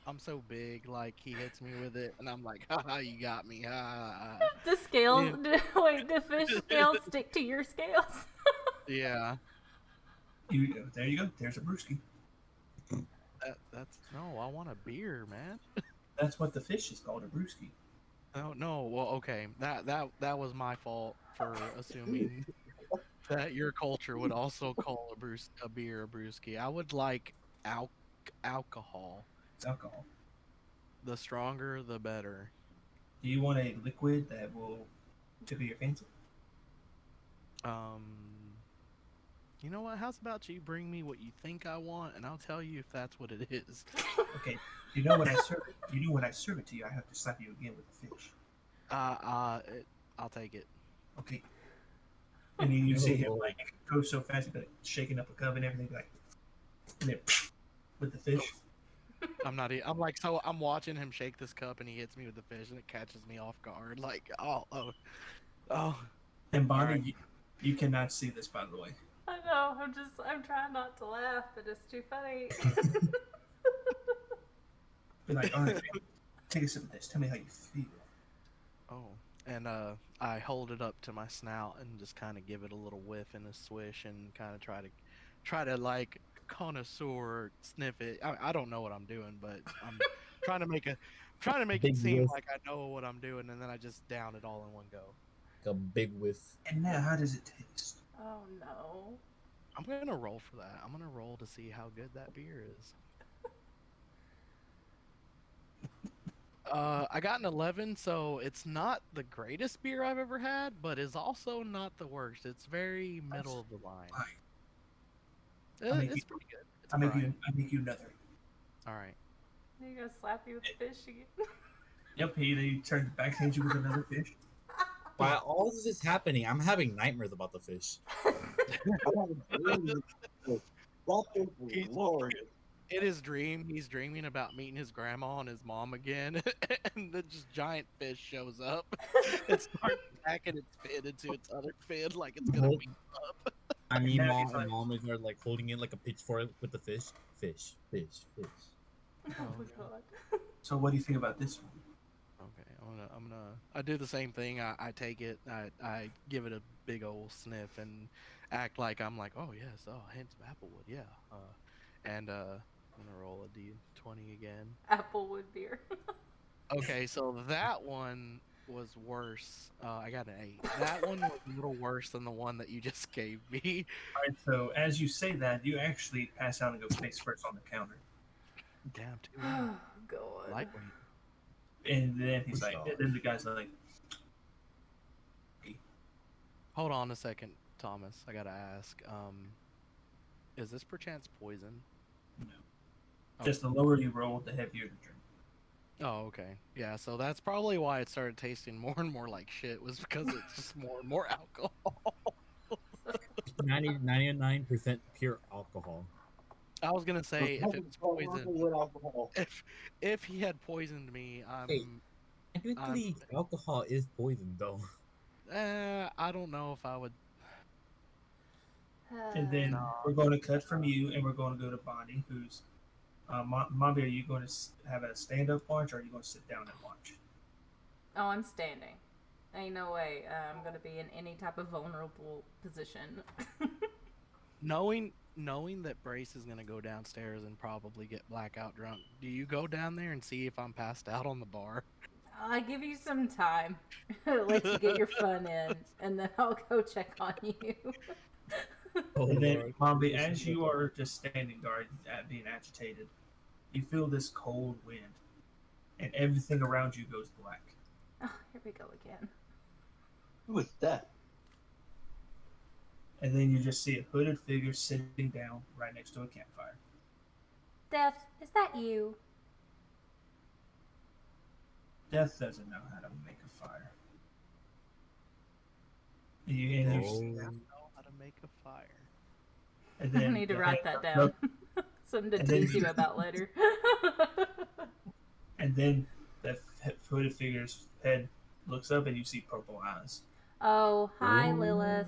I'm so big. Like he hits me with it, and I'm like, haha, you got me. Ha. The scales. Wait, the fish scales stick to your scales? Yeah. There you go. There's a brewski. That's no. I want a beer, man. That's what the fish is called, a brewski. No. Well, okay. That was my fault for assuming that your culture would also call a beer a brewski. I would like alcohol. It's alcohol. The stronger, the better. Do you want a liquid that will tickle your fancy? You know what? How's about you bring me what you think I want, and I'll tell you if that's what it is. Okay. You know when I serve it. You know when I serve it to you, I have to slap you again with the fish. I'll take it. Okay. And then you see him like go so fast, he'd be like shaking up a cup and everything, like And it with the fish. I'm like, so I'm watching him shake this cup and he hits me with the fish and it catches me off guard. Like, oh. And Bonnie, Alright. you cannot see this, by the way. I know. I'm trying not to laugh, but it's too funny. Be like, all right, man, take a sip of this. Tell me how you feel. Oh. And I hold it up to my snout and just kind of give it a little whiff and a swish and kind of try to like connoisseur sniff it. I don't know what I'm doing, but I'm trying to make it Big seem whiff. like I know what I'm doing, and then I just down it all in one go. Like a big whiff. And now, how does it taste? Oh no. I'm gonna roll for that. I'm gonna roll to see how good that beer is. I got an 11, so it's not the greatest beer I've ever had, but is also not the worst. It's very middle of the line. Fine. It's pretty good. It's I make fine. you another. All right. Are you gonna slap you with the fish again? Yep, he turned backhand you with another fish. While all this is happening, I'm having nightmares about the fish. That's glorious. In his dream, he's dreaming about meeting his grandma and his mom again, and the just giant fish shows up. It starts backing its fin into its other fin like it's gonna beat up. I mean, Now mom he's like- are like holding it like a pitchfork with the fish. Fish. Oh my god. So what do you think about this one? Okay, I do the same thing. I take it, I give it a big old sniff and act like I'm like, oh yes, oh hints of applewood, yeah. And I'm gonna roll a d20 again. Applewood beer. Okay, so that one was worse. I got an 8. That one was a little worse than the one that you just gave me. All right, so as you say that, you actually pass out and go face first on the counter. Damn, too Oh god. lightweight. And then he's like, and then the guy's like, Hold on a second, Thomas. I gotta ask. Is this perchance poison? no. Oh. Just the lower you roll, the heavier the drink. Oh, okay. Yeah, so that's probably why it started tasting more and more like shit, was because it's just more and more alcohol. 99% pure alcohol. I was gonna say if it was poison, With alcohol. if he had poisoned me, Hey. Technically, alcohol is poison, though. I don't know if I would. And then we're going to cut from you, and we're going to go to Bonnie, who's Mommy, are you going to have a stand-up watch, or are you going to sit down and watch? Oh, I'm standing. Ain't no way I'm gonna be in any type of vulnerable position. Knowing that Brace is gonna go downstairs and probably get blackout drunk, do you go down there and see if I'm passed out on the bar? I'll give you some time. Let you get your fun in, and then I'll go check on you. Oh, And then, Lord. Mombi, as you are just standing guard, being agitated, you feel this cold wind, and everything around you goes black. Oh, here we go again. Who is that? And then you just see a hooded figure sitting down right next to a campfire. Death, is that you? Death doesn't know how to make a fire. And Oh. Know how to make a fire. and I then need to the write head that comes down. up, Something to And then- tease you about later. and then the hooded figure's head looks up, and you see purple eyes. Oh, hi, Ooh. Lilith.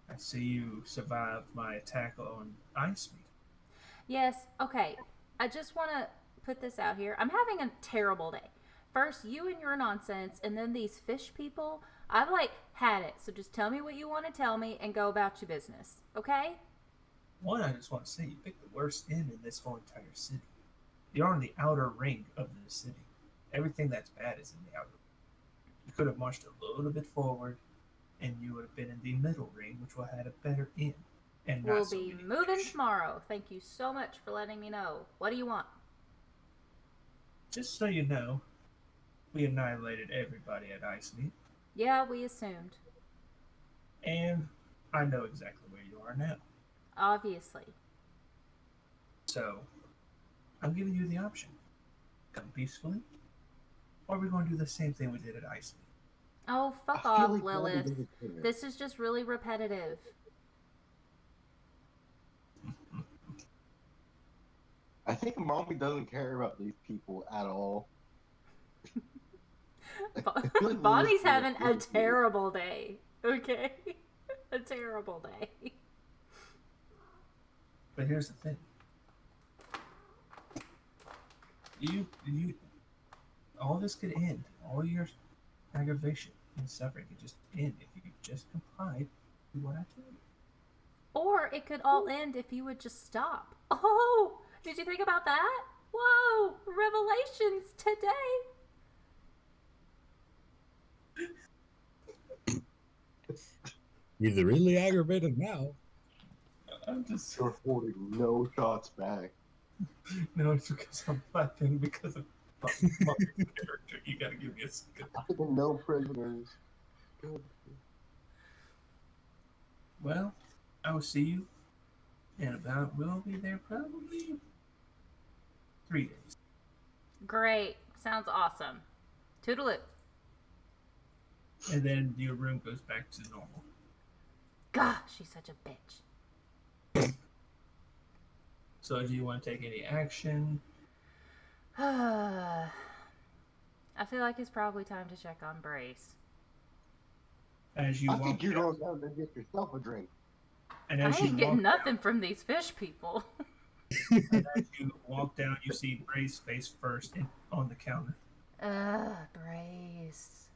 I see you survived my attack on Ice Meat. Yes, okay. I just want to put this out here. I'm having a terrible day. First, you and your nonsense, and then these fish people. I've, had it. So just tell me what you want to tell me and go about your business. Okay? One, I just want to say you picked the worst inn in this whole entire city. You're on the outer ring of the city. Everything that's bad is in the outer ring. You could have marched a little bit forward, and you would have been in the middle ring, which will have had a better inn. And not We'll so be many moving fish. tomorrow. Thank you so much for letting me know. What do you want? Just so you know, we annihilated everybody at Ice Meat, Yeah, we assumed. and I know exactly where you are now. Obviously. So, I'm giving you the option. Come peacefully, or we're going to do the same thing we did at Ice Meat. Oh, fuck I feel off, like Bobby Lilith. doesn't care. This is just really repetitive. I think mommy doesn't care about these people at all. I feel like Bonnie's Lilith having a would- terrible day. Okay? A terrible day. But here's the thing. You, all this could end. All your aggravation and suffering could just end if you just complied with what I told you. Or it could all end if you would just stop. Oh, did you think about that? Whoa, revelations today. He's really aggravated now. I'm just You're holding no shots back. no, it's because I'm laughing because of my character. You gotta give me a second. I think no prisoners. Good. Well, I will see you in about. We'll be there probably 3 days. Great. Sounds awesome. Toodaloo. And then your room goes back to normal. Gosh, she's such a bitch. So, do you want to take any action? I feel like it's probably time to check on Brace. As you I walk think you're down, going down to get yourself a drink. and I as you ain't walk getting down, nothing from these fish people. and as you walk down, you see Bray's face first on the counter. Brace.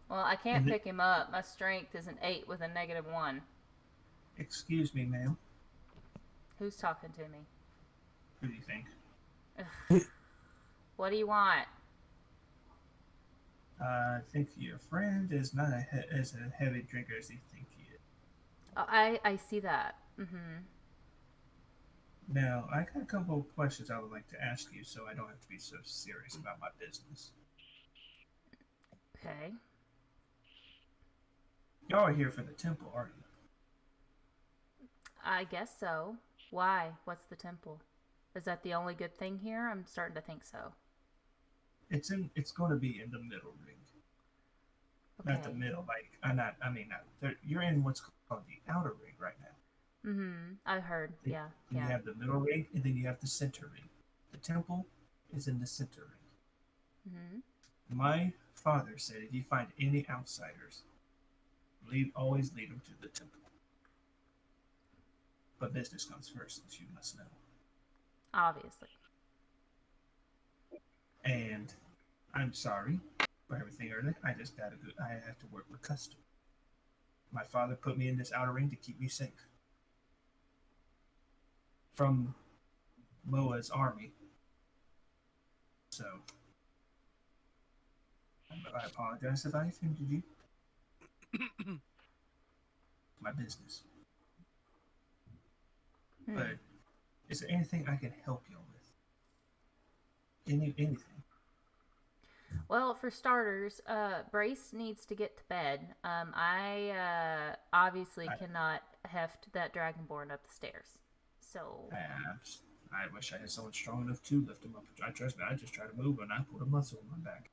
Well, I can't And pick him up. My strength is an 8 with a -1. Excuse me, ma'am. Who's talking to me? Who do you think? What do you want? I think your friend is not as a heavy drinker as you think he is. Oh, I see that. Mm-hmm. Now, I got a couple of questions I would like to ask you so I don't have to be so serious about my business. Okay. Y'all are here for the temple, aren't you? I guess so. Why? What's the temple? Is that the only good thing here? I'm starting to think so. It's going to be in the middle ring. Not the Okay. middle, like you're in what's called the outer ring right now. Mm-hmm. I heard. Yeah. Then you Yeah. have the middle ring, and then you have the center ring. The temple is in the center ring. Mm-hmm. My father said if you find any outsiders, always lead them to the temple. But business comes first, as you must know. Obviously. And I'm sorry for everything earlier. I have to work with custom. My father put me in this outer ring to keep me safe from Moa's army. So I apologize if I offended you. My business. But is there anything I can help you with? Anything? Well, for starters, Brace needs to get to bed. I obviously cannot heft that Dragonborn up the stairs. So. I wish I had someone strong enough to lift him up. Trust me, I just try to move and I put a muscle on my back.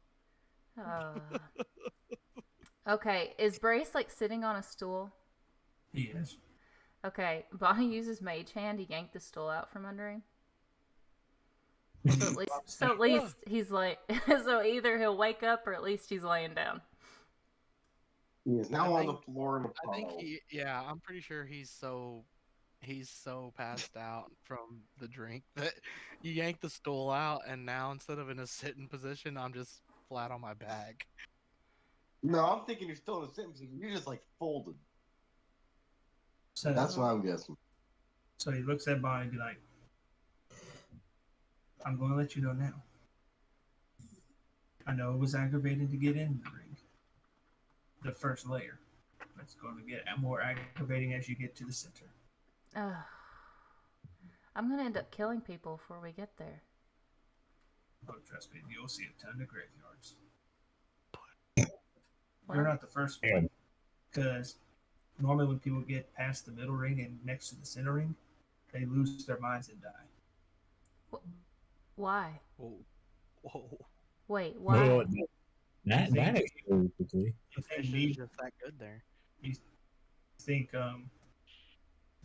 Okay, is Brace like sitting on a stool? He is. Okay, Bonnie uses Mage Hand to yank the stool out from under him. So at least he's like, so either he'll wake up or at least he's laying down. He is now on the floor in the I think puddle. I'm pretty sure he's so passed out from the drink that you yank the stool out, and now instead of in a sitting position, I'm just flat on my back. No, I'm thinking you're still in a sitting position. You're just like folded. So That's what I'm guessing. So he looks at Bonnie and be like, I'm going to let you know now. I know it was aggravating to get in the ring, the first layer. But it's going to get more aggravating as you get to the center. I'm going to end up killing people before we get there. Oh, trust me, you'll see a ton of graveyards. Well, You're not the first one. Because normally when people get past the middle ring and next to the center ring, they lose their minds and die. why? Whoa. Wait, why? Well, that explains quickly. Fish Is just that good there. You think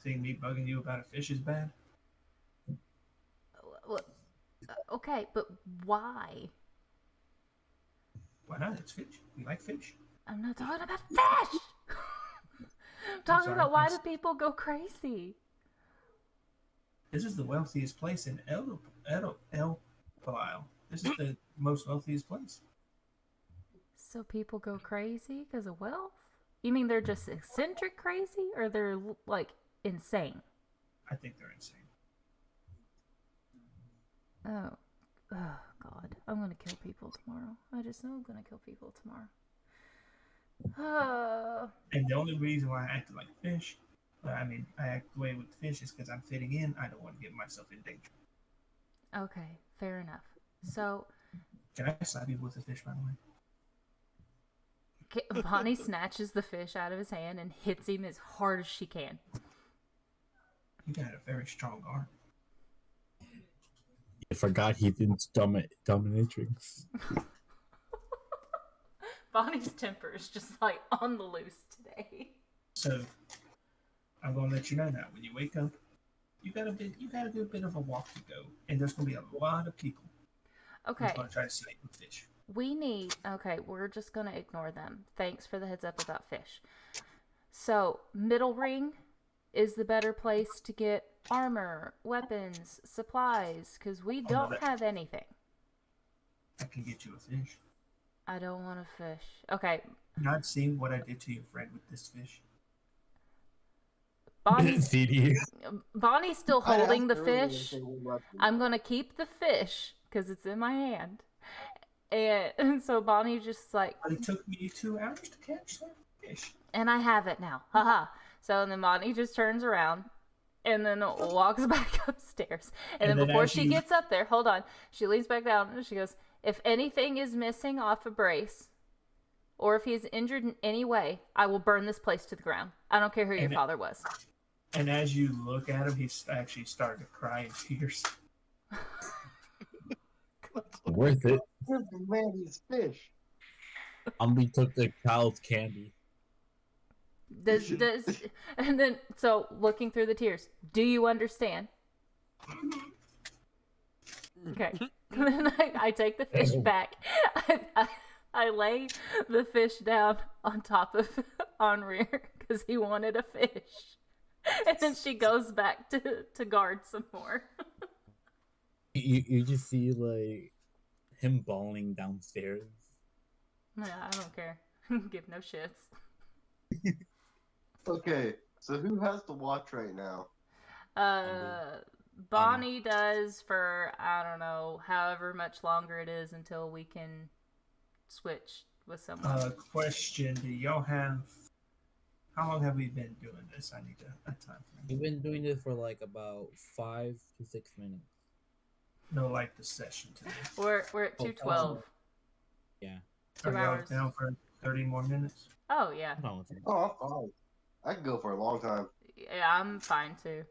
me bugging you about a fish is bad? Okay, but why? Why not? It's fish. We like fish. I'm not talking about fish. I'm talking sorry, about why I'm do people go crazy? This is the wealthiest place in Eldpoisle. This is the most wealthiest place. So people go crazy because of wealth? You mean they're just eccentric crazy, or they're like insane? I think they're insane. Oh, God! I'm gonna kill people tomorrow. I just know I'm gonna kill people tomorrow. And the only reason why I acted like fish, I act the way with fish is because I'm fitting in. I don't want to get myself in danger. Okay, fair enough. So, Can I slap you with a fish, by the way? Bonnie snatches the fish out of his hand and hits him as hard as she can. You got a very strong arm. I forgot he's in dominatrix. Bonnie's temper is just like on the loose today. So I'm gonna let you know now. When you wake up, you got a good bit of a walk to go, and there's gonna be a lot of people. Okay. Who's gonna try to see you with fish. We're just gonna ignore them. Thanks for the heads up about fish. So, middle ring is the better place to get armor, weapons, supplies, because we don't have anything. I can get you a fish. I don't want a fish. Okay. Not seeing what I did to your friend with this fish. Bonnie's still holding the fish. I'm gonna keep the fish because it's in my hand. And so Bonnie just like. But it took me 2 hours to catch that fish. And I have it now. Haha. So then Bonnie just turns around and then walks back upstairs. And then before she gets up there, hold on. She leans back down and she goes, "If anything is missing off a brace, or if he is injured in any way, I will burn this place to the ground. I don't care who your father was." And as you look at him, he's actually starting to cry in tears. Worth it. Man, he's fish. We took the child's candy. And then so looking through the tears, do you understand? Okay. Then I take the fish back. I lay the fish down on top of Henri because he wanted a fish. And then she goes back to guard some more. You just see like him bawling downstairs. Yeah, I don't care. Give no shits. Okay, so who has to watch right now? Bonnie does for, I don't know, however much longer it is until we can switch with someone. Question, do y'all have... How long have we been doing this? I need a time frame. We've been doing this for like about 5 to 6 minutes. No, like the session today. We're at 2:12. Yeah. 2 Are hours. y'all down for 30 more minutes? Oh, yeah. Oh, I'm fine. I can go for a long time. Yeah, I'm fine too.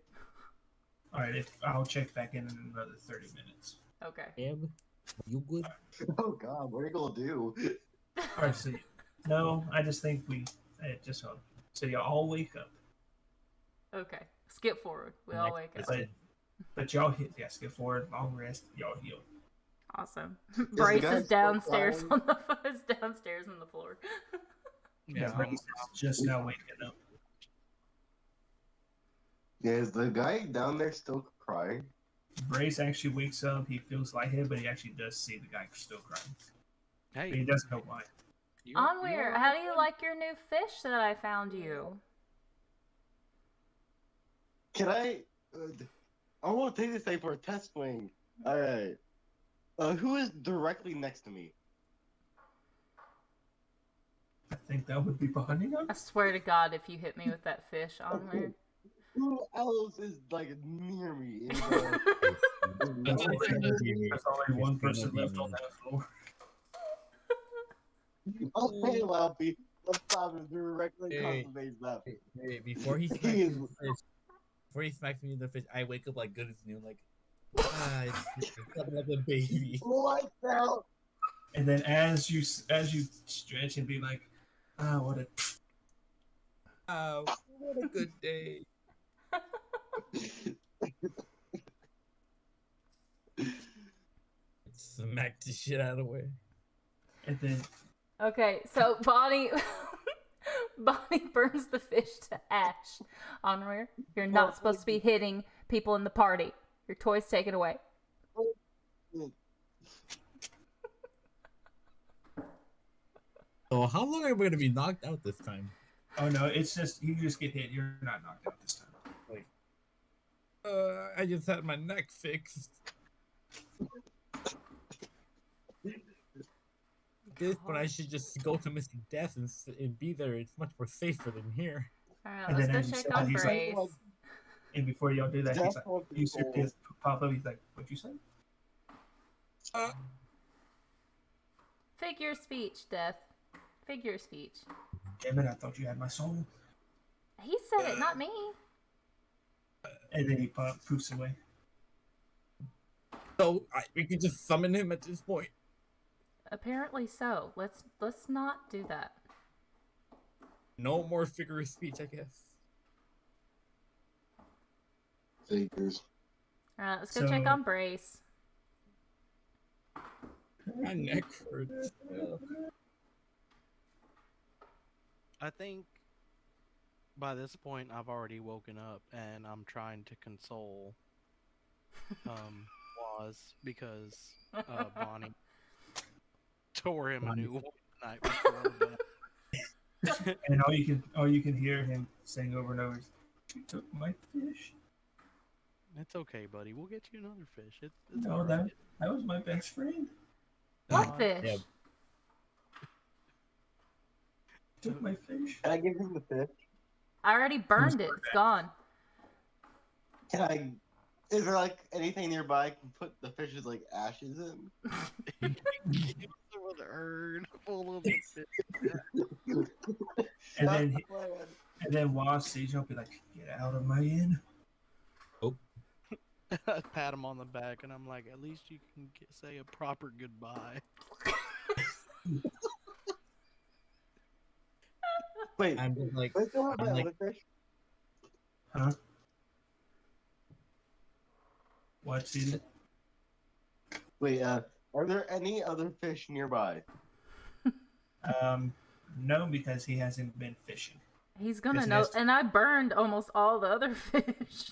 Alright, I'll check back in another 30 minutes. Okay. Eb, you good? Oh god, what are you gonna do? Alright, so... No, I just think we... just hold. So y'all all wake up. Okay. Skip forward. We all wake up. But y'all hit... Yeah, skip forward, long rest, y'all heal. Awesome. Brace is downstairs on the floor. Yeah, Brace is just now waking up. Yeah, is the guy down there still crying? Brace actually wakes up, he feels lightheaded, but he actually does see the guy still crying. Hey, But he doesn't know why. Onweir, how do you like your new fish that I found you? Can I want to take this thing for a test swing. Alright. Who is directly next to me? I think that would be behind you. I swear to God, if you hit me with that fish, Onweir. Who else is like near me? There's only one person left on that floor. Okay, Lappy. Let's stop him directly across the base left. Hey, before he smacks me in the fish, I wake up like good as new, like it's like a baby. Lights out. And then as you stretch and be like, what a good day. smack the shit out of the way. And then Okay, so Bonnie burns the fish to ash. Onweir, you're not supposed to be hitting people in the party. Your toy's taken away. So how long are we gonna be knocked out this time? oh no, it's just you just get hit. You're not knocked out this time. I just had my neck fixed. This, but I should just go to Mr. Death and be there. It's much more safer than here. Alright, And let's then go as you check said, on he's like, Brace. And before y'all do that, he's Death like, won't be you see cool. his pop up. He's like, "What'd you say?" Figure speech, Death. Figure speech. Damn it! I thought you had my soul. He said it, not me. And then he poofs away. So we can just summon him at this point. Apparently so. Let's not do that. No more figure of speech, I guess. Figures. Alright, let's go check So- on Brace. My neck hurts. I think by this point I've already woken up and I'm trying to console Waz because Bonnie tore him a new one the night before. But And all you can hear him saying over and over is, "You took my fish." it's okay, buddy. We'll get you another fish. It's No, all right. that was my best friend. What fish? Yeah. Took my fish. Can I give him the fish? I already burned it. It's gone. Can I? Is there like anything nearby I can put the fish's like ashes in? Give him an urn full of the fish. And then Waz sees you and be like, "Get out of my inn." I pat him on the back and I'm like, at least you can say a proper goodbye. Wait, I'm just like, I still have I'm my like- other fish. Huh? What's in? Wait, are there any other fish nearby? No, because he hasn't been fishing. He's gonna Yes, know. yes. And I burned almost all the other fish.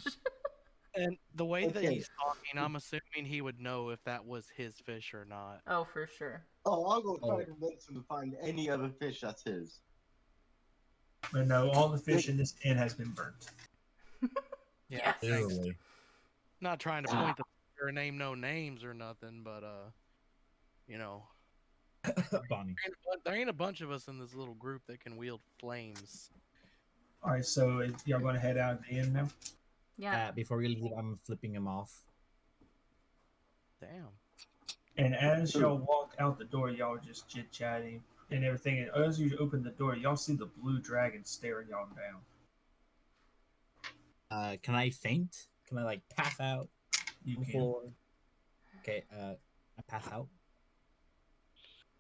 And the way that Okay. he's talking, I'm assuming he would know if that was his fish or not. Oh, for sure. Oh, I'll go try Oh. to convince him to find any other fish that's his. But no, all the fish in this inn has been burnt. Yeah, thanks. literally. Not trying to point the finger or name no names or nothing, but you know, Bonnie. there ain't a bunch of us in this little group that can wield flames. All right, so y'all going to head out of the inn now? Yeah. Before we leave, I'm flipping him off. Damn. And as y'all walk out the door, y'all are just chit chatting and everything. And as you open the door, y'all see the blue dragon staring y'all down. Can I faint? Can I like pass out? You can. Before... Okay, I pass out.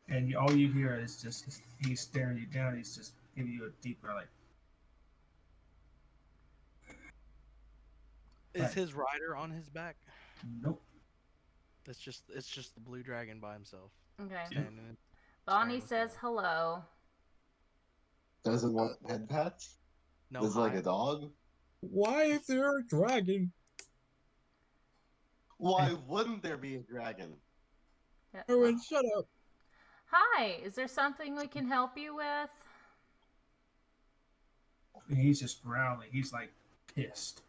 And all you hear is just he's staring you down. He's just giving you a deeper like. Is Right. his rider on his back? Nope. It's just the blue dragon by himself. Okay. Standing in- Bonnie staring says hello. Does it want head pats? No, Is it like hi. a dog? Why is there a dragon? Why wouldn't there be a dragon? Yeah. Erwin, shut up. Hi, is there something we can help you with? And he's just growling. He's like pissed.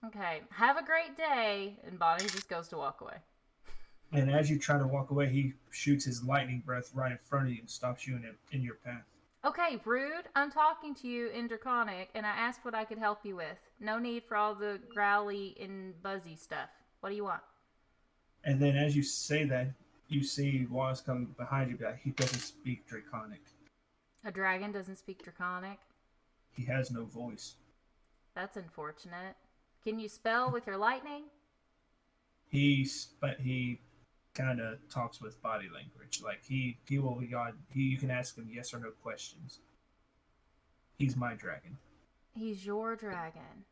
Okay, have a great day. And Bonnie just goes to walk away. And as you try to walk away, he shoots his lightning breath right in front of you and stops you in your path. Okay, rude. I'm talking to you in Draconic, and I asked what I could help you with. No need for all the growly and buzzy stuff. What do you want? And then as you say that, you see Waz come behind you, but he doesn't speak Draconic. A dragon doesn't speak Draconic? He has no voice. That's unfortunate. Can you spell with your lightning? But he kind of talks with body language. Like you can ask him yes or no questions. He's my dragon. He's your dragon.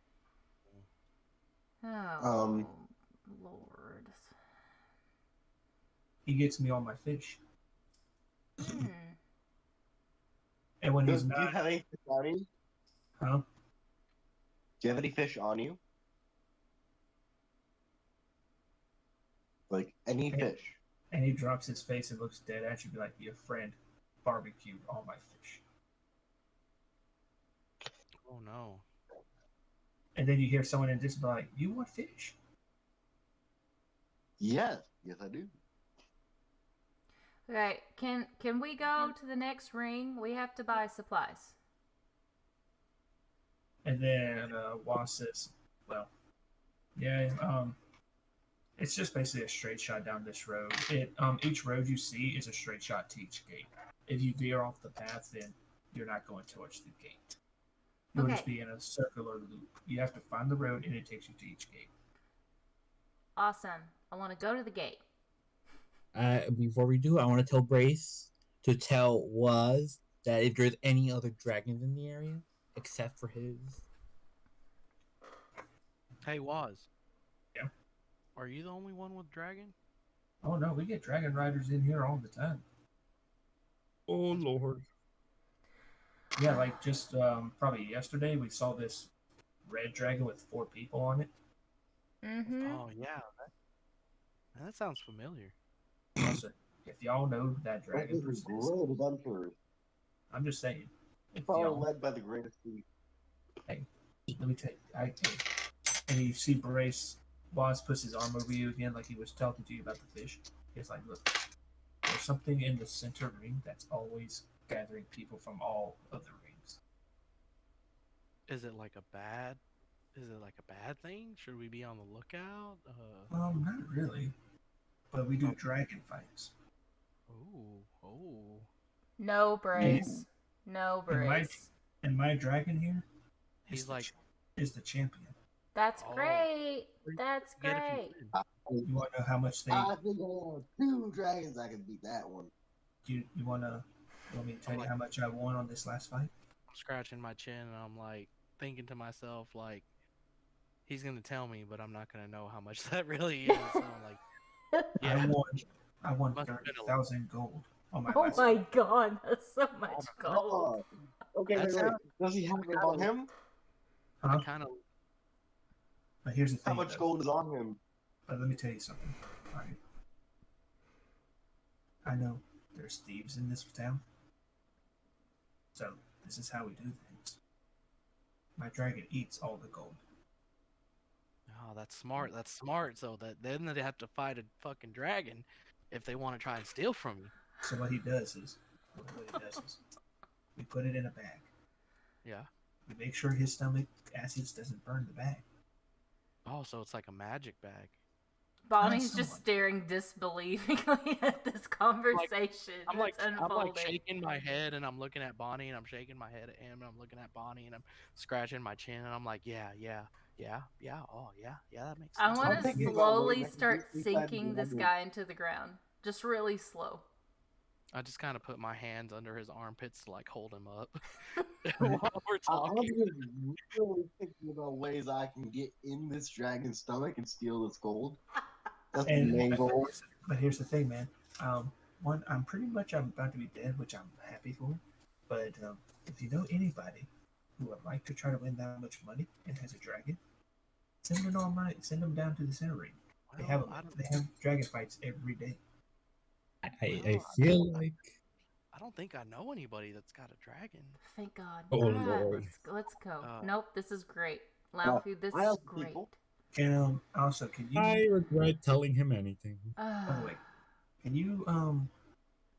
Oh, Lord. he gets me on my fish. Hmm. And when he's Do you not, have any fish on you? huh? Do you have any fish on you? Like any Okay. fish? And he drops his face and looks dead at you, be like, your friend barbecued all my fish. Oh no. And then you hear someone in this be like, you want fish? Yes, yes I do. Right. Can we go to the next ring? We have to buy supplies. And then Wass says, well, yeah, it's just basically a straight shot down this road. Each road you see is a straight shot to each gate. If you veer off the path, then you're not going towards the gate. You'll just Okay. be in a circular loop. You have to find the road, and it takes you to each gate. Awesome. I want to go to the gate. Before we do, I want to tell Brace to tell Waz that if there's any other dragons in the area, except for his. Hey, Waz. Yeah? Are you the only one with dragon? Oh no, we get dragon riders in here all the time. Oh Lord. Yeah, like just probably yesterday we saw this red dragon with 4 people on it. Mm-hmm. Oh yeah. That sounds familiar. Listen, if y'all know that dragon This is persists, great adventure. I'm just saying. If Probably y'all, led by the greatest thief. let me tell you, and you see Brace, Boss puts his arm over you again like he was talking to you about the fish. He's like, look, there's something in the center ring that's always gathering people from all of the rings. Is it like a bad thing? Should we be on the lookout? Not really. But we do dragon fights. Oh. No Brace. No Brace. And my dragon here He's like is the champion. That's Oh. great. That's Get if you great. win. You want to know how much they? I think I have 2 dragons I can beat that one. You want me to tell you how much I won on this last fight? I'm scratching my chin and I'm like thinking to myself like, he's gonna tell me, but I'm not gonna know how much that really is. So I'm like, yeah. I won Must have been a 30,000 gold on my Oh last my fight. god, that's so much gold. Oh, okay, That's wait. Does he have it on him? Huh? Kind of. But here's the How thing. much though. gold is on him? But let me tell you something. All right. I know there's thieves in this town. So this is how we do things. My dragon eats all the gold. Oh, that's smart. That's smart. So that then they have to fight a fucking dragon if they want to try and steal from you. So what he does is we put it in a bag. Yeah. We make sure his stomach acids doesn't burn the bag. Oh, so it's like a magic bag. Bonnie's somewhat. just staring disbelievingly at this conversation. I'm like unfolding. shaking my head and I'm looking at Bonnie and I'm shaking my head at him and I'm looking at Bonnie and I'm scratching my chin and I'm like, yeah, oh yeah, that makes sense. I want I'm to thinking about slowly waiting start until we find sinking the this other- guy into the ground. Just really slow. I just kind of put my hands under his armpits to like hold him up while we're I'm talking. just really thinking about ways I can get in this dragon's stomach and steal this gold. That's the main goal. But here's the thing, man. One, I'm about to be dead, which I'm happy for. But if you know anybody who would like to try to win that much money and has a dragon, send them down to the center ring. They have dragon fights every day. I feel like. I don't think I know anybody that's got a dragon. Thank God. Oh, Lord. Let's go. Nope, this is great. Lamphu, this I is have great. people. And also, can you? I regret telling him anything. By the way, can you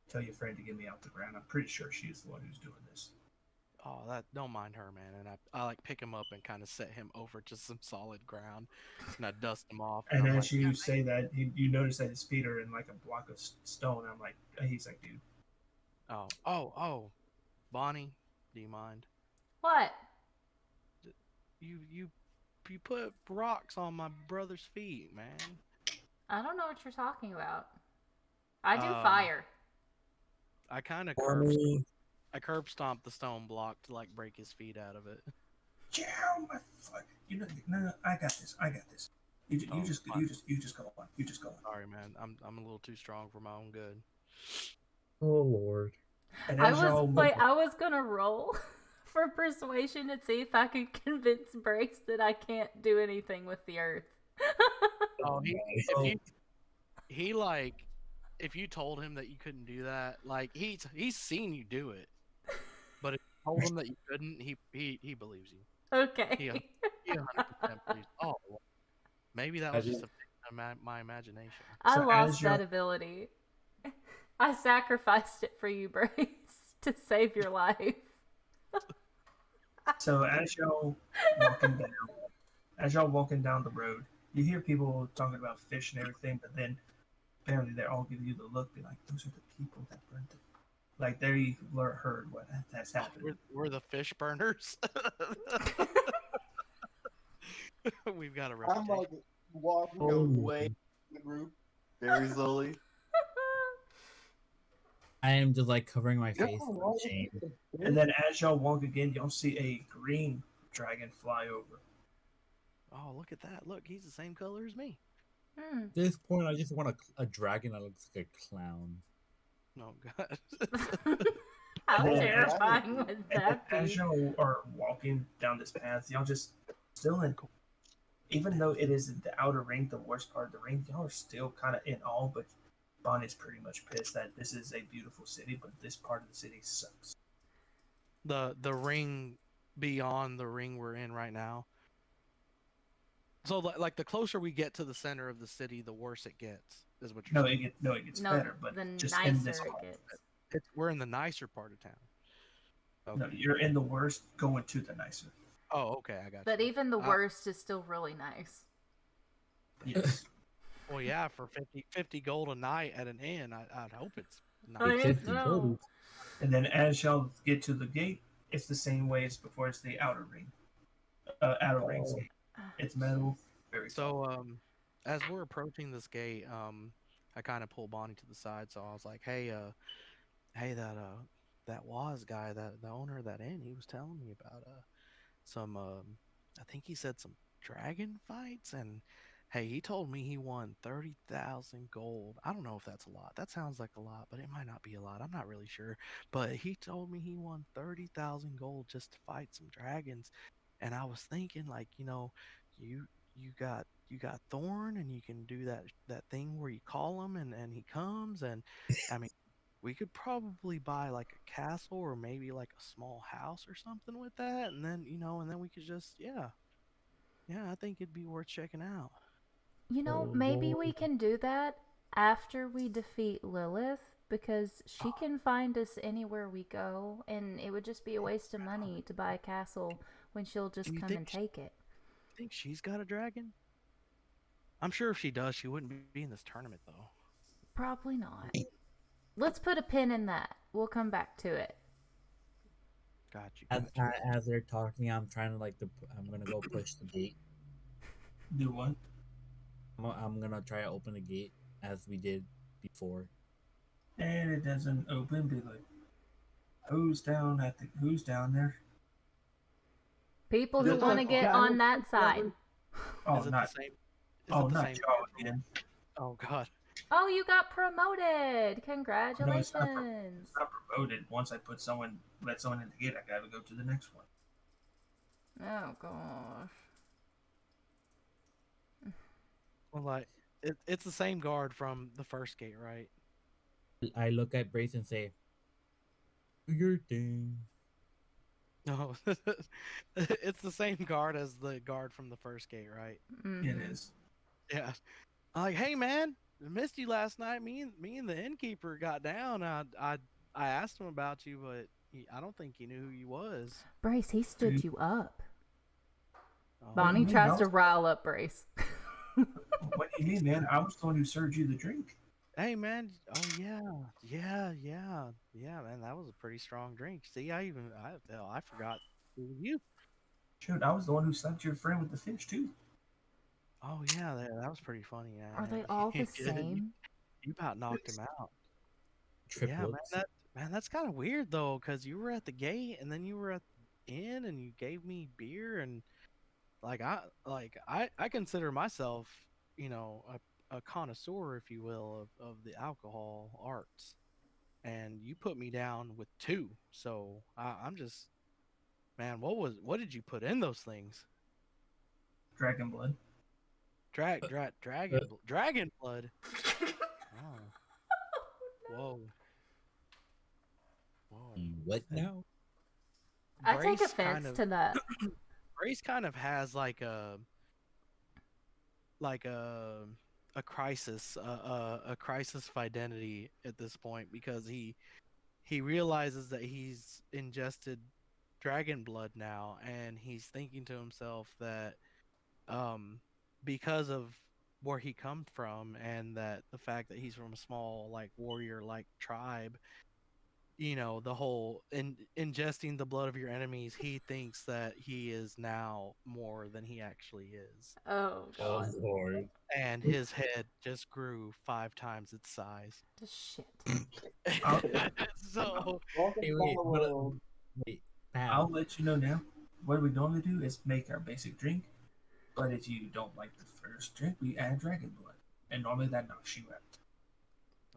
tell your friend to get me out the ground? I'm pretty sure she's the one who's doing this. Oh, don't mind her, man. And I like pick him up and kind of set him over to some solid ground, and I dust him off. And I'm as like, you say that, you notice that his feet are in like a block of stone. I'm like, he's like, dude. Oh, Bonnie, do you mind? What? You put rocks on my brother's feet, man. I don't know what you're talking about. I do Um, fire. I kind of curb stomp the stone block to like break his feet out of it. Chow, my foot. No, I got this. You just go on. You just go on. Sorry, man. I'm a little too strong for my own good. Oh Lord. And I as was y'all wait, I was gonna roll for persuasion and see if I could convince Brace that I can't do anything with the earth. Oh, Oh. he like, if you told him that you couldn't do that, like he's seen you do it, but if you told him that you couldn't, he believes you. Okay. He 100% believes. Oh, well, maybe that was just a thing of my imagination. I So lost as y'all- that ability. I sacrificed it for you, Brace, to save your life. So as y'all walking down the road, you hear people talking about fish and everything, but then apparently they all give you the look, be like, "Those are the people that burned it." Like they heard what has happened. We're the fish burners. We've got a I'm reputation. like walking Oh, away from the group very slowly. I am just like covering my face No, with shame. And then as y'all walk again, y'all see a green dragon fly over. Oh, look at that! Look, he's the same color as me. At this point, I just want a dragon that looks like a clown. Oh God. How Yeah. terrifying would that As be? y'all are walking down this path, y'all just still in. Even though it is the outer ring, the worst part of the ring, y'all are still kind of in awe. But Bonnie's pretty much pissed that this is a beautiful city, but this part of the city sucks. The ring beyond the ring we're in right now. So like the closer we get to the center of the city, the worse it gets. Is what you're No, saying? it gets No, better, but the just in this nicer it part. gets. We're in the nicer part of town. Okay. No, you're in the worst, going to the nicer. Oh, okay, I got But you. even the worst is still really nice. Yes. Well, yeah, for 50 gold a night at an inn, I'd hope it's Oh, nice. yeah, 50 no. gold. And then as y'all get to the gate, it's the same way as before. It's the outer ring. Outer ring's gate. It's metal. Very tall. So, as we're approaching this gate, I kind of pull Bonnie to the side. So I was like, "Hey, that Waz guy, that the owner of that inn, he was telling me about some I think he said some dragon fights, and hey, he told me he won 30,000 gold. I don't know if that's a lot. That sounds like a lot, but it might not be a lot. I'm not really sure. But he told me he won 30,000 gold just to fight some dragons. And I was thinking, like, you you got Thorn, and you can do that thing where you call him and he comes. And I mean, we could probably buy like a castle or maybe like a small house or something with that, and then and then we could just yeah, I think it'd be worth checking out. You know, maybe we can do that after we defeat Lilith because she can find us anywhere we go, and it would just be a waste of money to buy a castle when she'll just you come think and take it. Think she's got a dragon? I'm sure if she does, she wouldn't be in this tournament though. Probably not. Let's put a pin in that. We'll come back to it. Got you. As they're talking, I'm trying to I'm gonna go push the gate. Do what? I'm gonna try to open the gate as we did before. And it doesn't open. Be like, who's down there? People who Just want to like get that. on that side. Oh, Is it not the same? Is oh, it the not same? y'all again. Oh God. Oh, you got promoted! No, Congratulations! it's not promoted. Once I let someone in the gate, I gotta go to the next one. Oh gosh. Well, like it's the same guard from the first gate, right? I look at Brace and say, "Do your thing." No, it's the same guard as the guard from the first gate, right? It Mhm. is. Yeah. I'm like, hey man, I missed you last night. Me and the innkeeper got down. I asked him about you, but I don't think he knew who you was. Brace, he stood you up. Oh, Bonnie you mean, tries I to was- rile up Brace. What do you mean, man? I was the one who served you the drink. hey man. Oh yeah, man. That was a pretty strong drink. See, I forgot it was you. Shoot, I was the one who slapped your friend with the fish too. Oh yeah, that was pretty funny. Are they all the same? You about knocked him out. Triplets. Yeah, man, that's kind of weird though, because you were at the gate and then you were at the inn and you gave me beer and I consider myself, a connoisseur, if you will, of the alcohol arts, and you put me down with 2. So I'm just, man, what did you put in those things? Dragon blood. Dragon blood. Oh, whoa, whoa. What now? I take Brace offense to that. Brace kind of has like a crisis, a crisis of identity at this point, because he realizes that he's ingested dragon blood now, and he's thinking to himself that because of where he comes from, and that the fact that he's from a small like warrior like tribe, the whole ingesting the blood of your enemies, he thinks that he is now more than he actually is, Oh Oh god. Lord. and his head just grew 5 times its size. Shit. So Hey, wait, wait, I'll pal. let you know now. What we normally do is make our basic drink, but if you don't like the first drink, we add dragon blood, and normally that knocks you out.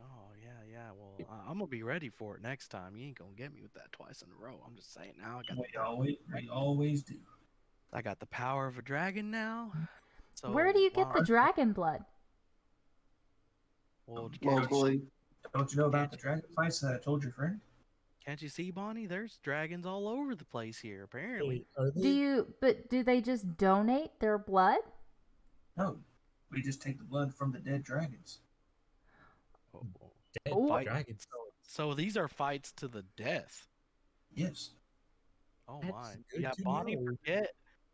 oh yeah, well, I'm gonna be ready for it next time. You ain't gonna get me with that twice in a row. I'm just saying now. We always do. I got the power of a dragon now. So Where do you get the dragon blood? Well, Locally. Don't you know about the dragon fights that I told your friend? can't you see, Bonnie? There's dragons all over the place here, apparently. Wait, are they? Do they just donate their blood? No, we just take the blood from the dead dragons. Oh, Dead Oh. dragons? so these are fights to the death. Yes. Oh That's my. good Yeah, to Bonnie, know.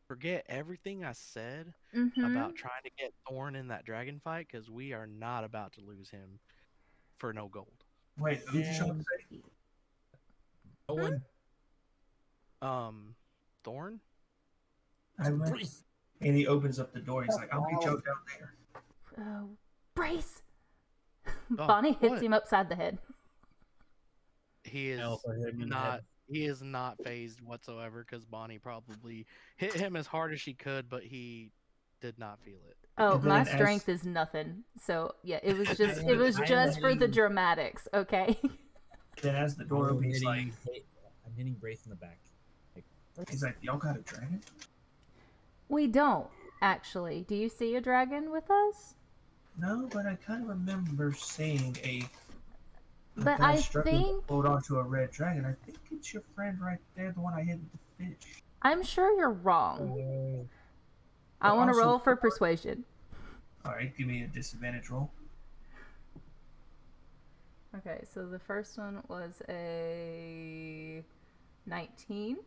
forget everything I said Mm-hmm. about trying to get Thorn in that dragon fight, because we are not about to lose him for no gold. Wait, who'd you try to And say? no one. Thorn? I went, Brace. and he opens up the door. He's like, "I'll meet you down there." Oh, Brace! Oh, Bonnie hits what? him upside the head. He is Also hit him in the not. head. He is not phased whatsoever, because Bonnie probably hit him as hard as she could, but he did not feel it. Oh, And then my as- strength is nothing. So yeah, it was just I am for the hitting- dramatics, okay? Then as the door I'm opens, he's hitting, like, I'm hitting Brace in the back. "Y'all got a dragon?" We don't actually. Do you see a dragon with us? No, but I kind of remember seeing a But guy I struggling to think hold on to a red dragon. I think it's your friend right there, the one I hit with the fish. I'm sure you're wrong. I But want to also- roll for persuasion. All right, give me a disadvantage roll. Okay, so the first one was a 19.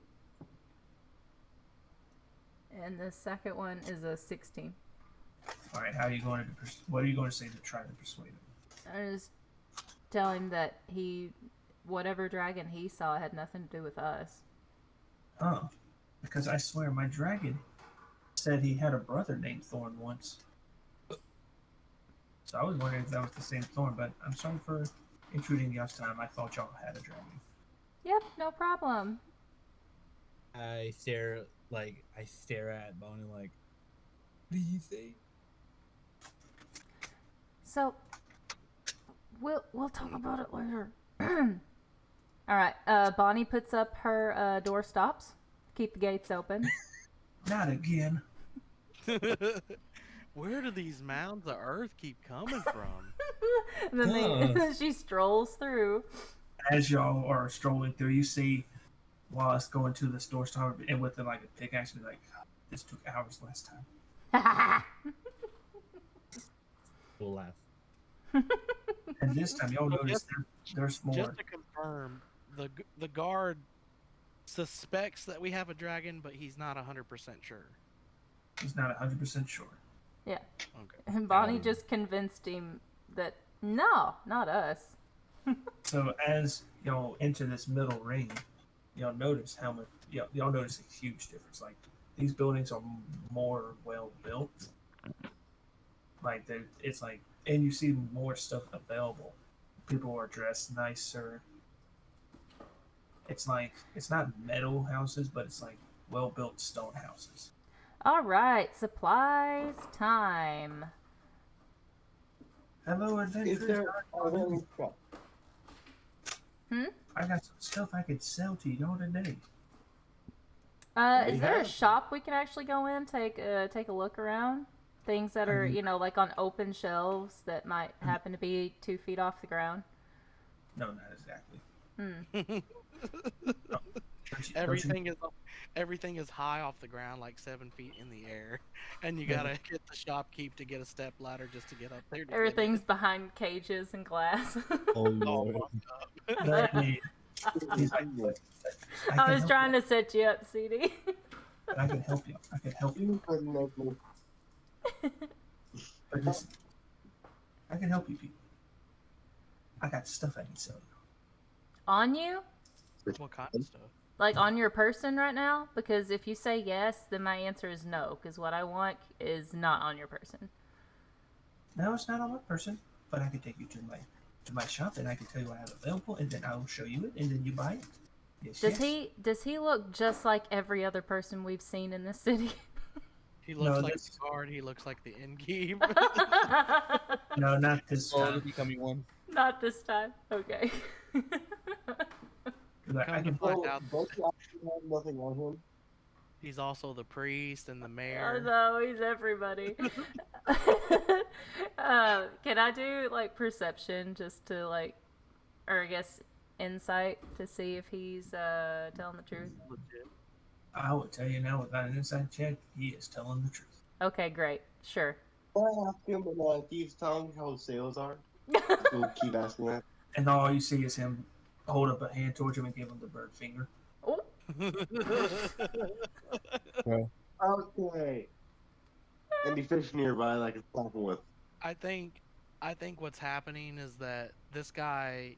And the second one is a 16. All right, how are you going to? What are you going to say to try to persuade him? I just tell him that whatever dragon he saw had nothing to do with us. Oh, because I swear my dragon said he had a brother named Thorn once. So I was wondering if that was the same Thorn, but I'm sorry for intruding y'all's time. I thought y'all had a dragon. Yep, no problem. I stare at Bonnie like, what do you say? So we'll talk about it later. All right. Bonnie puts up her door stops. Keep the gates open. Not again. Where do these mounds of earth keep coming from? And then she strolls through. As y'all are strolling through, you see Wallace going to the store and with like a pickaxe, be like, "This took hours last time." We'll laugh. And this time, y'all So notice there's more. Just to confirm, the guard suspects that we have a dragon, but he's not 100% sure. He's not 100% sure. Yeah. Okay. And Bonnie just convinced him that no, not us. So as y'all enter this middle ring, y'all notice how much. Y'all notice a huge difference. Like these buildings are more well built. Like it's like, and you see more stuff available. People are dressed nicer. It's like it's not metal houses, but it's like well built stone houses. All right, supplies time. Hello, Is adventurers. there a willing shop? I got some stuff I could sell to y'all today. Is there a shop we can actually go in, take a look around? Things that are, like on open shelves that might happen to be 2 feet off the ground? No, not exactly. Everything is high off the ground, like 7 feet in the air, and you gotta get the shopkeep to get a step ladder just to get up there. Everything's behind cages and glass. Oh Lord. Let me. I was trying to set you up, CD. I can help you. I can help you. But listen, I can help you, people. I got stuff I can sell you. On you? What kind of stuff? Like on your person right now? Because if you say yes, then my answer is no. Because what I want is not on your person. No, it's not on my person, but I can take you to my shop and I can tell you what I have available, and then I will show you it, and then you buy it. Yes, Does he look just like every other person we've seen in this city? He looks like the guard. He looks like the innkeep. No, not this time. Becoming one. Not this time. Okay. I can find out. Does he actually have nothing on him? He's also the priest and the Oh mayor. no, he's everybody. Can I do like perception just to like, or I guess insight to see if he's telling the truth? I will tell you now, without an inside check, he is telling the truth. Okay, great. Sure. Can I ask him Thieves' Tongue how sales are? We'll keep asking that. And all you see is him hold up a hand towards him and give him the bird finger. Oh. Okay. Any fish nearby that I can slap him with? I think what's happening is that this guy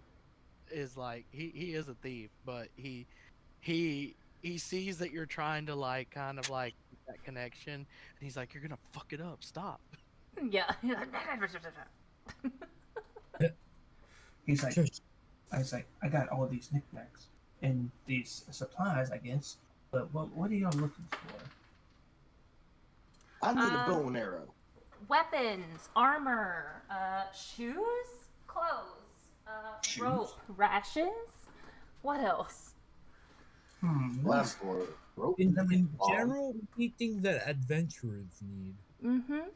is like he is a thief, but he sees that you're trying to like kind of like that connection, and he's like, "You're gonna fuck it up. Stop." Yeah. He's like, I got all these knickknacks and these supplies, I guess. But what are y'all looking for? I need a bow and arrow. Weapons, armor, shoes, clothes, Shoes? rope, rations. What else? Last for rope. In general, anything that adventurers need. Mm-hmm.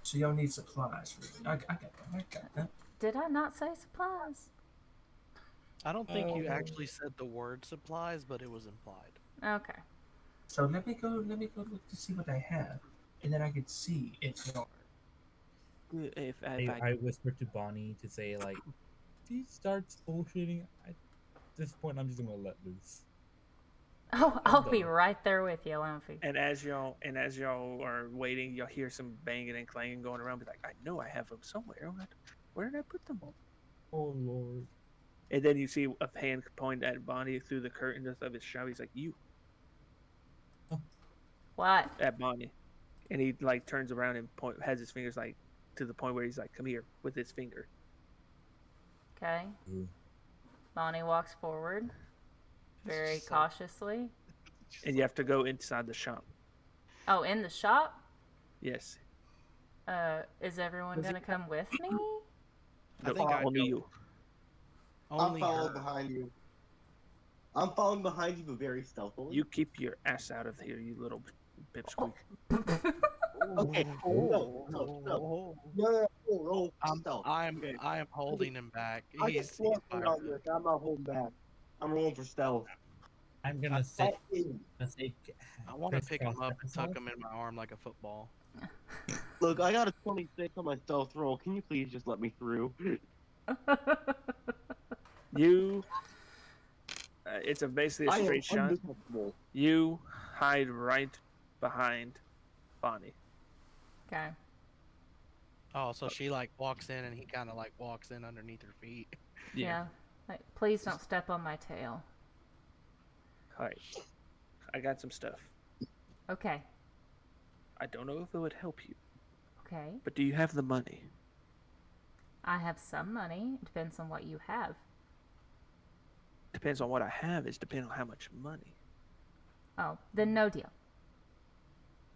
So y'all need supplies for I got that. Did I not say supplies? I don't think you actually said the word supplies, but it was implied. Okay. So let me go look to see what I have, and then I can see if y'all. I whispered to Bonnie to say like, if he starts bullshitting, at this point I'm just gonna let loose. Oh, I'll be right there with you, Lumpy. And as y'all are waiting, you'll hear some banging and clanging going around. Be like, I know I have them somewhere. Where did I put them all? Oh Lord. And then you see a hand point at Bonnie through the curtains of his shop. He's like, "You." What? At Bonnie, and he like turns around and has his fingers like to the point where he's like, "Come here," with his finger. Okay. Ooh. Bonnie walks forward, very cautiously. And you have to go inside the shop. Oh, in the shop? Yes. Is everyone gonna come with me? I think only you. I'm following behind you. I'm following behind you, but very stealthily. You keep your ass out of here, you little pipsqueak. Okay. No. I am holding him back. I get flustered on this. I'm not holding back. I'm rolling for stealth. I'm gonna say. I want to pick him up and tuck him in my arm like a football. Look, I got a 26 on my stealth roll. Can you please just let me through? You. It's basically a straight shot. Unbelievable. You hide right behind Bonnie. Okay. Oh, so she like walks in and he kind of like walks in underneath her feet. Yeah. Like, please don't step on my tail. Alright. I got some stuff. Okay. I don't know if it would help you, Okay. but do you have the money? I have some money. It depends on what you have. Depends on what I have. Is depending on how much money. Oh, then no deal.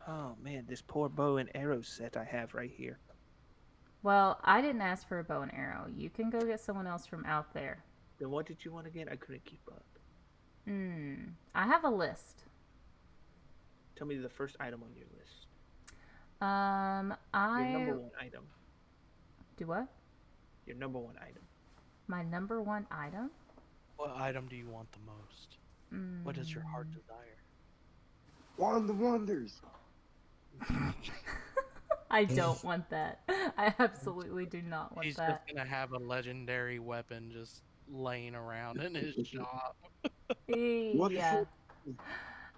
Oh man, this poor bow and arrow set I have right here. Well, I didn't ask for a bow and arrow. You can go get someone else from out there. Then what did you want again? I couldn't keep up. I have a list. Tell me the first item on your list. I Your number one item. do what? Your number one item. My number one item? What item do you want the most? What is your heart desire? Wand of Wonders. I don't want that. I absolutely do not want He's that. just gonna have a legendary weapon just laying around in his shop. Yeah.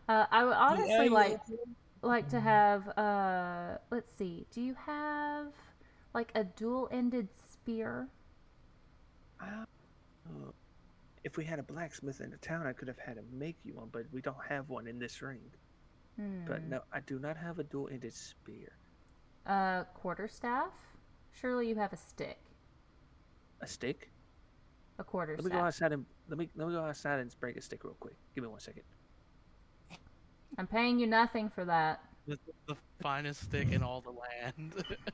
I would honestly like to have let's see. Do you have like a dual-ended spear? If we had a blacksmith in the town, I could have had him make you one, but we don't have one in this ring. But no, I do not have a dual-ended spear. Quarterstaff? Surely you have a stick. A stick? A quarterstaff. Let me go outside and let me go outside and break a stick real quick. Give me 1 second. I'm paying you nothing for that. The finest stick in all the land.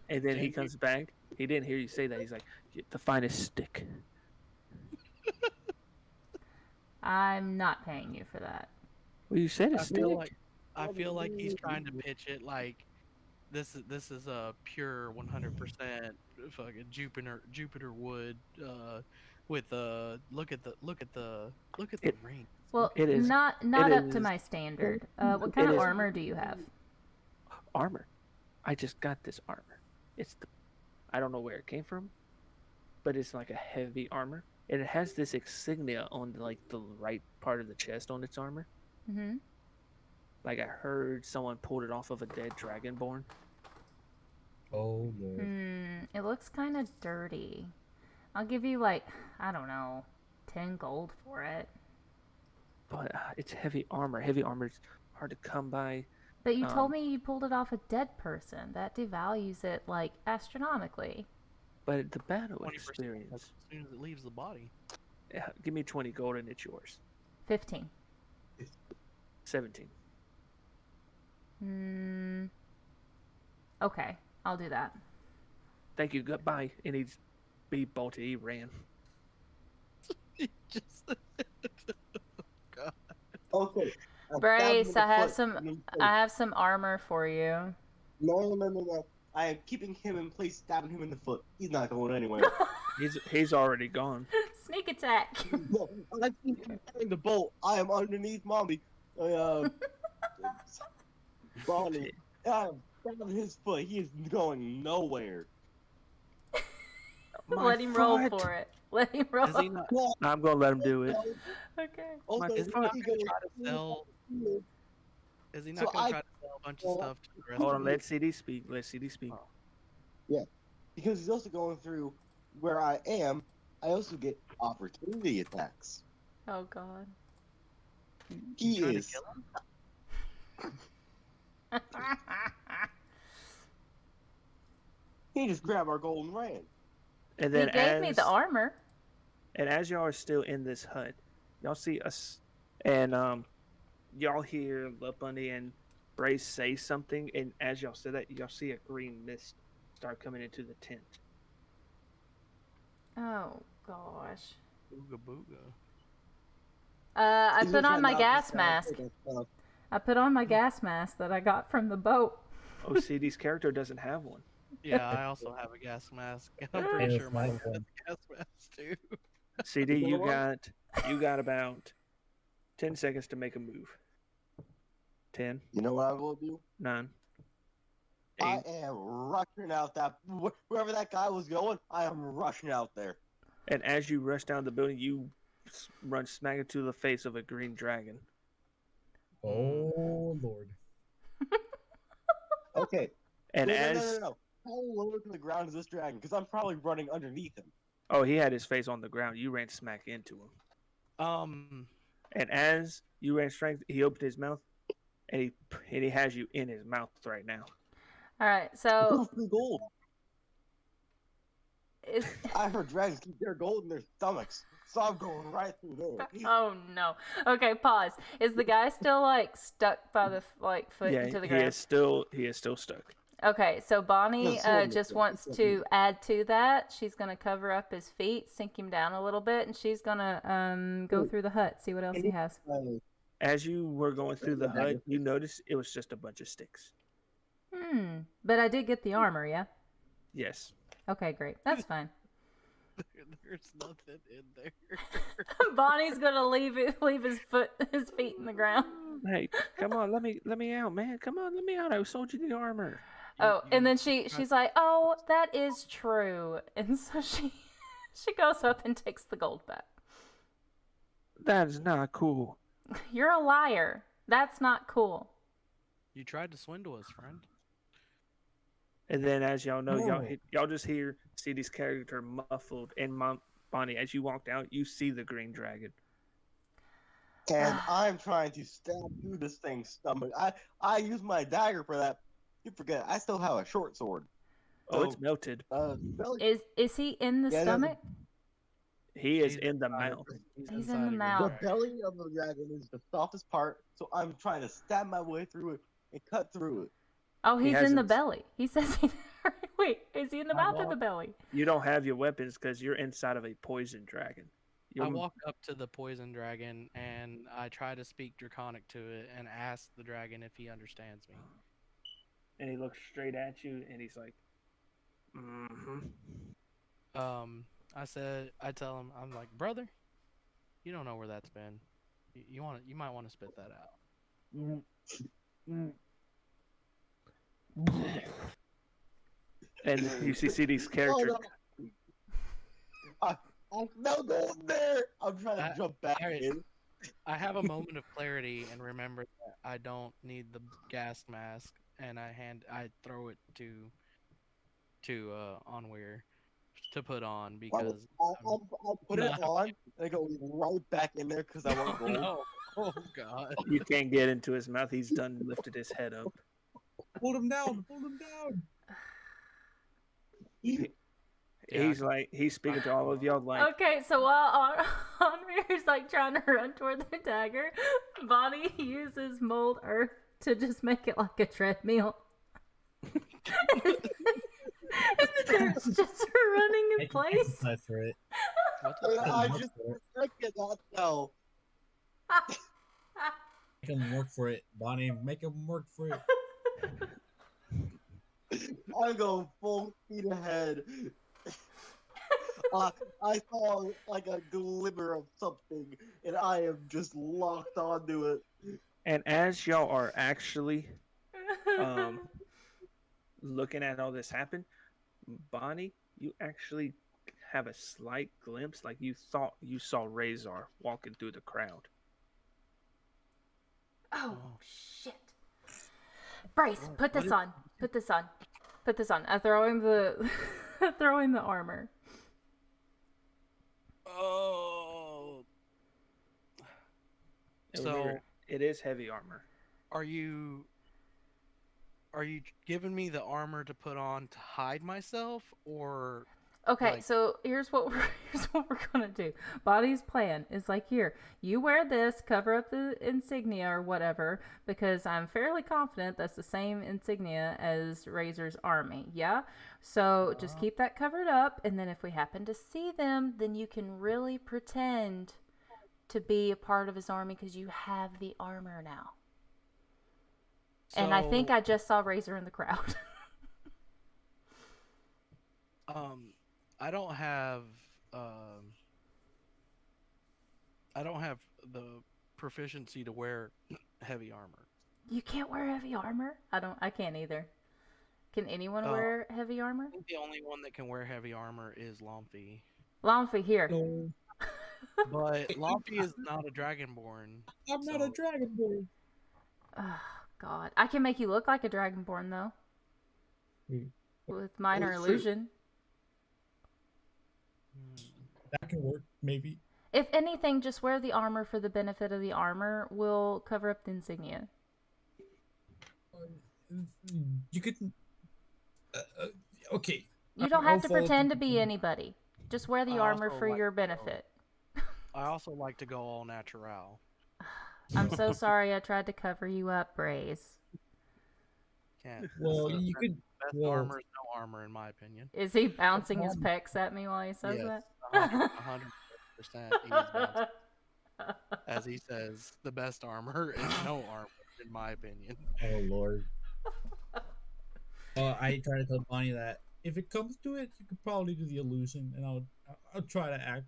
And then he comes back. He didn't hear you say that. He's like, the finest stick. I'm not paying you for that. Well, you said a stick. I feel like he's trying to pitch it like this is a pure 100% fucking Jupiter wood with look at the ring. Well, It is- not it up to is- my standard. What kind of is- armor do you have? Armor. I just got this armor. I don't know where it came from, but it's like a heavy armor. And it has this insignia on like the right part of the chest on its armor. Mm-hmm. Like I heard someone pulled it off of a dead Dragonborn. Oh Lord. It looks kind of dirty. I'll give you like, I don't know, 10 gold for it. But it's heavy armor. Heavy armor's hard to come by. But you told me you pulled it off a dead person. That devalues it like astronomically. But the battle 20% experience. as soon as it leaves the body. Yeah, give me 20 gold and it's yours. 15. 17. Okay, I'll do that. Thank you. Goodbye. And he's bolted. He ran. Just Okay. Brace, I have some armor for you. No. I am keeping him in place, stabbing him in the foot. He's not going anywhere. He's already gone. Sneak attack. No, I keep carrying the bolt. I am underneath Mommy. Bonnie. I am stabbing his foot. He is going nowhere. Let him roll for it. Let him roll. Is he not? I'm gonna let him do it. Okay. Also, Is he not gonna try to sell? Is he not gonna try to sell a bunch of stuff to the rest Hold of on. them? Let CD speak. Let CD speak. Because he's also going through where I am. I also get opportunity attacks. Oh God. He Trying to is. kill him? He just grabbed our gold and ran. And He then gave me the armor. And as y'all are still in this hut, y'all see us, and y'all hear Love Bunny and Brace say something, and as y'all say that, y'all see a green mist start coming into the tent. Oh gosh. Booga booga. I He's put gonna on try my not to gas stab mask. us. I put on my gas mask that I got from the boat. Oh, CD's character doesn't have one. Yeah, I also have a gas mask. And I'm pretty sure mine has a gas mask too. CD, You know you got about 10 seconds to make a move. 10, You know what I'm going to do? 9, 8. I am rushing out that wherever that guy was going. I am rushing out there. And as you rush down the building, you run smack into the face of a green dragon. Oh Lord. Okay. And No. How low to the ground is this dragon? Because I'm probably running underneath him. Oh, he had his face on the ground. You ran smack into him. And as you ran straight, he opened his mouth, and he has you in his mouth right now. All right, so Gold. I heard dragons keep their gold in their stomachs. So I'm going right through there. Oh no. Okay, pause. Is the guy still like stuck by the foot Yeah, into the he ground? is still stuck. Okay, so Bonnie No, just wants to add to that. She's gonna cover up his feet, sink him down a little bit, and she's gonna go through the hut, see what else he has. As you were going through the hut, you noticed it was just a bunch of sticks. But I did get the armor, yeah? Yes. Okay, great. That's fine. There's nothing in there. Bonnie's gonna leave his feet in the ground. Hey, come on, let me out, man. Come on, let me out. I sold you the armor. And then she's like, "Oh, that is true," and so she goes up and takes the gold back. That is not cool. You're a liar. That's not cool. You tried to swindle us, friend. And then, as y'all know, y'all just hear CD's character muffled. And Bonnie, as you walked out, you see the green dragon. And I'm trying to stab through this thing's stomach. I use my dagger for that. You forget, I still have a short sword. Oh, it's melted. Is he in the stomach? He is in the mouth. He's in the mouth. The belly of the dragon is the softest part, so I'm trying to stab my way through it and cut through it. Oh, he's in the belly. He says wait, is he in the mouth or the belly? You don't have your weapons because you're inside of a poison dragon. I walk up to the poison dragon and I try to speak Draconic to it and ask the dragon if he understands me. And he looks straight at you and he's like, I tell him, I'm like, brother, you don't know where that's been. You might want to spit that out. And you see CD's character. I'm not going there. I'm trying to jump back in. I have a moment of clarity and remember that I don't need the gas mask, and I throw it to Onweir to put on because I'll put it on and I go right back in there because I want gold. No. Oh god! You can't get into his mouth. He's done lifted his head up. Hold him down! Hold him down! He's speaking to all of y'all like. Okay, so while Onweir's like trying to run toward the dagger, Bonnie uses mold earth to just make it like a treadmill. And they're just running in place. I just cannot tell. Make him work for it, Bonnie. Make him work for it. I'm going full speed ahead. I saw like a glimmer of something, and I am just locked onto it. And as y'all are actually looking at all this happen, Bonnie, you actually have a slight glimpse, like you thought you saw Rayzar walking through the crowd. Oh shit! Bryce, put this on. Put this on. Put this on. I'm throwing the armor. Oh. So it is heavy armor. Are you giving me the armor to put on to hide myself, or? Okay, so here's what we're gonna do. Bonnie's plan is like, here, you wear this, cover up the insignia or whatever, because I'm fairly confident that's the same insignia as Rayzar's army. Yeah, so just keep that covered up, and then if we happen to see them, then you can really pretend to be a part of his army because you have the armor now. And I think I just saw Rayzar in the crowd. I don't have the proficiency to wear heavy armor. You can't wear heavy armor? I can't either. Can anyone wear heavy armor? I think the only one that can wear heavy armor is Lomfi. Lomfi, here. But Lomfi is not a Dragonborn. I'm not a Dragonborn. Oh, God. I can make you look like a Dragonborn, though. With minor illusion. That can work, maybe. If anything, just wear the armor for the benefit of the armor. We'll cover up the insignia. You could... okay. You don't have to pretend to be anybody. Just wear the armor for your benefit. I also like to go all natural. I'm so sorry I tried to cover you up, Braze. Can't. Well, Best, you could. best Well, armor is no armor, in my opinion. Is he bouncing his pecs at me while he says Yes, that? 100%. He is bouncing. As he says, the best armor is no armor, in my opinion. oh Lord. I try to tell Bonnie that if it comes to it, you could probably do the illusion, and I'll try to act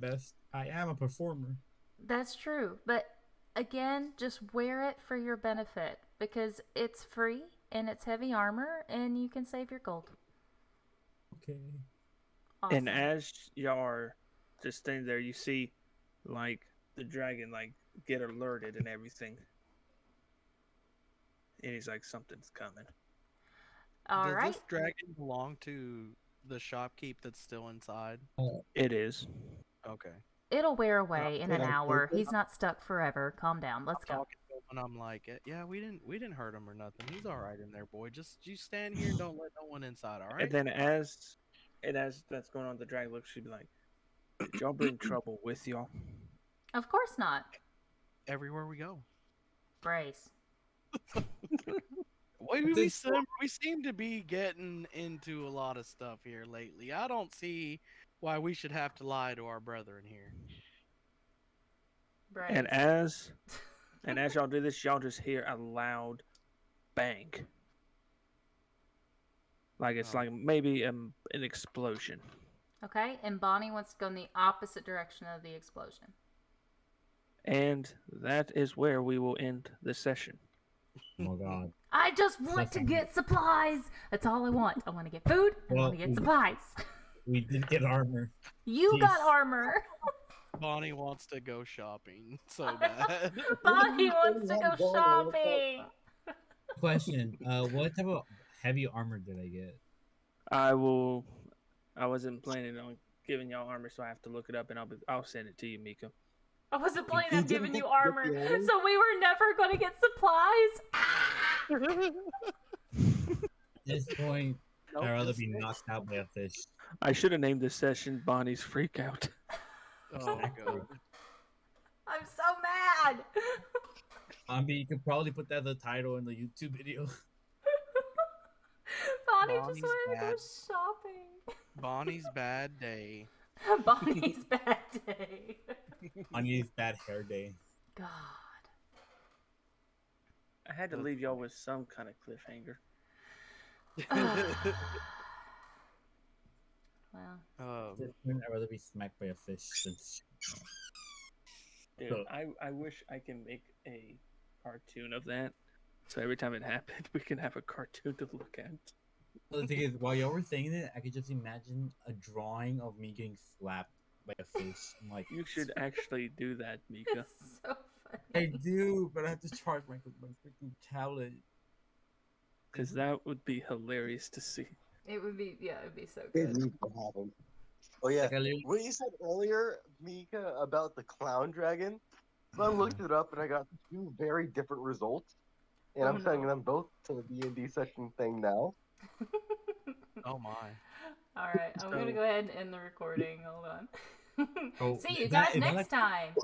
my best. I am a performer. That's true, but again, just wear it for your benefit because it's free and it's heavy armor, and you can save your gold. Okay. Awesome. And as y'all are just standing there, you see, like, the dragon, like, get alerted and everything. And he's like, something's coming. All Does right. this dragon belong to the shopkeep that's still inside? It is. Okay. It'll wear away in an okay. hour. He's not stuck forever. Calm down. Let's I'm go. talking to him and I'm like, yeah, we didn't hurt him or nothing. He's all right in there, boy. Just you stand here and don't let no one inside, all right? And then as that's going on, the dragon looks, she'd be like, did y'all bring trouble with y'all? Of course not. Everywhere we go. Brace. We seem to be getting into a lot of stuff here lately. I don't see why we should have to lie to our brethren here. Brace. And as y'all do this, y'all just hear a loud bang. Like it's like maybe an explosion. Okay, and Bonnie wants to go in the opposite direction of the explosion. And that is where we will end the session. Oh God. I just want to get supplies. That's all I want. I want to get food. I want to get supplies. We did get armor. You Jeez. got armor. Bonnie wants to go shopping so bad. Bonnie wants to go shopping. Question: what type of heavy armor did I get? I wasn't planning on giving y'all armor, so I have to look it up, and I'll send it to you, Mika. I wasn't planning on giving you get armor, the armor? so we were never going to get supplies. At this point, Nope, I'd rather this- be knocked out by a fish. I should have named this session Bonnie's Freak Out. Oh my god. I'm so mad. You could probably put that as the title in the YouTube video. Bonnie Bonnie's just wanted to go bad. shopping. Bonnie's bad day. Bonnie's bad day. Bonnie's bad hair day. God. I had to leave y'all with some kind of cliffhanger. Well, At this point, I'd rather be smacked by a fish than. Dude, So- I wish I can make a cartoon of that. So every time it happened, we can have a cartoon to look at. Well, the thing is, while y'all were saying it, I could just imagine a drawing of me getting slapped by a fish. I'm like, You should actually do that, Mika. it's so funny. I do, but I have to charge my freaking tablet. Because that would be hilarious to see. It would be, yeah, it'd be so It good. needs to happen. Oh yeah, Like, I literally- what you said earlier, Mika, about the clown dragon. So I looked it up and I got two very different results, and I'm sending them both to the D&D session thing now. Oh my. All right, I'm gonna So- go ahead and end the recording. Hold on. Oh, See you is that- guys is that next like- time.